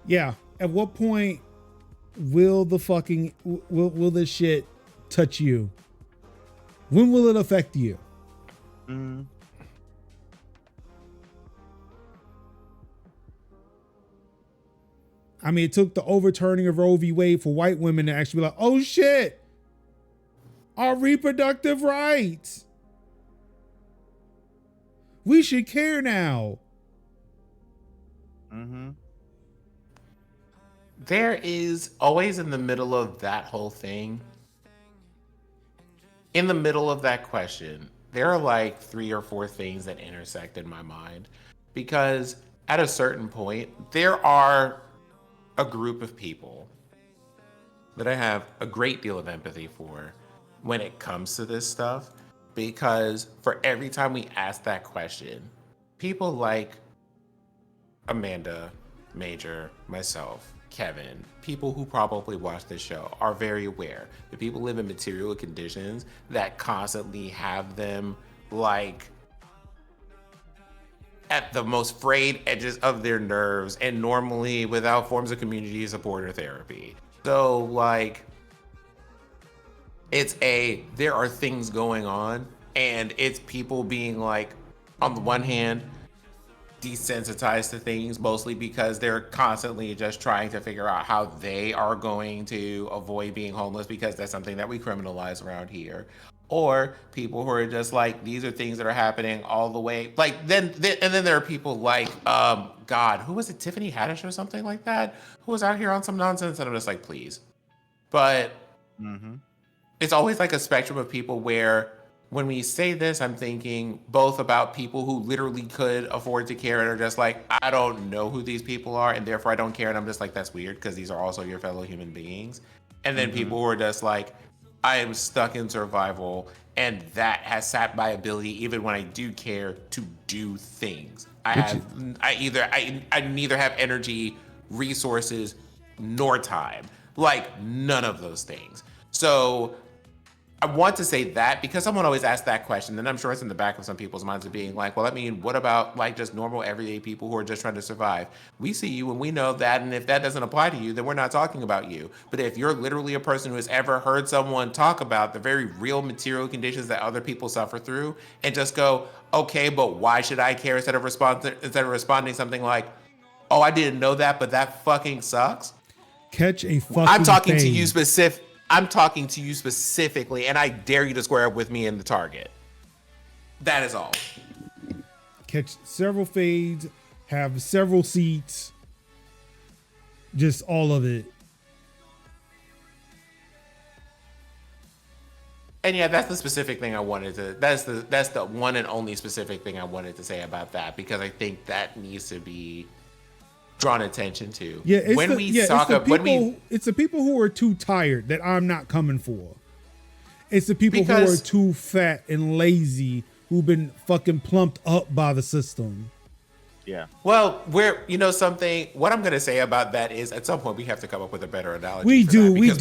Yeah. At what point will will this shit touch you? When will it affect you? Mm. I mean, it took the overturning of Roe v. Wade for white women to actually be like, oh shit, our reproductive rights. We should care now. Mm-hmm. There is always in the middle of that whole thing, in the middle of that question, there are like 3 or 4 things that intersect in my mind. Because at a certain point, there are a group of people that I have a great deal of empathy for when it comes to this stuff. Because for every time we ask that question, people like Amanda, Major, myself, Kevin, people who probably watch this show are very aware that people live in material conditions that constantly have them like at the most frayed edges of their nerves, and normally without forms of community support or therapy. So like there are things going on, and it's people being like, on the one hand, desensitized to things, mostly because they're constantly just trying to figure out how they are going to avoid being homeless, because that's something that we criminalize around here. Or people who are just like, these are things that are happening all the way. Like then there are people like, God, who was it? Tiffany Haddish or something like that, who was out here on some nonsense, and I'm just like, please. But it's always like a spectrum of people where when we say this, I'm thinking both about people who literally could afford to care and are just like, I don't know who these people are, and therefore I don't care. And I'm just like, that's weird, because these are also your fellow human beings. And then people who are just like, I am stuck in survival, and that has sapped my ability, even when I do care, to do things. I neither have energy, resources, nor time. Like, none of those things. So I want to say that because someone always asks that question, and I'm sure it's in the back of some people's minds of being like, well, I mean, what about like just normal everyday people who are just trying to survive? We see you and we know that, and if that doesn't apply to you, then we're not talking about you. But if you're literally a person who has ever heard someone talk about the very real material conditions that other people suffer through, and just go, okay, but why should I care, instead of responding something like, oh, I didn't know that, but that fucking sucks. Catch a fucking I'm talking to thing. you specific. I'm talking to you specifically, and I dare you to square up with me in the target. That is all. Catch several fades, have several seats, just all of it. And yeah, that's the specific thing I wanted to. That's the one and only specific thing I wanted to say about that, because I think that needs to be drawn attention to. Yeah, it's the people who are too tired that I'm not coming for. It's the people who are too fat and lazy who've been fucking plumped up by the system. Yeah. Well, something. What I'm gonna say about that is, at some point we have to come up with a better analogy. We do. We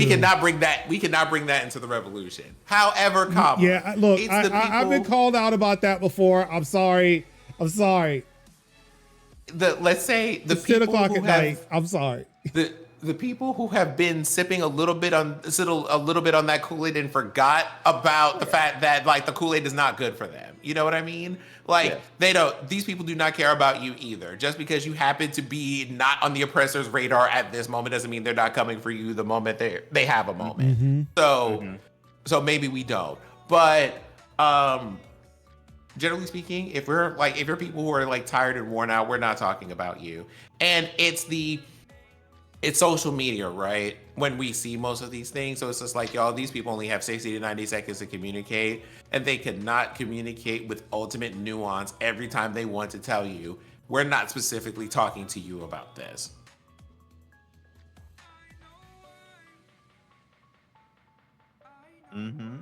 cannot bring that into the revolution. However, yeah. Look, I've been called out about that before. I'm sorry. Let's say the it's people 10 o'clock who at have, night. I'm sorry. The people who have been sipping a little bit on that Kool-Aid and forgot about the fact that like the Kool-Aid is not good for them. You know what I mean? Like these people do not care about you either. Just because you happen to be not on the oppressor's radar at this moment doesn't mean they're not coming for you the moment they have a moment. Mm-hmm. So maybe we don't. But generally speaking, if you're people who are like tired and worn out, we're not talking about you. And it's social media, right? When we see most of these things. So it's just like, y'all, these people only have 60 to 90 seconds to communicate, and they cannot communicate with ultimate nuance every time they want to tell you, we're not specifically talking to you about this. Mm-hmm.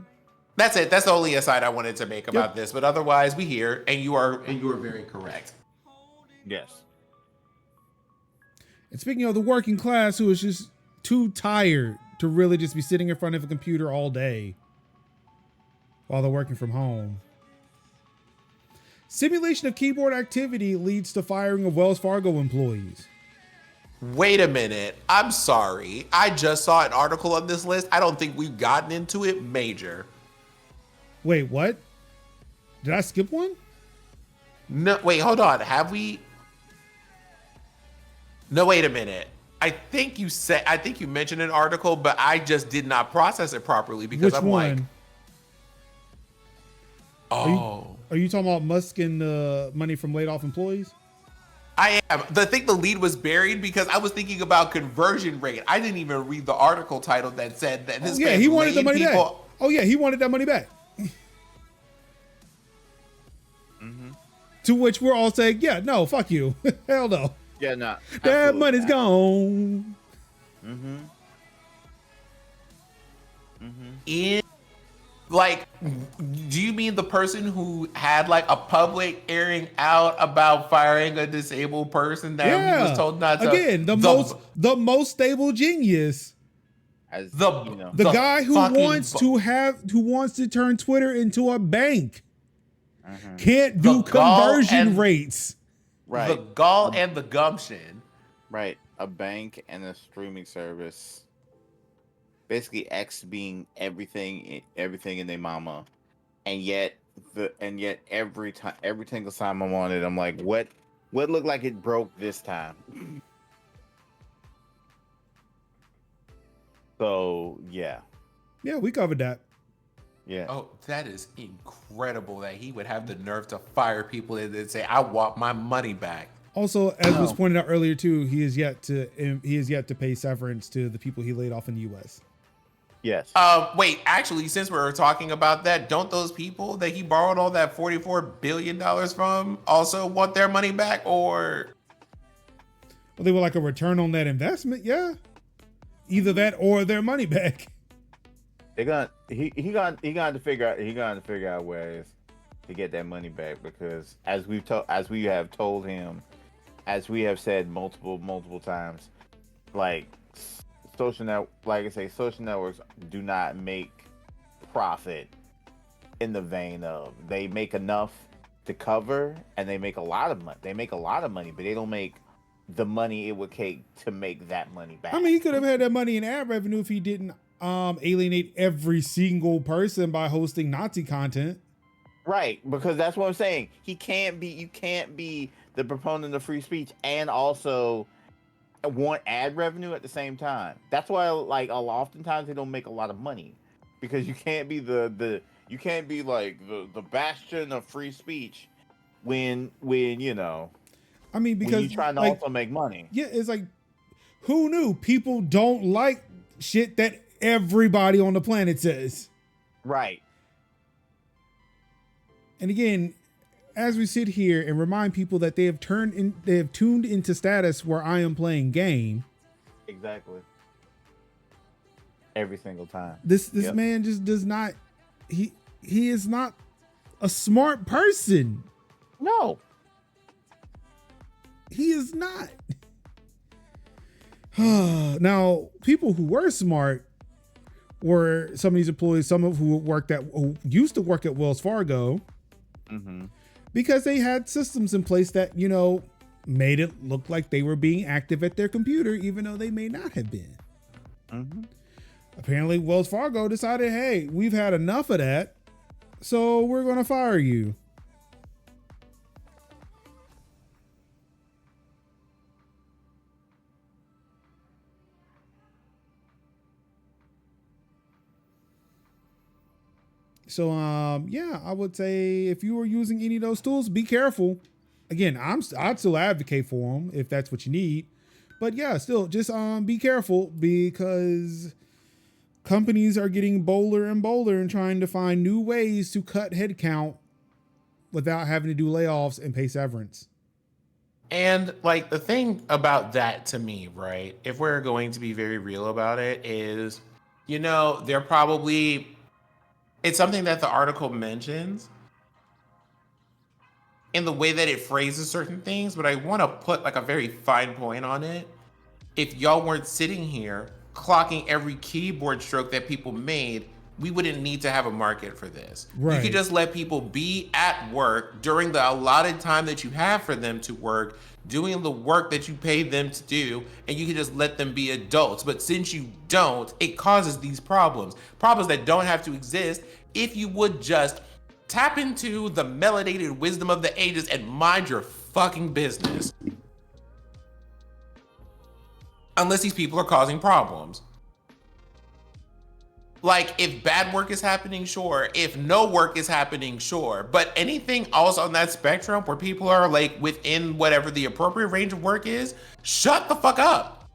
That's it. That's the only aside I wanted to make about this. But otherwise, we hear, and you are very correct. Yes. And speaking of the working class who is just too tired to really just be sitting in front of a computer all day while they're working from home. Simulation of keyboard activity leads to firing of Wells Fargo employees. Wait a minute. I'm sorry. I just saw an article on this list. I don't think we've gotten into it major. Wait, what? Did I skip one? No, wait, hold on. Have we? No, wait a minute. I think you mentioned an article, but I just did not process it properly because Which I'm one? like, oh. Are you talking about Musk and the money from laid off employees? I am. I think the lead was buried because I was thinking about conversion rate. I didn't even read the article title that said that this he wanted the money back. Oh yeah, he wanted that money back. Mm-hmm. To which we're all saying, yeah, no, fuck you. Hell no. Yeah, no. That money's gone. Mm-hmm. Mm-hmm. Do you mean the person who had like a public airing out about firing a disabled person that he was told not to? Again, the most stable genius. The guy who wants to turn Twitter into a bank can't do conversion rates. Right. The gall and the gumption. Right. A bank and a streaming service. Basically X being everything in their mama. And yet every single time I'm on it, I'm like, what looked like it broke this time? So yeah. Yeah, we covered that. Yeah. Oh, that is incredible that he would have the nerve to fire people and say, "I want my money back." Also, as was pointed out earlier too, he is yet to pay severance to the people he laid off in the U.S. Yes. Wait, actually, since we're talking about that, don't those people that he borrowed all that $44 billion from also want their money back, or? Well, they would like a return on that investment. Yeah, either that or their money back. He got to figure out ways to get that money back, because as we have told him, as we have said multiple times, like social networks do not make profit in the vein of they make enough to cover, and they make a lot of money. They make a lot of money, but they don't make the money it would take to make that money back. I mean, he could have had that money in ad revenue if he didn't alienate every single person by hosting Nazi content. Right, because that's what I'm saying. You can't be the proponent of free speech and also want ad revenue at the same time. That's why, like, oftentimes they don't make a lot of money, because you can't be the bastion of free speech when you know. I mean, because when you're trying to also make money. Yeah, it's like, who knew people don't like shit that everybody on the planet says. Right. And again, as we sit here and remind people that they have tuned into status where I am playing game. Exactly. Every single time. This man just does not. He is not a smart person. No. He is not. Now, people who were smart were some of these employees, some of who used to work at Wells Fargo, because they had systems in place that, you know, made it look like they were being active at their computer, even though they may not have been. Apparently, Wells Fargo decided, hey, we've had enough of that, so we're going to fire you. So, yeah, I would say if you were using any of those tools, be careful. Again, I'd still advocate for them if that's what you need. But yeah, still just be careful, because companies are getting bolder and bolder and trying to find new ways to cut headcount without having to do layoffs and pay severance. And like the thing about that to me, right? If we're going to be very real about it, is, you know, they're probably, it's something that the article mentions in the way that it phrases certain things, but I want to put like a very fine point on it. If y'all weren't sitting here clocking every keyboard stroke that people made, we wouldn't need to have a market for this. Right. You could just let people be at work during the allotted time that you have for them to work, doing the work that you paid them to do, and you can just let them be adults. But since you don't, it causes these problems that don't have to exist if you would just tap into the melanated wisdom of the ages and mind your fucking business. Unless these people are causing problems. Like, if bad work is happening, sure. If no work is happening, sure. But anything else on that spectrum where people are like within whatever the appropriate range of work is, shut the fuck up.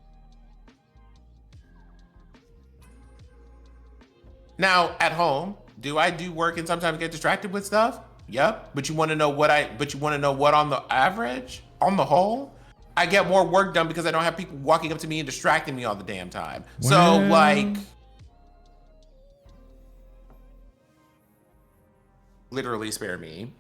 Now, at home, do I do work and sometimes get distracted with stuff? Yep. But you want to know what on the average, on the whole, I get more work done because I don't have people walking up to me and distracting me all the damn time. Well, So like, literally spare me.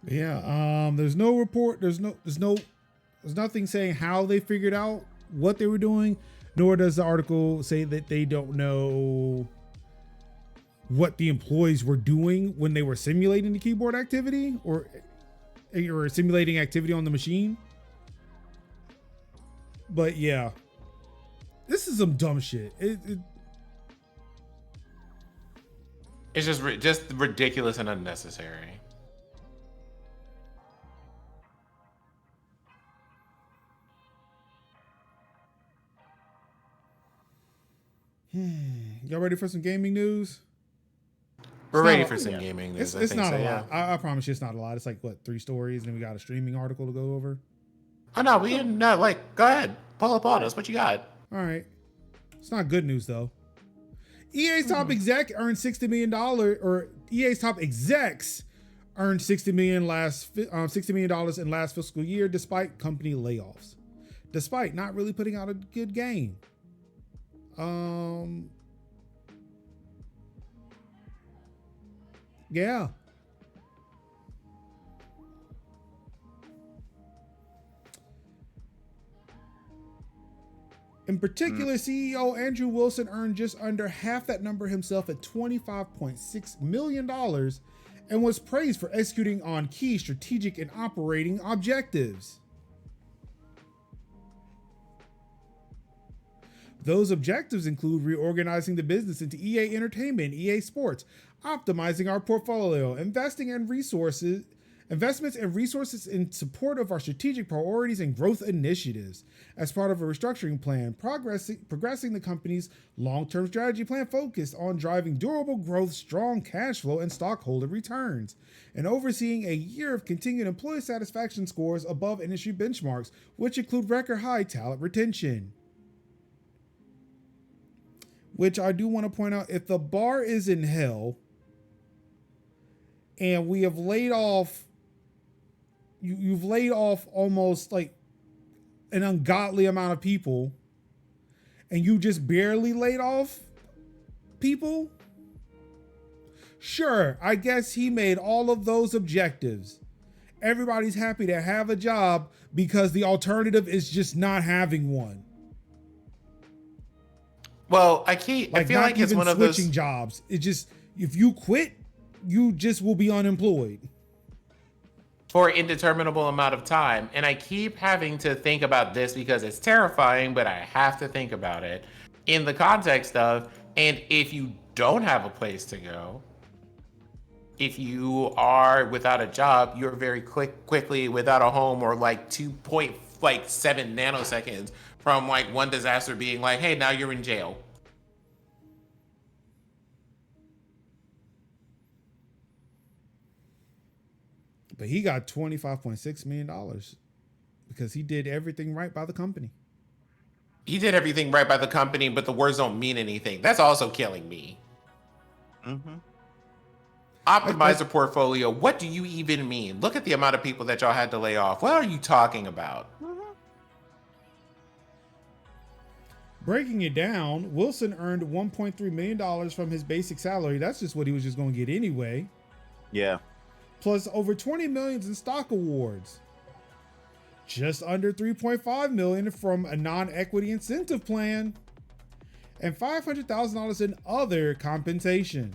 Yeah, there's no report. There's nothing saying how they figured out what they were doing, nor does the article say that they don't know what the employees were doing when they were simulating the keyboard activity or simulating activity on the machine. But yeah, this is some dumb shit. It's just ridiculous and unnecessary. Y'all ready for some gaming news? We're ready for some gaming news. It's not a lot. I promise you, it's not a lot. It's like what, 3 stories, and then we got a streaming article to go over. Oh no, we didn't. No, like, go ahead, pull up on us. What you got? All right, it's not good news though. EA's top exec earned $60 million, or EA's top execs earned $60 million in last fiscal year, despite company layoffs, despite not really putting out a good game. Yeah. In particular, CEO Andrew Wilson earned just under half that number himself at $25.6 million and was praised for executing on key strategic and operating objectives. Those objectives include reorganizing the business into EA Entertainment, EA Sports, optimizing our portfolio, investing Investments and resources in support of our strategic priorities and growth initiatives. As part of a restructuring plan, progressing the company's long-term strategy plan focused on driving durable growth, strong cash flow, and stockholder returns, and overseeing a year of continued employee satisfaction scores above industry benchmarks, which include record high talent retention. Which I do want to point out, if the bar is in hell and we have laid off, you've laid off almost like an ungodly amount of people, and you just barely laid off people, sure, I guess he made all of those objectives. Everybody's happy to have a job because the alternative is just not having one. Well, I feel like it's one of those switching jobs. It just, if you quit, you just will be unemployed for an indeterminable amount of time. And I keep having to think about this because it's terrifying, but I have to think about it in the context of, and if you don't have a place to go, if you are without a job, you're very quickly without a home, or like 2.7 nanoseconds from like one disaster being like, hey, now you're in jail. But he got $25.6 million because he did everything right by the company. He did everything right by the company, but the words don't mean anything. That's also killing me. Mm-hmm. Optimize the portfolio. What do you even mean? Look at the amount of people that y'all had to lay off. What are you talking about? Breaking it down, Wilson earned $1.3 million from his basic salary. That's just what he was just going to get anyway. Yeah. Plus over $20 million in stock awards. Just under $3.5 million from a non-equity incentive plan. And $500,000 in other compensation.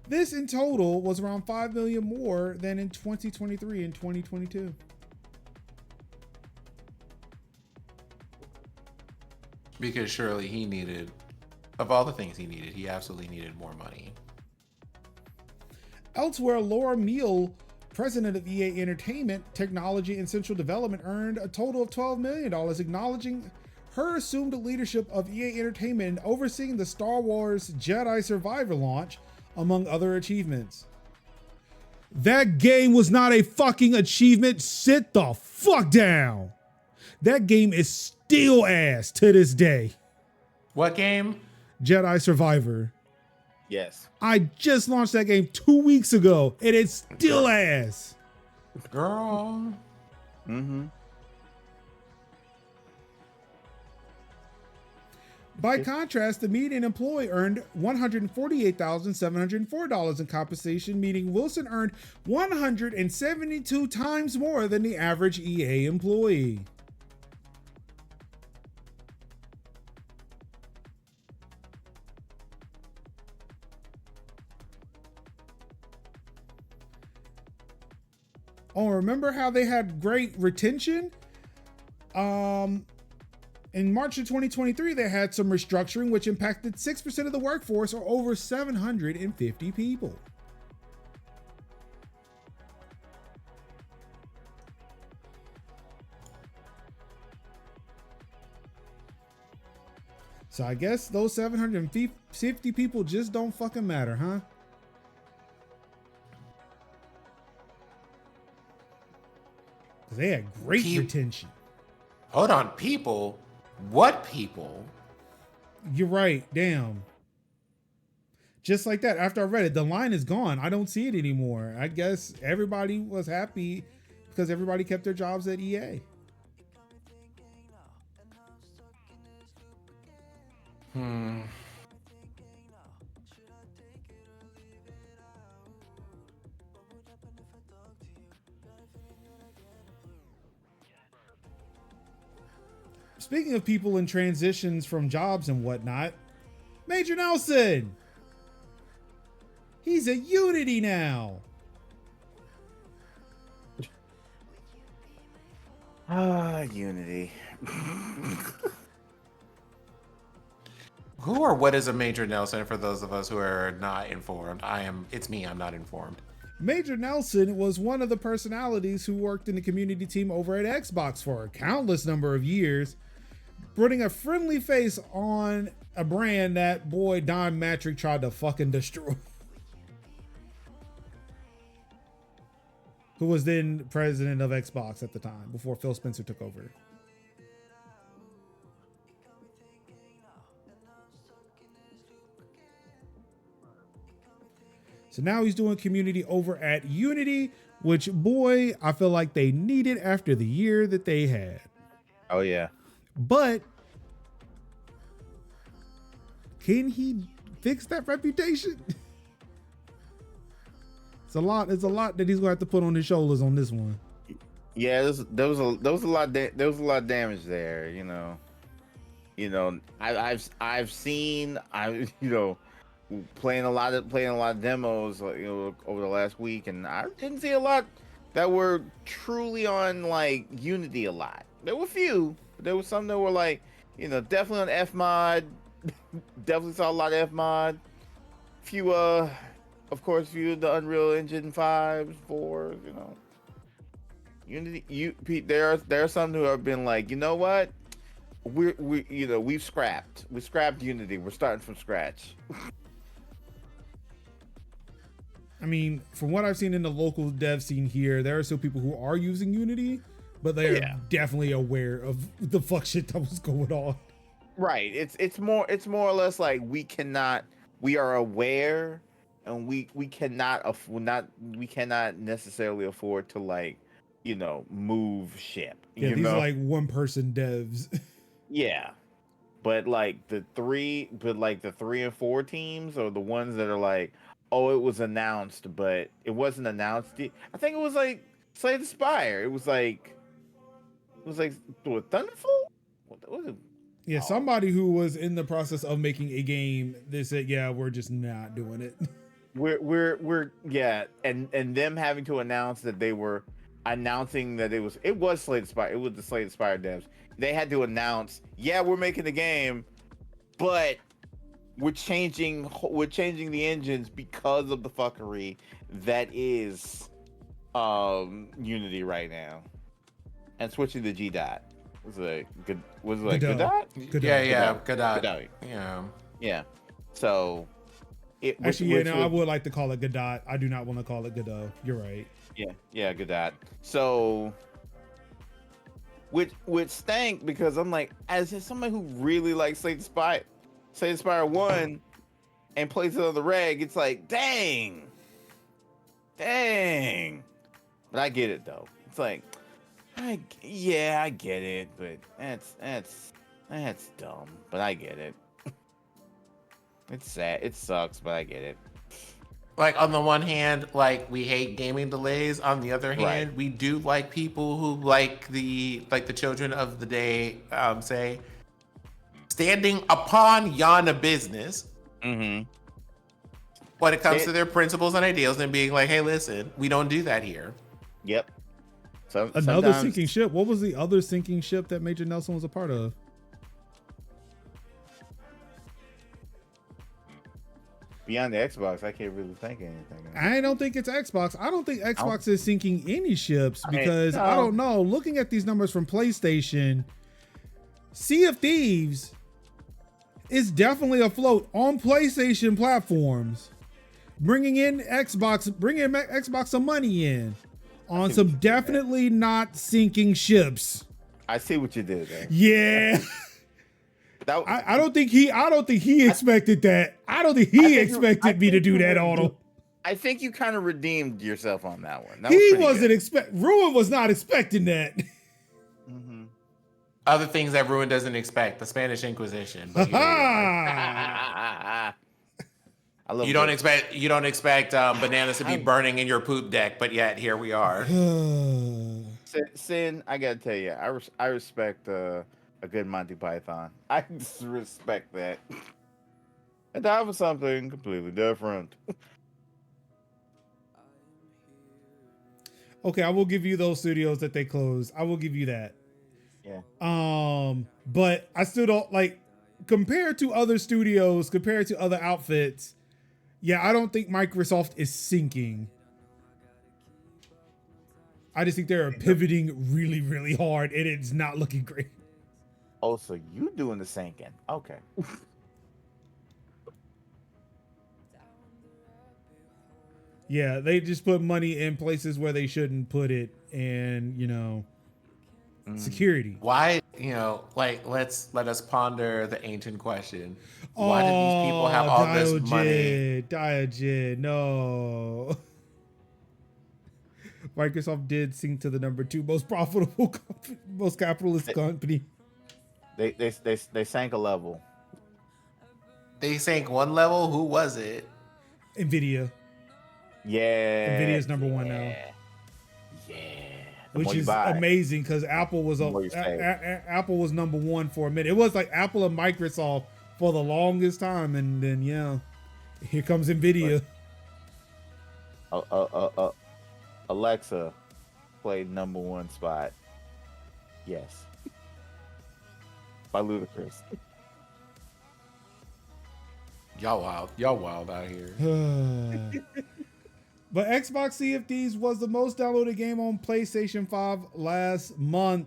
This in total was around $5 million more than in 2023 and 2022. Because surely he needed, of all the things he needed, he absolutely needed more money. Elsewhere, Laura Meal, president of EA Entertainment, Technology and Central Development, earned a total of $12 million, acknowledging her assumed leadership of EA Entertainment and overseeing the Star Wars Jedi Survivor launch, among other achievements. That game was not a fucking achievement. Sit the fuck down. That game is still ass to this day. What game? Jedi Survivor. Yes. I just launched that game 2 weeks ago, and it's still ass. Girl. Mm-hmm. By contrast, the median employee earned $148,704 in compensation, meaning Wilson earned 172 times more than the average EA employee. Oh, remember how they had great retention? In March of 2023, they had some restructuring, which impacted 6% of the workforce, or over 750 people. So I guess those 750 people just don't fucking matter, huh? Because they had great retention. Hold on, people? What people? You're right, damn. Just like that, after I read it, the line is gone. I don't see it anymore. I guess everybody was happy because everybody kept their jobs at EA. Speaking of people in transitions from jobs and whatnot, Major Nelson. He's a Unity now. Unity. Who or what is a Major Nelson for those of us who are not informed? It's me, I'm not informed. Major Nelson was one of the personalities who worked in the community team over at Xbox for a countless number of years, putting a friendly face on a brand that boy Don Matrick tried to fucking destroy. Who was then president of Xbox at the time before Phil Spencer took over. So now he's doing community over at Unity, which, boy, I feel like they needed after the year that they had. Oh yeah. But can he fix that reputation? It's a lot that he's gonna have to put on his shoulders on this one. Yeah, there was a lot of damage there. I've seen playing a lot of demos over the last week, and I didn't see a lot that were truly on like Unity a lot. There were a few, but there was some that were like definitely on Fmod. Definitely saw a lot of Fmod. Few of course, the Unreal Engine 5s, 4s, Unity. There are some who have been like, you know what, we've scrapped Unity. We're starting from scratch. I mean, from what I've seen in the local dev scene here, there are still people who are using Unity, but they are definitely aware of the fuck shit that was going on. Right. It's more or less like we are aware, and we cannot necessarily afford to like move ship. Yeah, these are like one person devs. Yeah. But like the 3 and 4 teams are the ones that are like, oh, it was announced, but it wasn't announced. I think it was like Slay the Spire. It was like what, Thunderful? What was it? Yeah, somebody who was in the process of making a game, they said, yeah, we're just not doing it. We're and them having to announce that they were announcing that it was Slay the Spire. It was the Slay the Spire devs. They had to announce, yeah, we're making the game, but we're changing the engines because of the fuckery that is Unity right now, and switching to Godot. Godot? Godot. Yeah. So I would like to call it Godot. I do not want to call it Godot. You're right. Yeah, Godot. So which stank, because I'm like, as somebody who really likes Slay the Spire 1 and plays it on the reg, it's like, dang. But I get it though. It's like, I get it, but that's dumb. But I get it. It's sad. It sucks, but I get it. Like, on the one hand, like, we hate gaming delays. On the other hand, we do like people who like the children of the day say, standing upon yon business. Mm-hmm. When it comes to their principles and ideals, and being like, hey, listen, we don't do that here. Yep. So another sinking ship. What was the other sinking ship that Major Nelson was a part of? Beyond the Xbox, I can't really think of anything. I don't think it's Xbox. I don't think Xbox is sinking any ships because I don't know. Looking at these numbers from PlayStation, Sea of Thieves is definitely afloat on PlayStation platforms, bringing Xbox some money in on some definitely not sinking ships. I see what you did there. Yeah. I don't think he expected that. I don't think he expected me to do that, Auto. I think you kind of redeemed yourself on that one. Ruin was not expecting that. Mm-hmm. Other things that Ruin doesn't expect, the Spanish Inquisition. But you don't expect bananas to be burning in your poop deck, but yet here we are. Sin, I gotta tell you, I respect a good Monty Python. I just respect that. And time for something completely different. Okay, I will give you those studios that they closed. I will give you that. Yeah. But I still don't like compared to other studios, compared to other outfits, yeah, I don't think Microsoft is sinking. I just think they're pivoting really, really hard, and it's not looking great. Oh, so you doing the sinking? Okay. Yeah, they just put money in places where they shouldn't put it, and security. Why, like let us ponder the ancient question. Why did these people have all this money? Diogen, no. Microsoft did sink to the number 2 most profitable, most capitalist company. They sank a level. They sank one level. Who was it? Nvidia. Yeah. Nvidia's number 1 now. Yeah. Which is amazing because Apple was Apple was number 1 for a minute. It was like Apple and Microsoft for the longest time, and then here comes Nvidia. Alexa played number 1 spot. Yes. By Ludacris. Y'all wild out here. But Xbox CFDs was the most downloaded game on PlayStation 5 last month.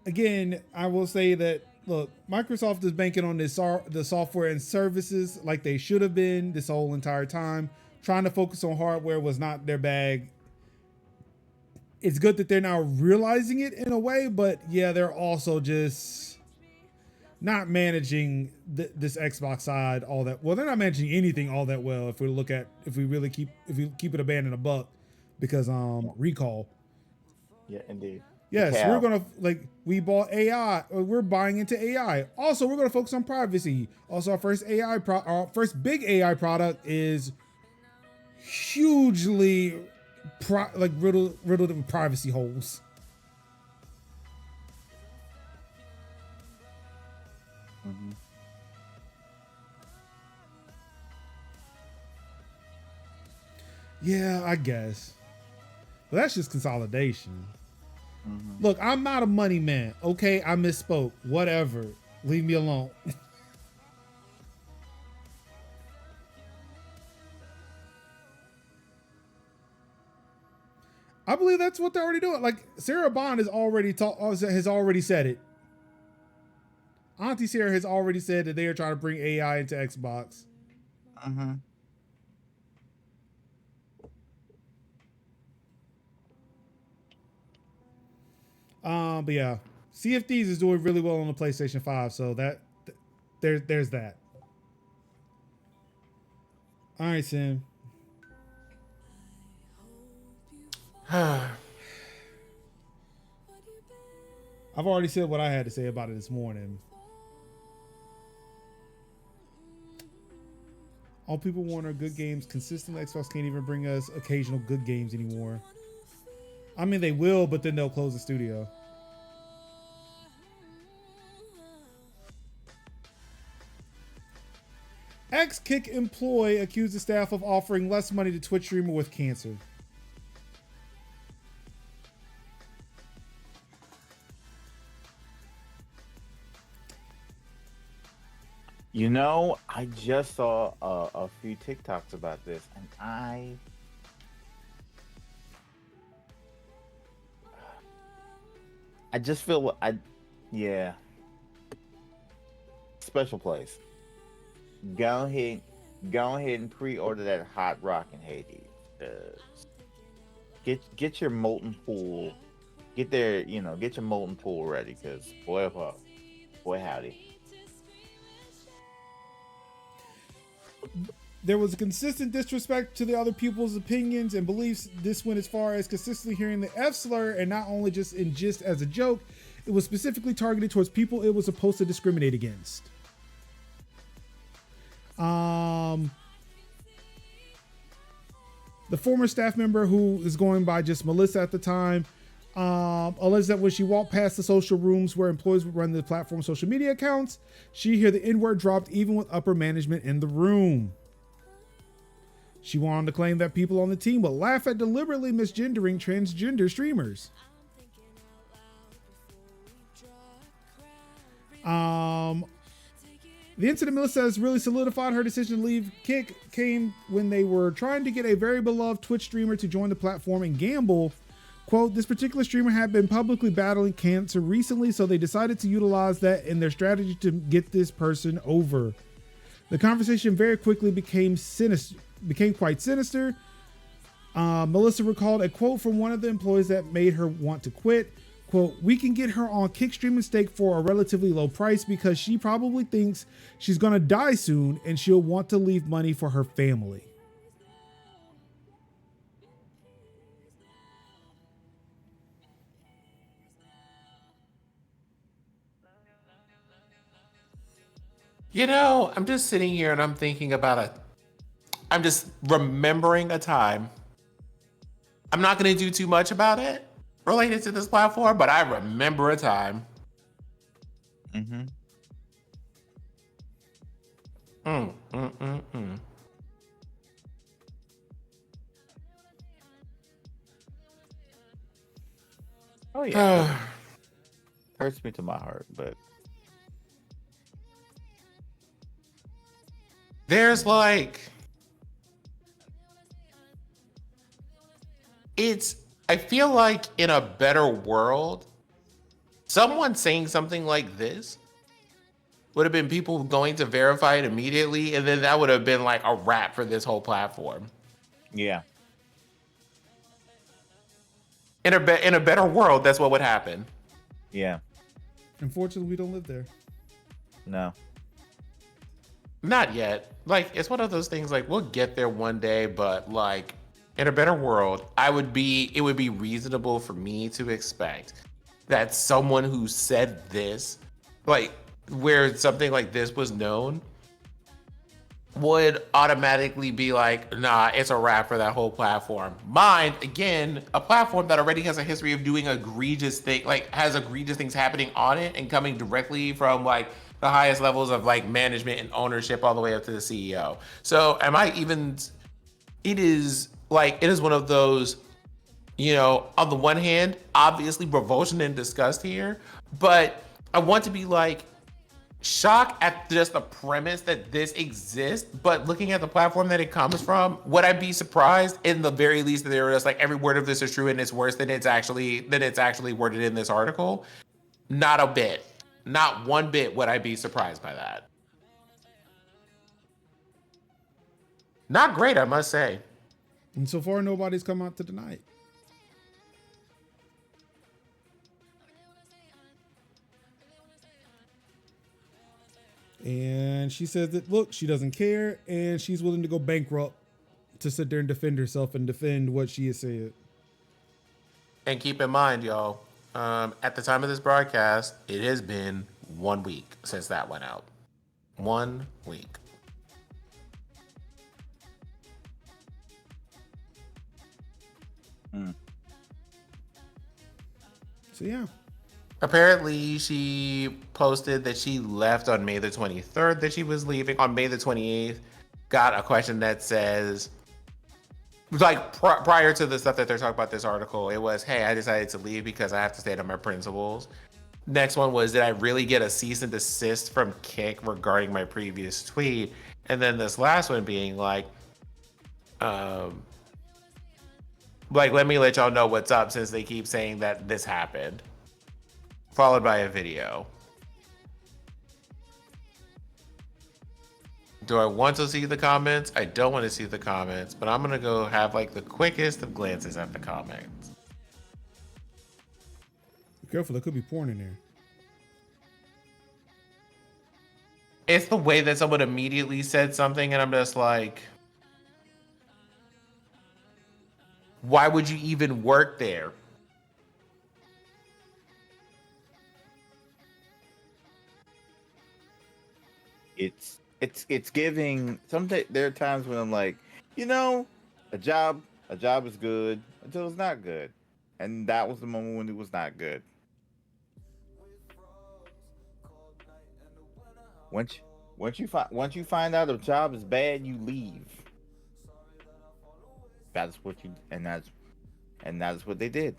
Again, I will say that, look, Microsoft is banking on this the software and services like they should have been this whole entire time. Trying to focus on hardware was not their bag. It's good that they're now realizing it in a way, but yeah, they're also just not managing this Xbox side all that well. They're not managing anything all that well. If we really keep it a band and a buck, because recall. Yeah, indeed. Yes, we're gonna we bought AI. Or we're buying into AI. Also, we're gonna focus on privacy. Also, our first big AI product is hugely riddled with privacy holes. Mm-hmm. Yeah, I guess. But that's just consolidation. Mm-hmm. Look, I'm not a money man. Okay, I misspoke. Whatever. Leave me alone. I believe that's what they're already doing. Like Sarah Bond has already said it. Auntie Sarah has already said that they are trying to bring AI into Xbox. Mm-hmm. But yeah, CFDs is doing really well on the PlayStation 5, so there's that. All right, Sam. I've already said what I had to say about it this morning. All people want are good games. Consistent Xbox can't even bring us occasional good games anymore. I mean, they will, but then they'll close the studio. Ex-Kick employee accused the staff of offering less money to Twitch streamer with cancer. I just saw a few TikToks about this, and I just feel special place. Go ahead and pre-order that Hot Rockin' Hades. Get your molten pool. Get your molten pool ready, because boy howdy. There was a consistent disrespect to the other people's opinions and beliefs. This went as far as consistently hearing the F slur, and not only just as a joke, it was specifically targeted towards people it was supposed to discriminate against. The former staff member, who is going by just Melissa at the time, alleged that when she walked past the social rooms where employees would run the platform's social media accounts, she heard the N-word dropped even with upper management in the room. She went on to claim that people on the team would laugh at deliberately misgendering transgender streamers. The incident, Melissa says, really solidified her decision to leave Kick came when they were trying to get a very beloved Twitch streamer to join the platform and gamble. Quote, this particular streamer had been publicly battling cancer recently, so they decided to utilize that in their strategy to get this person over. The conversation very quickly became quite sinister. Melissa recalled a quote from one of the employees that made her want to quit. Quote, we can get her on Kick streaming stake for a relatively low price because she probably thinks she's going to die soon and she'll want to leave money for her family. You know, I'm just sitting here and I'm thinking about I'm just remembering a time. I'm not going to do too much about it related to this platform, but I remember a time. Mm-hmm. Oh yeah. Hurts me to my heart, but there's like, I feel like in a better world, someone saying something like this would have been people going to verify it immediately, and then that would have been like a wrap for this whole platform. yeah. In a better world, that's what would happen. Yeah. Unfortunately, we don't live there. No. Not yet. Like, it's one of those things, like, we'll get there one day, but like in a better world, it would be reasonable for me to expect that someone who said this, like where something like this was known, would automatically be like, nah, it's a wrap for that whole platform. Mind, again, a platform that already has a history of doing egregious things, like has egregious things happening on it and coming directly from like the highest levels of like management and ownership all the way up to the CEO. So it is one of those, you know, on the one hand, obviously revulsion and disgust here, but I want to be like, shock at just the premise that this exists, but looking at the platform that it comes from, would I be surprised in the very least that they were just like, every word of this is true and it's worse than it's actually worded in this article? Not a bit. Not one bit would I be surprised by that. Not great, I must say. And so far, nobody's come out to deny it. And she says that, look, she doesn't care and she's willing to go bankrupt to sit there and defend herself and defend what she has said. And keep in mind, y'all, at the time of this broadcast, it has been 1 week since that went out. 1 week. So, yeah. Apparently, she posted that she left on May the 23rd, that she was leaving. On May the 28th, got a question that says, like prior to the stuff that they're talking about this article, it was, hey, I decided to leave because I have to stand on my principles. Next one was, did I really get a cease and desist from Kick regarding my previous tweet? And then this last one being like, let me let y'all know what's up since they keep saying that this happened. Followed by a video. Do I want to see the comments? I don't want to see the comments, but I'm gonna go have like the quickest of glances at the comments. Be careful, there could be porn in there. It's the way that someone immediately said something and I'm just like, why would you even work there? It's giving. Sometimes there are times when I'm like, you know, a job is good until it's not good, and that was the moment when it was not good. Once you find out a job is bad, you leave. That's what you and that's what they did.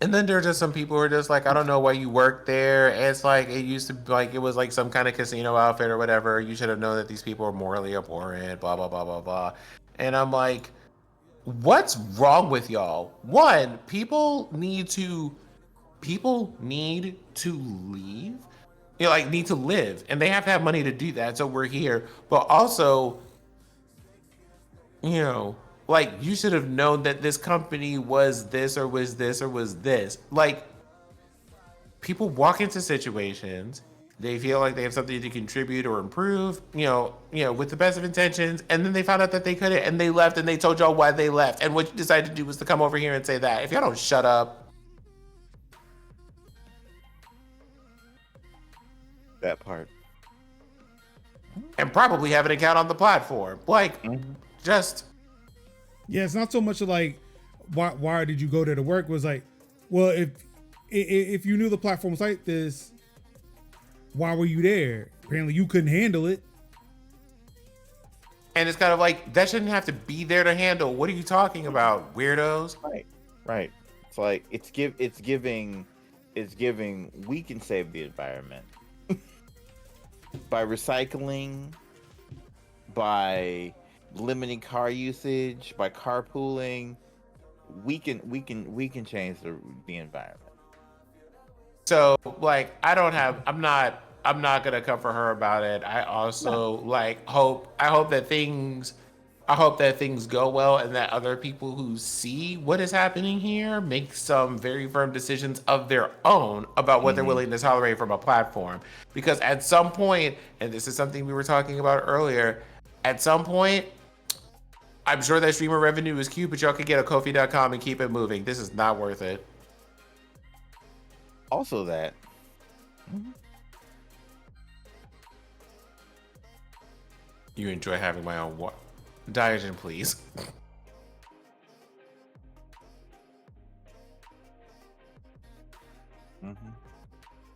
And then there are just some people who are just like, I don't know why you work there. It's like it used to be like it was like some kind of casino outfit or whatever. You should have known that these people are morally abhorrent, blah blah blah blah blah. And I'm like, what's wrong with y'all? One, people need to leave. You know, like need to live. And they have to have money to do that. So we're here. But also, you know, like you should have known that this company was this or was this or was this. Like people walk into situations, they feel like they have something to contribute or improve, with the best of intentions, and then they found out that they couldn't, and they left, and they told y'all why they left, and what you decided to do was to come over here and say that. If y'all don't shut up, That part. and probably have an account on the platform, like, just Yeah, it's not so much like why did you go there to work? It was like, well, if you knew the platform was like this, why were you there? Apparently you couldn't handle it. and it's kind of like that shouldn't have to be there to handle. What are you talking about, weirdos? Right. It's like it's giving we can save the environment by recycling, by limiting car usage, by carpooling. We can change the environment. So like I'm not gonna come for her about it. I also I hope that things go well and that other people who see what is happening here make some very firm decisions of their own about what they're willing to tolerate from a platform. Because at some point, and this is something we were talking about earlier, at some point, I'm sure that streamer revenue is cute, but y'all could get a Kofi.com and keep it moving. This is not worth it. Also that. You enjoy having my own Diogen, please.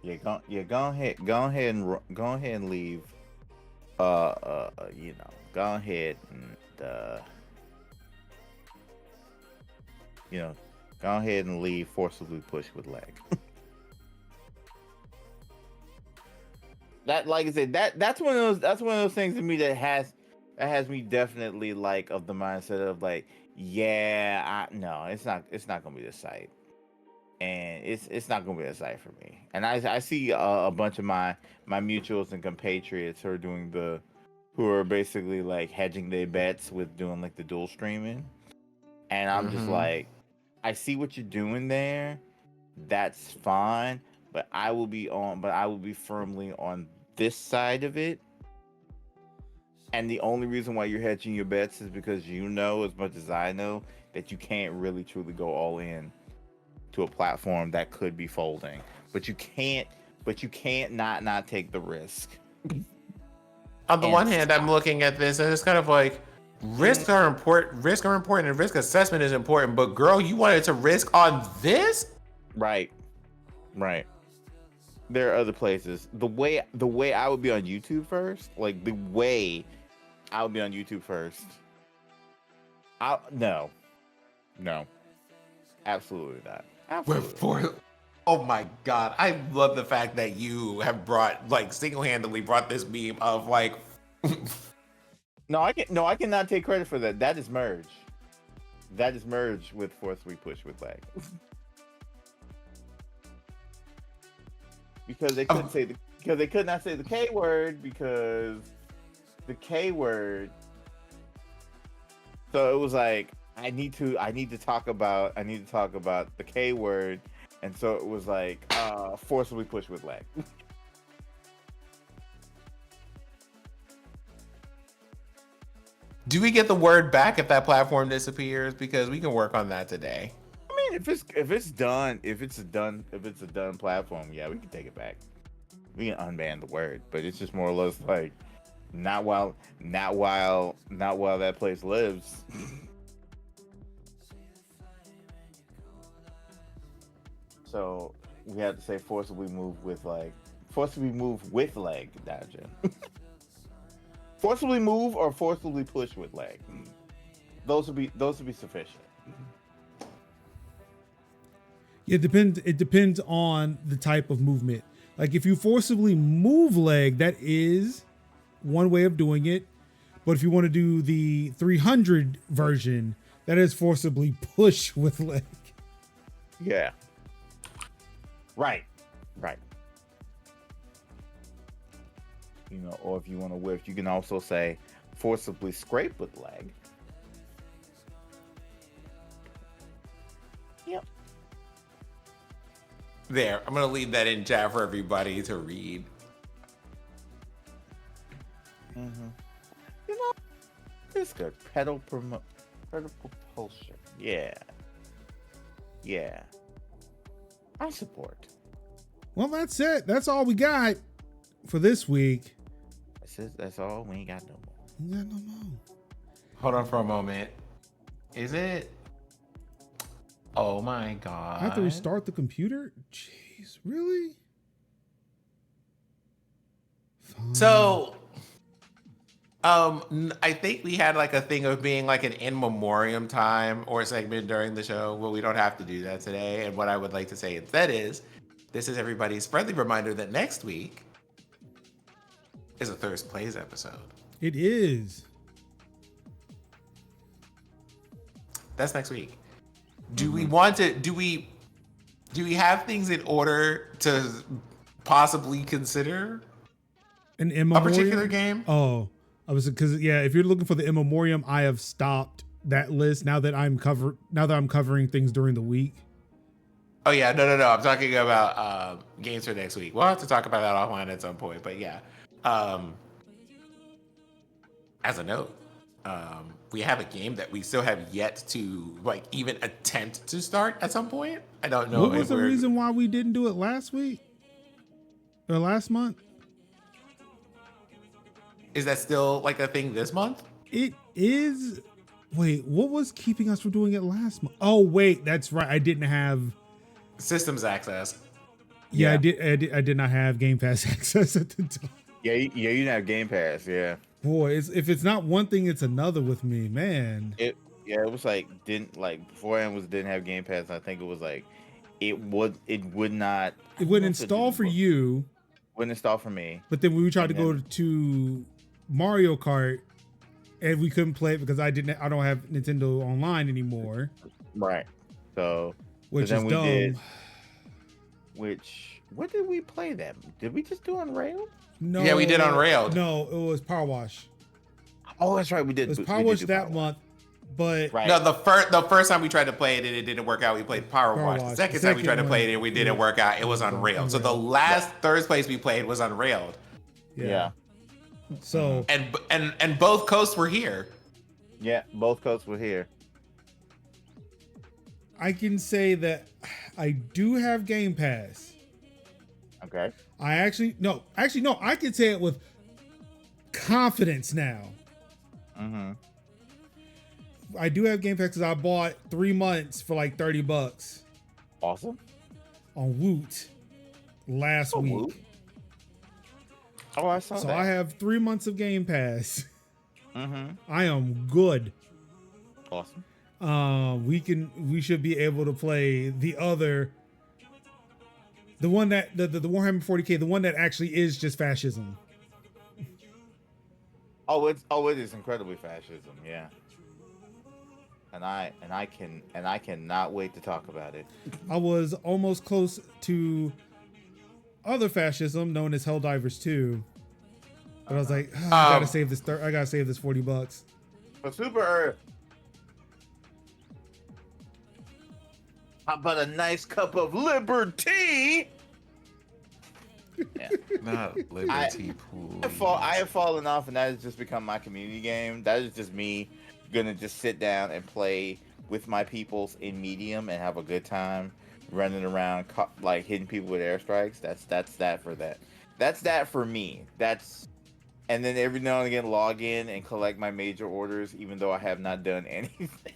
Yeah, go ahead and leave. Go ahead and go ahead and leave forcibly push with leg. That, like I said, that's one of those things to me that has me definitely like of the mindset of like, no, it's not gonna be the site, and it's not gonna be a site for me. And I see a bunch of my mutuals and compatriots who are basically like hedging their bets with doing like the dual streaming, and I'm just like, I see what you're doing there, that's fine, but I will be firmly on this side of it. And the only reason why you're hedging your bets is because you know as much as I know that you can't really truly go all in to a platform that could be folding. But you can't not take the risk. On the one hand, I'm looking at this and it's kind of like risks are important and risk assessment is important, but girl, you wanted to risk on this? Right. There are other places. The way I would be on YouTube first, no, absolutely not. Absolutely. Oh my god, I love the fact that you have single-handedly brought this meme of like. No, I cannot take credit for that. That is merge. That is merge with forcibly push with lag. Because they couldn't they could not say the K word because the K word. So it was like I need to talk about the K word, and so it was like forcibly push with lag. Do we get the word back if that platform disappears? Because we can work on that today. I mean, if it's a done platform, yeah, we can take it back. We can unban the word, but it's just more or less like not while that place lives. So we have to say forcibly move with leg, Dodger. Forcibly move or forcibly push with leg. Those would be sufficient. It depends on the type of movement. Like if you forcibly move leg, that is one way of doing it. But if you want to do the 300 version, that is forcibly push with leg. Yeah. Right. You know, or if you want to whiff, you can also say forcibly scrape with leg. Yep. There, I'm gonna leave that in chat for everybody to read. Mm-hmm. You know, it's good. Pedal propulsion. Yeah. I support. Well, that's it. That's all we got for this week. That's all. We ain't got no more. We got no more. Hold on for a moment. Is it? Oh my god! I have to restart the computer. Jeez, really? Fine. So, I think we had like a thing of being like an in memoriam time or segment during the show, but we don't have to do that today. And what I would like to say instead is, this is everybody's friendly reminder that next week is a Thirst Plays episode. It is. That's next week. Do we want to? Do we have things in order to possibly consider An in a memoriam? particular game? Oh, I was because if you're looking for the in memoriam, I have stopped that list now that I'm covering things during the week. Oh yeah, no. I'm talking about games for next week. We'll have to talk about that offline at some point. But yeah, as a note, we have a game that we still have yet to like even attempt to start at some point. I don't know. What was the reason why we didn't do it last week or last month? Is that still like a thing this month? It is. Wait, what was keeping us from doing it last month? Oh wait, that's right. I didn't have systems access. Yeah, I did not have Game Pass access at the time. Yeah, you didn't have Game Pass. Yeah. Boy, if it's not one thing, it's another with me, man. It was like beforehand didn't have Game Pass. I think it was like it would not. It wouldn't install for you. Wouldn't install for me. But then we tried to go to Mario Kart, and we couldn't play it because I don't have Nintendo Online anymore. Right. So which is dumb. What did we play then? Did we just do Unrailed? No. Yeah, we did Unrailed. No, it was Power Wash. Oh, that's right. We did. It was Power Wash that month. But right. No, the first time we tried to play it and it didn't work out, we played Power Wash. The second time we tried to play it and we didn't work out, it was Unrailed. So the last third place we played was Unrailed. Yeah. So and both coasts were here. Yeah, both coasts were here. I can say that I do have Game Pass. Okay. I can say it with confidence now. Mm-hmm. I do have Game Pass because I bought 3 months for like $30. Awesome. On Woot last week. Woot? Oh, I saw that. So I have 3 months of Game Pass. Mm-hmm. I am good. Awesome. We should be able to play the one that the Warhammer 40K, the one that actually is just fascism. It is incredibly fascism, yeah. And I cannot wait to talk about it. I was almost close to other fascism known as Helldivers 2. But I was like, I gotta save this $40. For Super Earth. How about a nice cup of liberty? Yeah. Not liberty pool. I have fallen off, and that has just become my community game. That is just me gonna just sit down and play with my peoples in medium and have a good time running around like hitting people with airstrikes. That's that for that. That's that for me. And then every now and again log in and collect my major orders, even though I have not done anything.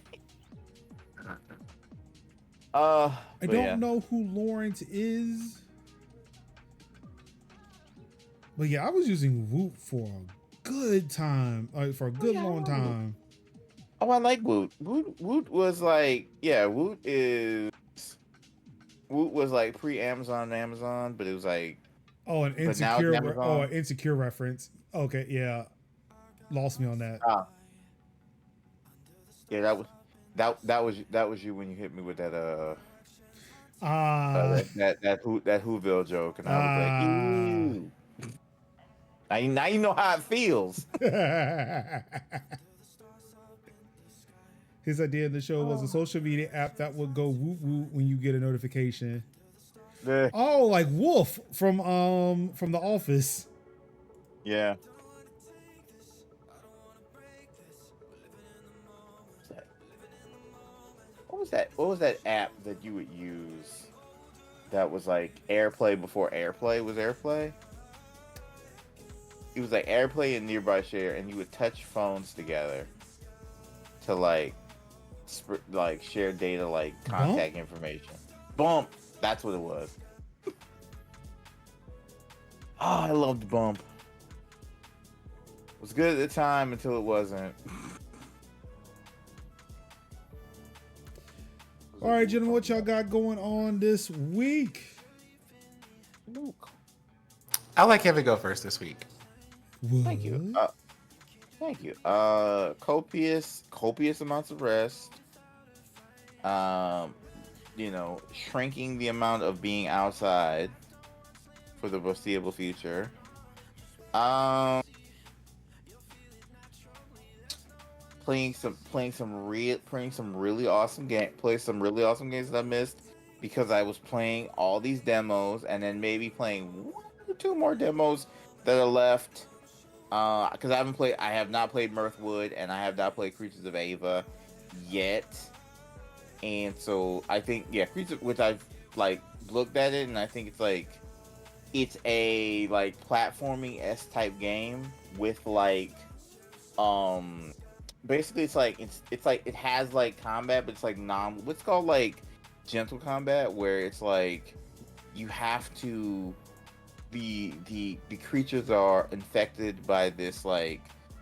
I don't know who Lawrence is. But yeah, I was using Woot for a good time. For a good long time. Oh, I like Woot. Woot was like, yeah, Woot Woot was like pre-Amazon, but it was like, Oh, but now it's an Amazon. insecure reference. Okay, yeah, lost me on that. Ah, yeah, that was you when you hit me with Ah, that Whoville joke, and I was like, ah. ew. Now you know how it feels. His idea of the show was a Oh. social media app that would go woot woot when you get a notification. Eh, Oh, like Wolf from The Office. yeah. What was that app that you would use that was like AirPlay before AirPlay was AirPlay? It was like AirPlay and Nearby Share, and you would touch phones together to like like share data, like Bump? contact information. Bump. That's what it was. Oh, I loved Bump. It was good at the time until it wasn't. All right, gentlemen, what y'all got going on this week? I'll let Kevin go first this week. What? Thank you. Thank you. Copious amounts of rest. Um, shrinking the amount of being outside for the foreseeable future. Um, playing some really awesome games that I missed because I was playing all these demos, and then maybe playing one or two more demos that are left. Because I have not played Mirthwood, and I have not played Creatures of Ava yet. And so I think, yeah, Creatures, which I've like looked at it, and I think it's a like platforming S type game with like basically it's like it has like combat, but it's like what's called like gentle combat, where it's like you have to the creatures are infected by this like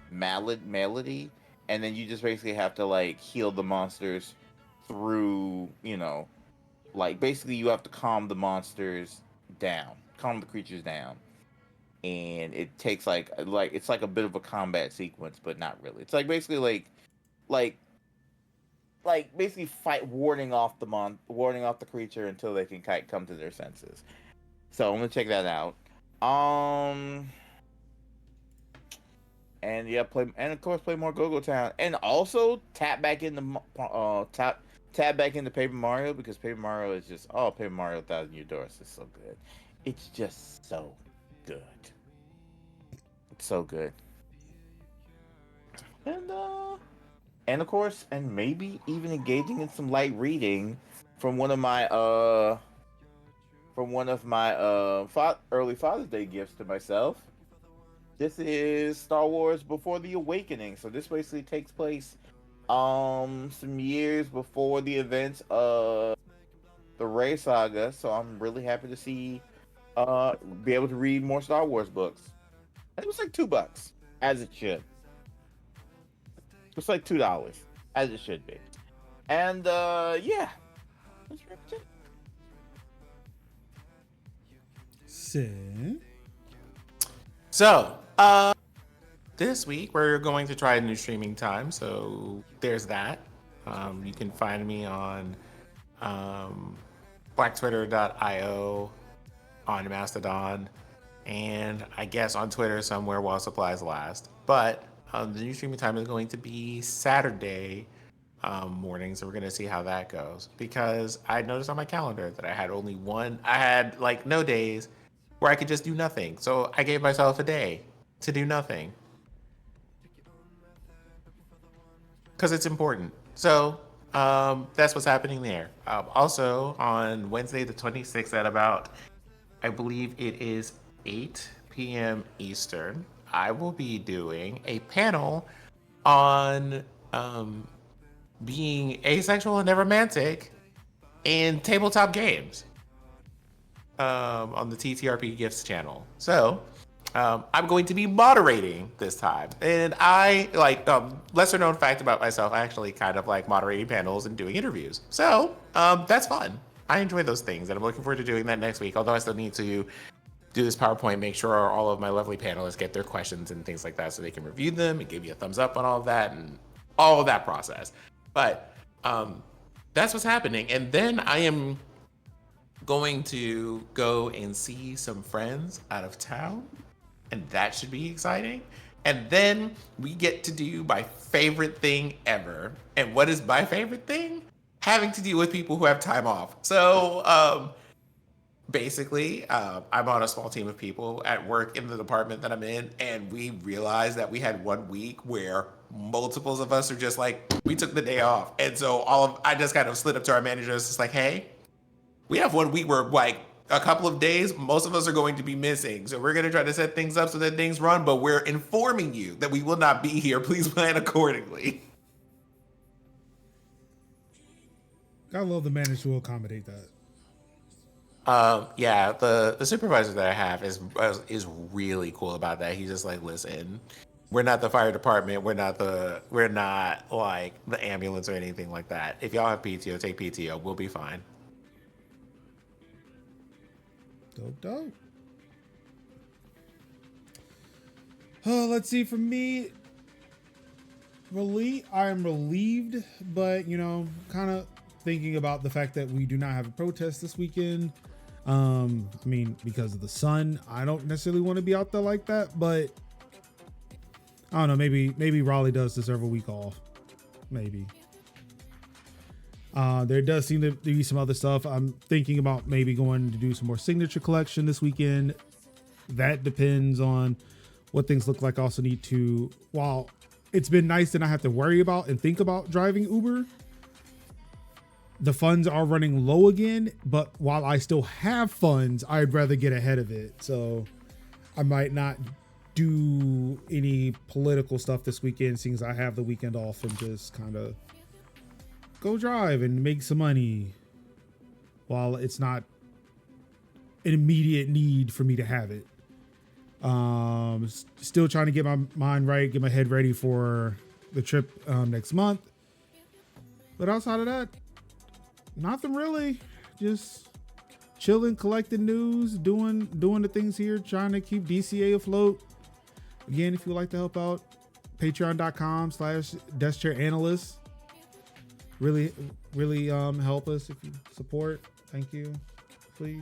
malady, and then you just basically have to like heal the monsters through, like basically you have to calm the creatures down, and it takes like it's like a bit of a combat sequence, but not really. It's like basically like basically fight warding off the creature until they can come to their senses. So I'm gonna check that out. Um, and yeah, of course play more Go-Go Town, and also tap back into Paper Mario, because Paper Mario is just Paper Mario Thousand Year Door is so good. It's just so good. It's so good. And of course, and maybe even engaging in some light reading from one of my early Father's Day gifts to myself. This is Star Wars Before the Awakening. So this basically takes place some years before the events of the Rey saga. So I'm really happy to be able to read more Star Wars books. And it was like $2, as it should. It's like $2, as it should be. And yeah. That's pretty much it. Sin. So, this week we're going to try a new streaming time. So there's that. You can find me on blacktwitter.io, on Mastodon, and I guess on Twitter somewhere while supplies last. But the new streaming time is going to be Saturday morning, so we're going to see how that goes. Because I noticed on my calendar that I had like no days where I could just do nothing. So I gave myself a day to do nothing. Because it's important. So that's what's happening there. Also, on Wednesday the 26th at about, I believe it is 8 p.m. Eastern, I will be doing a panel on being asexual and romantic in tabletop games on the TTRP Gifts channel. So I'm going to be moderating this time. And I, like, lesser known fact about myself, I actually kind of like moderating panels and doing interviews. So that's fun. I enjoy those things, and I'm looking forward to doing that next week. Although I still need to do this PowerPoint, make sure all of my lovely panelists get their questions and things like that so they can review them and give you a thumbs up on all of that and all of that process. But that's what's happening. And then I am going to go and see some friends out of town, and that should be exciting. And then we get to do my favorite thing ever. And what is my favorite thing? Having to deal with people who have time off. So basically, I'm on a small team of people at work in the department that I'm in, and we realized that we had 1 week where multiples of us are just like, we took the day off. And so I just kind of slid up to our managers, just like, hey, we have 1 week where like a couple of days, most of us are going to be missing. So we're going to try to set things up so that things run, but we're informing you that we will not be here. Please plan accordingly. I love the manager to accommodate that. Yeah, the supervisor that I have is really cool about that. He's just like, listen, we're not the fire department. We're not like the ambulance or anything like that. If y'all have PTO, take PTO. We'll be fine. Dope. Oh, let's see. For me, I am relieved, but kind of thinking about the fact that we do not have a protest this weekend. I mean, because of the sun, I don't necessarily want to be out there like that, but I don't know. Maybe Raleigh does deserve a week off. Maybe. There does seem to be some other stuff. I'm thinking about maybe going to do some more signature collection this weekend. That depends on what things look like. I also need to, while it's been nice to not have to worry about and think about driving Uber, the funds are running low again, but while I still have funds, I'd rather get ahead of it. So I might not do any political stuff this weekend, seeing as I have the weekend off, and just kind of go drive and make some money while it's not an immediate need for me to have it. Still trying to get my mind right, get my head ready for the trip next month. But outside of that, nothing really. Just chilling, collecting news, doing the things here, trying to keep DCA afloat. Again, if you'd like to help out, patreon.com/deskchairanalyst. Really help us if you support. Thank you, please.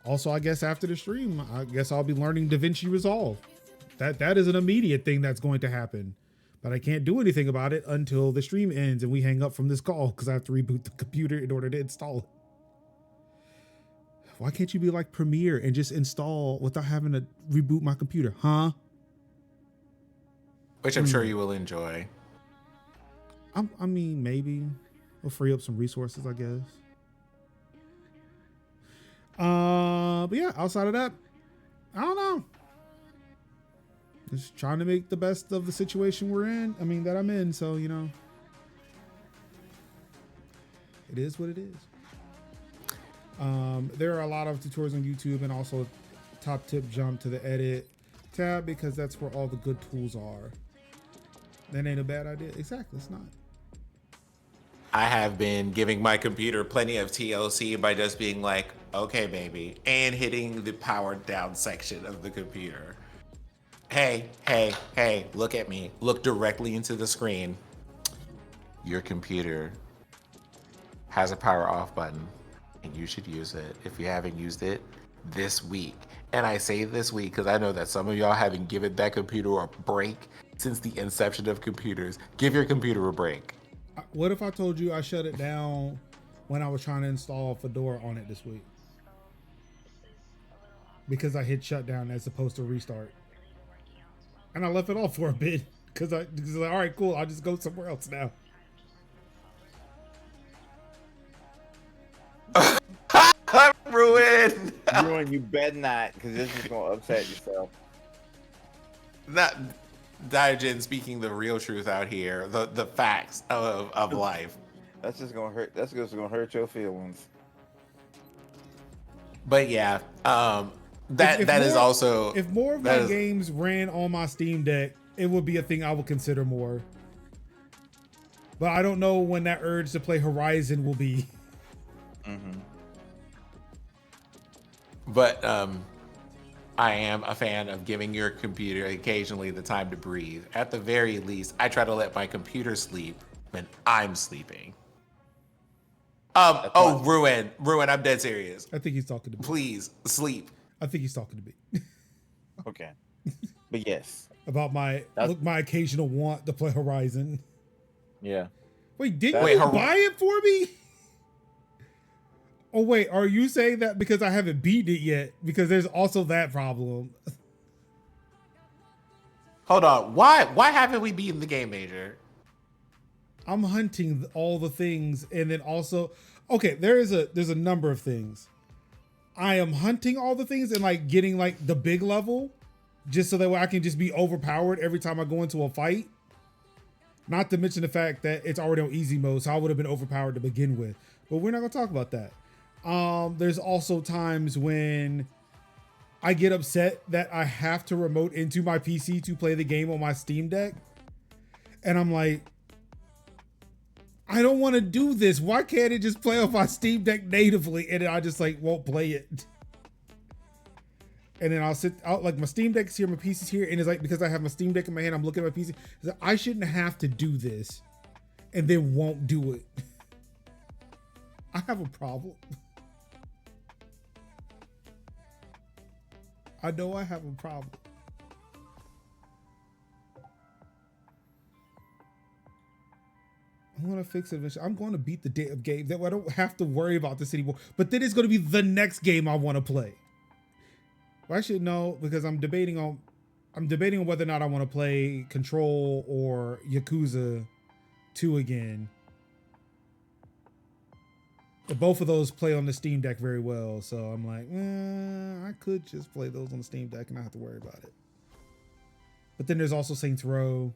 Also, I guess after the stream, I guess I'll be learning DaVinci Resolve. That is an immediate thing that's going to happen, but I can't do anything about it until the stream ends and we hang up from this call, because I have to reboot the computer in order to install it. Why can't you be like Premiere and just install without having to reboot my computer, huh? Which I'm sure you will enjoy. I mean, maybe we'll free up some resources, I guess. But yeah, outside of that, I don't know. Just trying to make the best of the situation we're in. I mean, that I'm in. So, it is what it is. There are a lot of tutorials on YouTube, and also top tip, jump to the edit tab, because that's where all the good tools are. That ain't a bad idea. Exactly. It's not. I have been giving my computer plenty of TLC by just being like, okay, baby, and hitting the power down section of the computer. Hey, look at me. Look directly into the screen. Your computer has a power off button, and you should use it if you haven't used it this week. And I say this week because I know that some of y'all haven't given that computer a break since the inception of computers. Give your computer a break. What if I told you I shut it down when I was trying to install Fedora on it this week? Because I hit shutdown as opposed to restart. And I left it off for a bit because all right, cool, I'll just go somewhere else now. I'm ruined. You bet not, because this is going to upset yourself. Not Diogen speaking the real truth out here, the facts of life. That's just gonna hurt. That's just gonna hurt your feelings. But yeah, that is if more of my games ran on my Steam Deck, it would be a thing I would consider more. but I don't know when that urge to play Horizon will be. Mm-hmm. But I am a fan of giving your computer occasionally the time to breathe. At the very least, I try to let my computer sleep when I'm sleeping. Oh, Ruin, I'm dead serious. I think he's talking to me. Please sleep. I think he's talking to me. Okay, but yes, About my occasional want to play Horizon. Yeah. Wait, didn't you buy it for me? Oh wait, are you saying that because I haven't beaten it yet? Because there's also that problem. Hold on. Why haven't we beaten the game, Major? I'm hunting all the things, and then also, okay, there's a number of things. I am hunting all the things and like getting like the big level, just so that way I can just be overpowered every time I go into a fight. Not to mention the fact that it's already on easy mode, so I would have been overpowered to begin with. But we're not gonna talk about that. There's also times when I get upset that I have to remote into my PC to play the game on my Steam Deck. And I'm like, I don't want to do this. Why can't it just play on my Steam Deck natively? And then I just like won't play it. And then I'll sit out like my Steam Deck's here, my PC's here. And it's like, because I have my Steam Deck in my hand, I'm looking at my PC. It's like, I shouldn't have to do this and then won't do it. I have a problem. I know I have a problem. I'm going to fix it eventually. I'm going to beat the day of game that I don't have to worry about this anymore. But then it's going to be the next game I want to play. Well, I should know because I'm debating on whether or not I want to play Control or Yakuza 2 again. Both of those play on the Steam Deck very well, so I'm like, I could just play those on the Steam Deck and not have to worry about it. But then there's also Saints Row.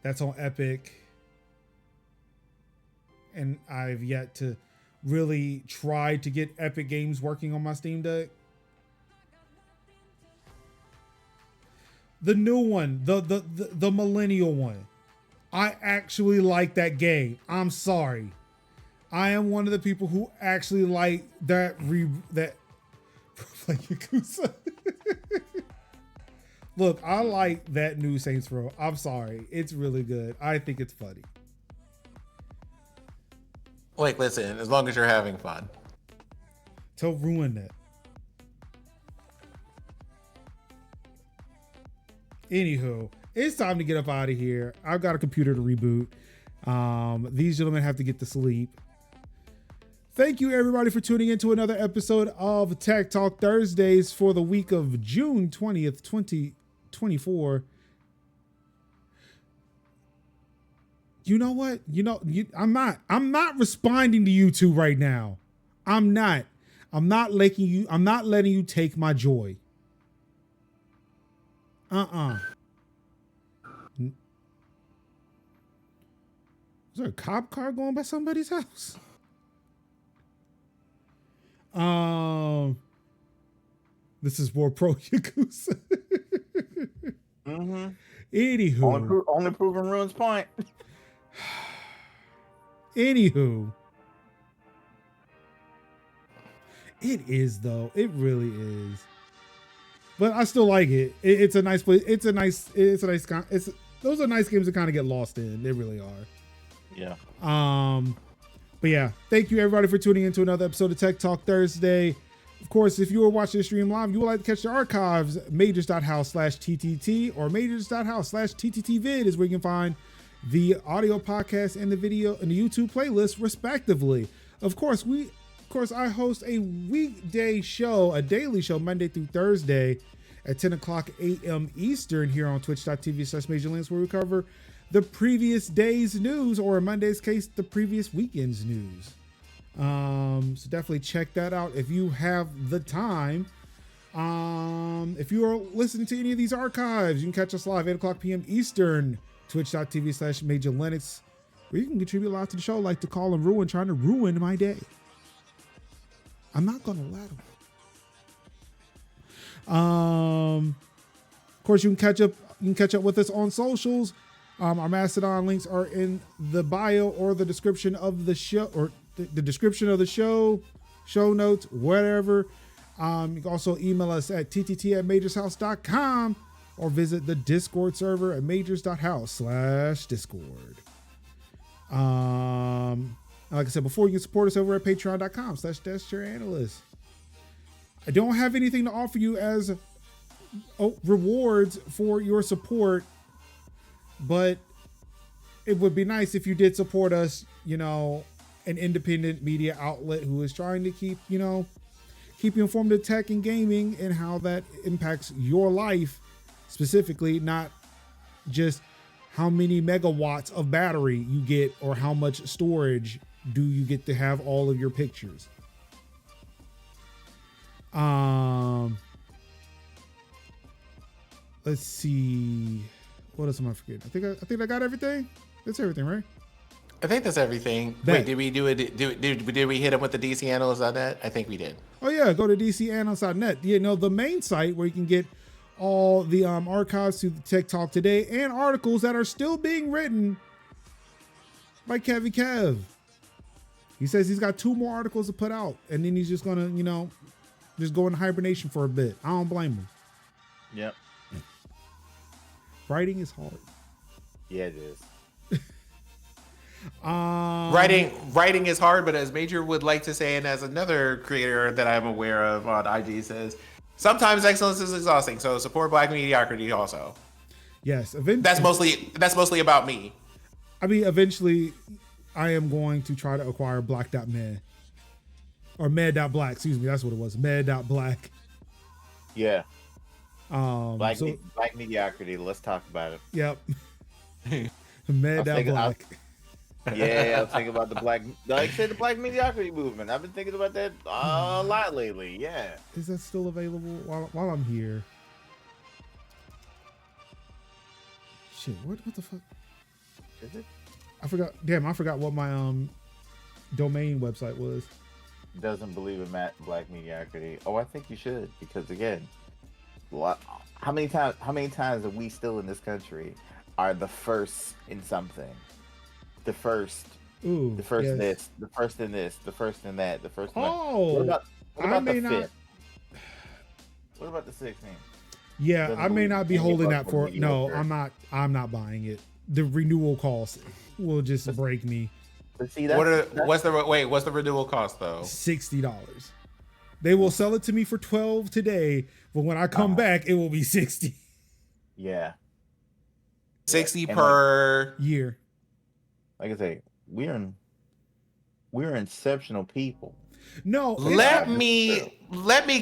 That's on Epic. And I've yet to really try to get Epic games working on my Steam Deck. The new one, the millennial one. I actually like that game. I'm sorry. I am one of the people who actually like that like Yakuza. Look, I like that new Saints Row. I'm sorry. It's really good. I think it's funny. Like, listen, as long as you're having fun. Don't ruin that. Anywho, it's time to get up out of here. I've got a computer to reboot. These gentlemen have to get to sleep. Thank you, everybody, for tuning in to another episode of Tech Talk Thursdays for the week of June 20th, 2024. You know what? I'm not responding to you two right now. I'm not letting you take my joy. Is there a cop car going by somebody's house? This is more pro Yakuza. Mm-hmm. Anywho. Only proving Ruin's point. Anywho. It is though. It really is. But I still like it. It's a nice place. Those are nice games to kind of get lost in. They really are. Yeah. But yeah, thank you everybody for tuning into another episode of Tech Talk Thursday. Of course, if you are watching the stream live, you would like to catch the archives, majors.house/TTT or majors.house/TTTvid is where you can find the audio podcast and the video and the YouTube playlist respectively. Of course, I host a weekday show, a daily show, Monday through Thursday at 10 o'clock a.m. Eastern here on twitch.tv/majorlinks, where we cover the previous day's news, or in Monday's case, the previous weekend's news. So definitely check that out if you have the time. If you are listening to any of these archives, you can catch us live 8 o'clock p.m. Eastern, twitch.tv/majorlinks, where you can contribute live to the show, like to call and ruin, trying to ruin my day. I'm not gonna lie to you. Of course, you can catch up with us on socials. Our Mastodon links are in the bio or the description of the show, or the description of the show notes, whatever. You can also email us at ttt@majorshouse.com or visit the Discord server at majors.house/discord. Like I said before, you can support us over at patreon.com/DeskChairAnalyst. I don't have anything to offer you as rewards for your support, but it would be nice if you did support us, an independent media outlet who is trying to keep you informed of tech and gaming and how that impacts your life specifically, not just how many megawatts of battery you get or how much storage do you get to have all of your pictures. Let's see. What else am I forgetting? I think I got everything. That's everything, right? I think that's everything. Wait, did we do it? Did we hit him with the dcanalyst.net? I think we did. Oh yeah, go to dcanalyst.net. The main site where you can get all the archives to the Tech Talk Today and articles that are still being written by Kevy Kev. He says he's got 2 more articles to put out, and then he's just gonna, just go in hibernation for a bit. I don't blame him. Yep. Writing is hard. Yeah, it is. Writing is hard, but as Major would like to say, and as another creator that I'm aware of on IG says, sometimes excellence is exhausting. So support Black mediocrity also. Yes, eventually. That's mostly about me. I mean, eventually, I am going to try to acquire Black.med or Med.black. Excuse me, that's what it was. Med.black. Yeah. Black Black mediocrity. Let's talk about it. Yep. Med.black. Yeah, I'm thinking about the black mediocrity movement. I've been thinking about that a lot lately. Yeah. Is that still available while I'm here? Shit, what the fuck? Is it? I forgot. Damn, I forgot what my domain website was. Doesn't believe in black mediocrity. Oh, I think you should, because again, how many times have we still in this country are the first in something? The first Ooh, the first yes. this, the first in this, the first in that, the first in Oh, that. What about the 5th? not. What about the 16th? Yeah, Doesn't I may believe not be any holding that fucking for. No, mediocre. I'm not buying it. The renewal cost will just break me. But see, What's the renewal cost though? $60. They will sell it to me for $12 today, but when I come back, it will be $60. Yeah. 60 And per year. Like I say, we're exceptional people. No, let me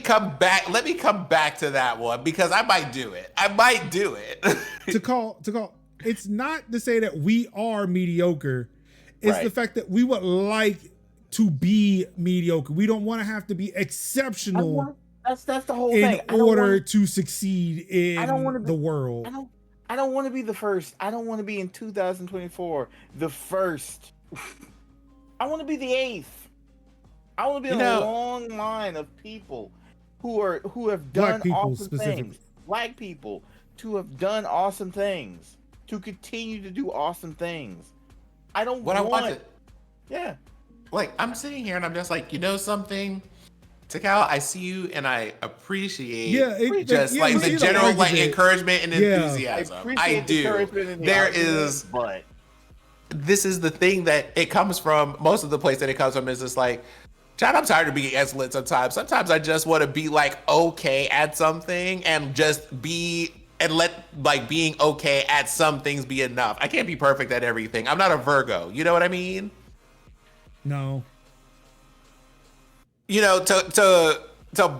come back. Let me come back to that one because I might do it. to call. It's not to say that we are mediocre. It's the fact that we would like to be mediocre. We don't want to have to be exceptional. That's the whole in thing. order to succeed in the world. I don't want to be the first. I don't want to be in 2024 the first. I want to be the 8th. I want to be in a long line of people who have done awesome things. Black people to have done awesome things, to continue to do awesome things. I don't want it. Yeah. Like, I'm sitting here and I'm just like, something? Takal, I see you and I appreciate the general encouragement and enthusiasm. I do. But this is the thing that it comes from. Most of the place that it comes from is just like, John, I'm tired of being excellent sometimes. Sometimes I just want to be okay at something and just be and let being okay at some things be enough. I can't be perfect at everything. I'm not a Virgo. You know what I mean? No. To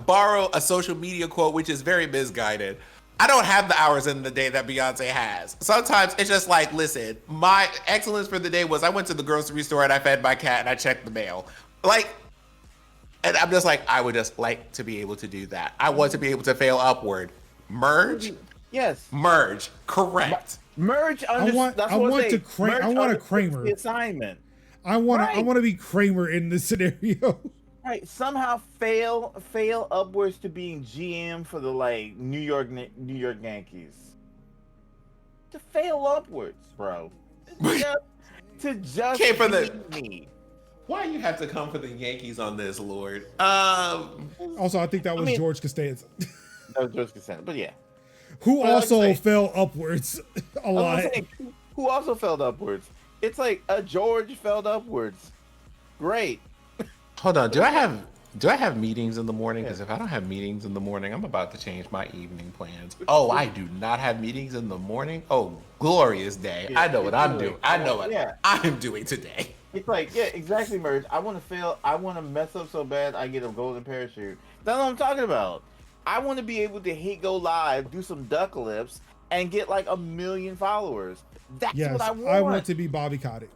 borrow a social media quote, which is very misguided, I don't have the hours in the day that Beyonce has. Sometimes it's just listen, my excellence for the day was I went to the grocery store and I fed my cat and I checked the mail. And I'm just I would just like to be able to do that. I want to be able to fail upward. Merge? Yes. Merge. Correct. Merge. I want a Kramer. The assignment. I want to be Kramer in this scenario. Right. Somehow fail upwards to being GM for the New York Yankees. to fail upwards, bro. Just, to just Came for beat me. Why you have to come for the Yankees on this, Lord? Also, I think that was George Costanza, That was George Costanza, but yeah. who But also fell upwards a lot. Who also fell upwards. It's like a George fell upwards. Great. Hold on. Do I have meetings in the morning? Because if I don't have meetings in the morning, I'm about to change my evening plans. Oh, I do not have meetings in the morning? Oh, glorious day. Yeah, I know what I'm doing. I know what yeah. I'm doing today. It's like, yeah, exactly, Merge. I want to fail. I want to mess up so bad I get a golden parachute. That's what I'm talking about. I want to be able to hit go live, do some duck lips, and get like 1 million followers. That's what I want. I want to be Bobby Kotick.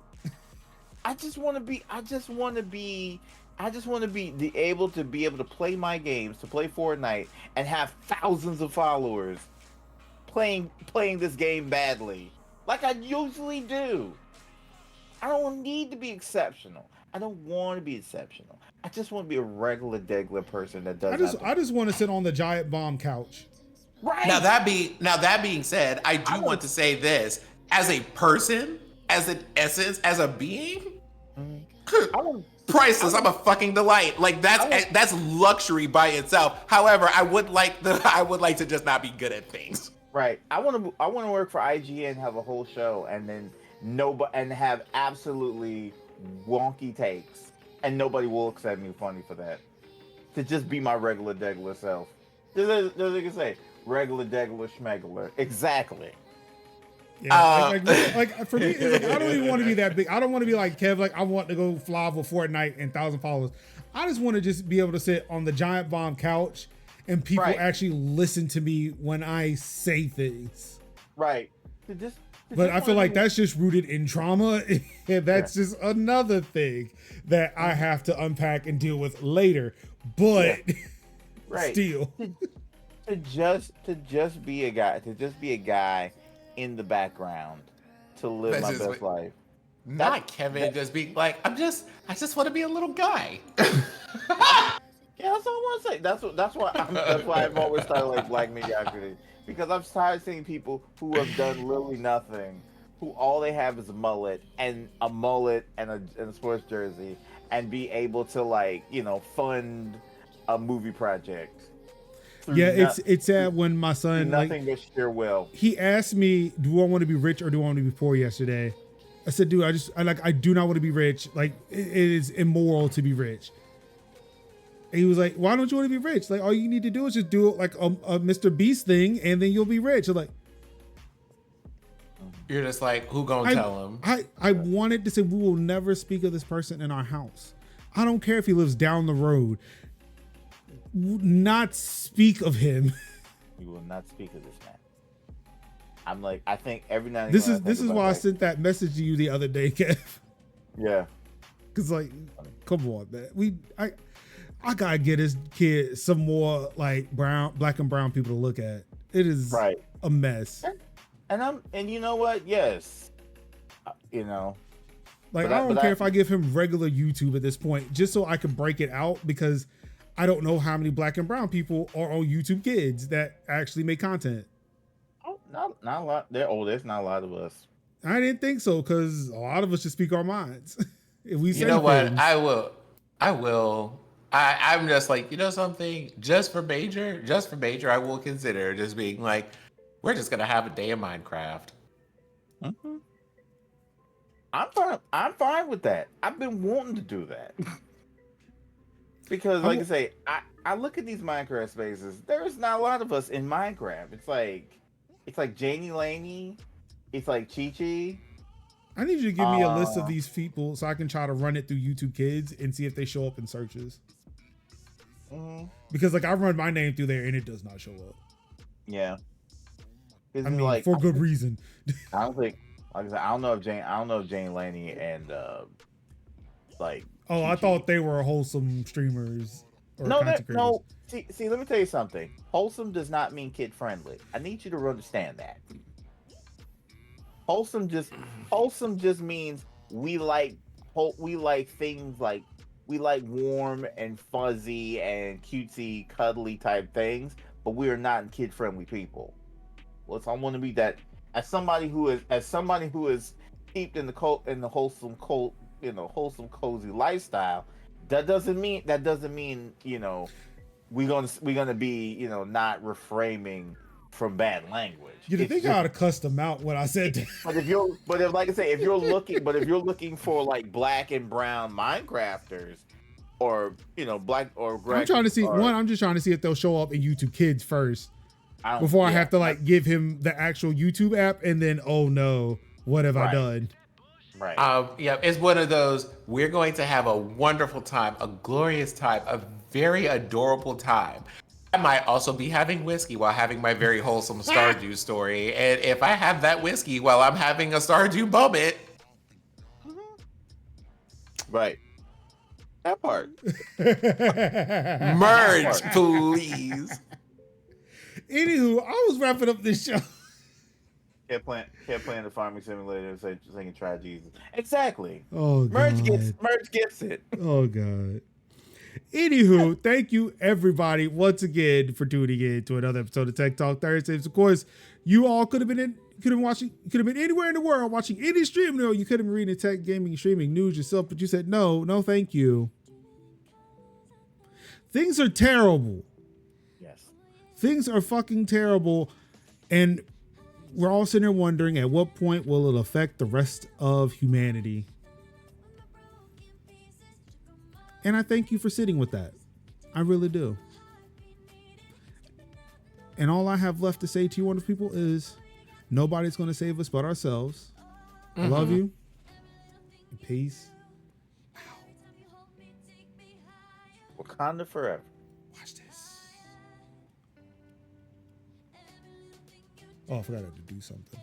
I just want to be able to play my games, to play Fortnite, and have thousands of followers playing this game badly, like I usually do. I don't need to be exceptional. I don't want to be exceptional. I just want to be a regular degular person that does. I just want to sit on the giant bomb couch. Right. Now that being said, I do want to say this as a person, as an essence, as a being. Priceless. I'm a fucking delight. Like that's luxury by itself. However, I would like to just not be good at things. Right. I want to work for IGN, have a whole show, and then and have absolutely wonky takes, and nobody will accept me funny for that. To just be my regular degular self. There's like you say, regular degular schmegular. Exactly. Yeah, like for me, it's like I don't even want to be that big. I don't want to be like Kev. Like I want to go fly with Fortnite and 1,000 followers. I just want to just be able to sit on the giant bomb couch and people actually listen to me when I say things. Right. But I feel like that's just rooted in trauma, and that's just another thing that I have to unpack and deal with later. But still, to just be a guy in the background, to live my best life. Not Kevin just being like, I just want to be a little guy. Yeah, that's all I want to say. That's why I've always started like Black Mediocrity, because I'm tired of seeing people who have done literally nothing, who all they have is a mullet and a sports jersey, and be able to fund a movie project. Yeah, it's sad when my son nothing but sheer will. He asked me, "Do I want to be rich or do I want to be poor?" Yesterday, I said, "Dude, I do not want to be rich. Like it is immoral to be rich." And he was like, "Why don't you want to be rich? Like all you need to do is just do like a Mr. Beast thing, and then you'll be rich." I'm like, you're just like, who gonna tell him? I wanted to say we will never speak of this person in our house. I don't care if he lives down the road. Not speak of him. We will not speak of this man. I'm like, I think every now and then. This is why I sent that message to you the other day, Kev. Yeah. Cause like, come on, man. I gotta get this kid some more like black and brown people to look at. It is a mess. And you know what? Yes. Like I don't care if I give him regular YouTube at this point, just so I can break it out, because I don't know how many black and brown people are on YouTube Kids that actually make content. Oh, not a lot. There's not a lot of us. I didn't think so, because a lot of us just speak our minds. If we say you know things. What? I will. I'm just like, something, just for Major, I will consider just being like, we're just gonna have a day of Minecraft. Mm-hmm. I'm fine with that. I've been wanting to do that. Because, like I say, I look at these Minecraft spaces. There is not a lot of us in Minecraft. It's like Janie Laney. It's like Chi-Chi. I need you to give me a list of these people so I can try to run it through YouTube Kids and see if they show up in searches. Mm-hmm. Because I run my name through there and it does not show up. Yeah. I mean, for good reason. I don't think, like I said, I don't know if Jane Laney and Oh, I thought they were wholesome streamers. No. See, let me tell you something. Wholesome does not mean kid friendly. I need you to understand that. Wholesome just means we like things like, we like warm and fuzzy and cutesy, cuddly type things, but we are not kid friendly people. Well, so I want to be that. as somebody who is steeped in the wholesome cozy lifestyle, that doesn't mean we're gonna be not reframing from bad language. You It's think I ought just to cuss them out when I said that. but if like I say, if you're looking for like black and brown Minecrafters, or black or I'm trying to see or, I'm just trying to see if they'll show up in YouTube Kids first I don't, before I yeah, have to like give him the actual YouTube app, and then oh no, what have I Right. done? right. Yeah, it's one of those. We're going to have a wonderful time, a glorious time, a very adorable time. I might also be having whiskey while having my very wholesome Stardew story. And if I have that whiskey while I'm having a Stardew moment, Right. That part. merge, please. Anywho, I was wrapping up this show. Kept playing the farming simulator and saying try Jesus. Exactly. Oh god. Merge gets it. Oh god. Anywho, thank you everybody once again for tuning in to another episode of Tech Talk Thursdays. Of course, you all could have been anywhere in the world watching any stream. No, you could have been reading tech, gaming, streaming news yourself, but you said no, thank you. Things are terrible. Yes. Things are fucking terrible, and we're all sitting there wondering at what point will it affect the rest of humanity. And I thank you for sitting with that. I really do. And all I have left to say to you wonderful people is nobody's going to save us but ourselves. I love you. Peace. Wakanda forever. Watch this. Oh, I forgot I had to do something.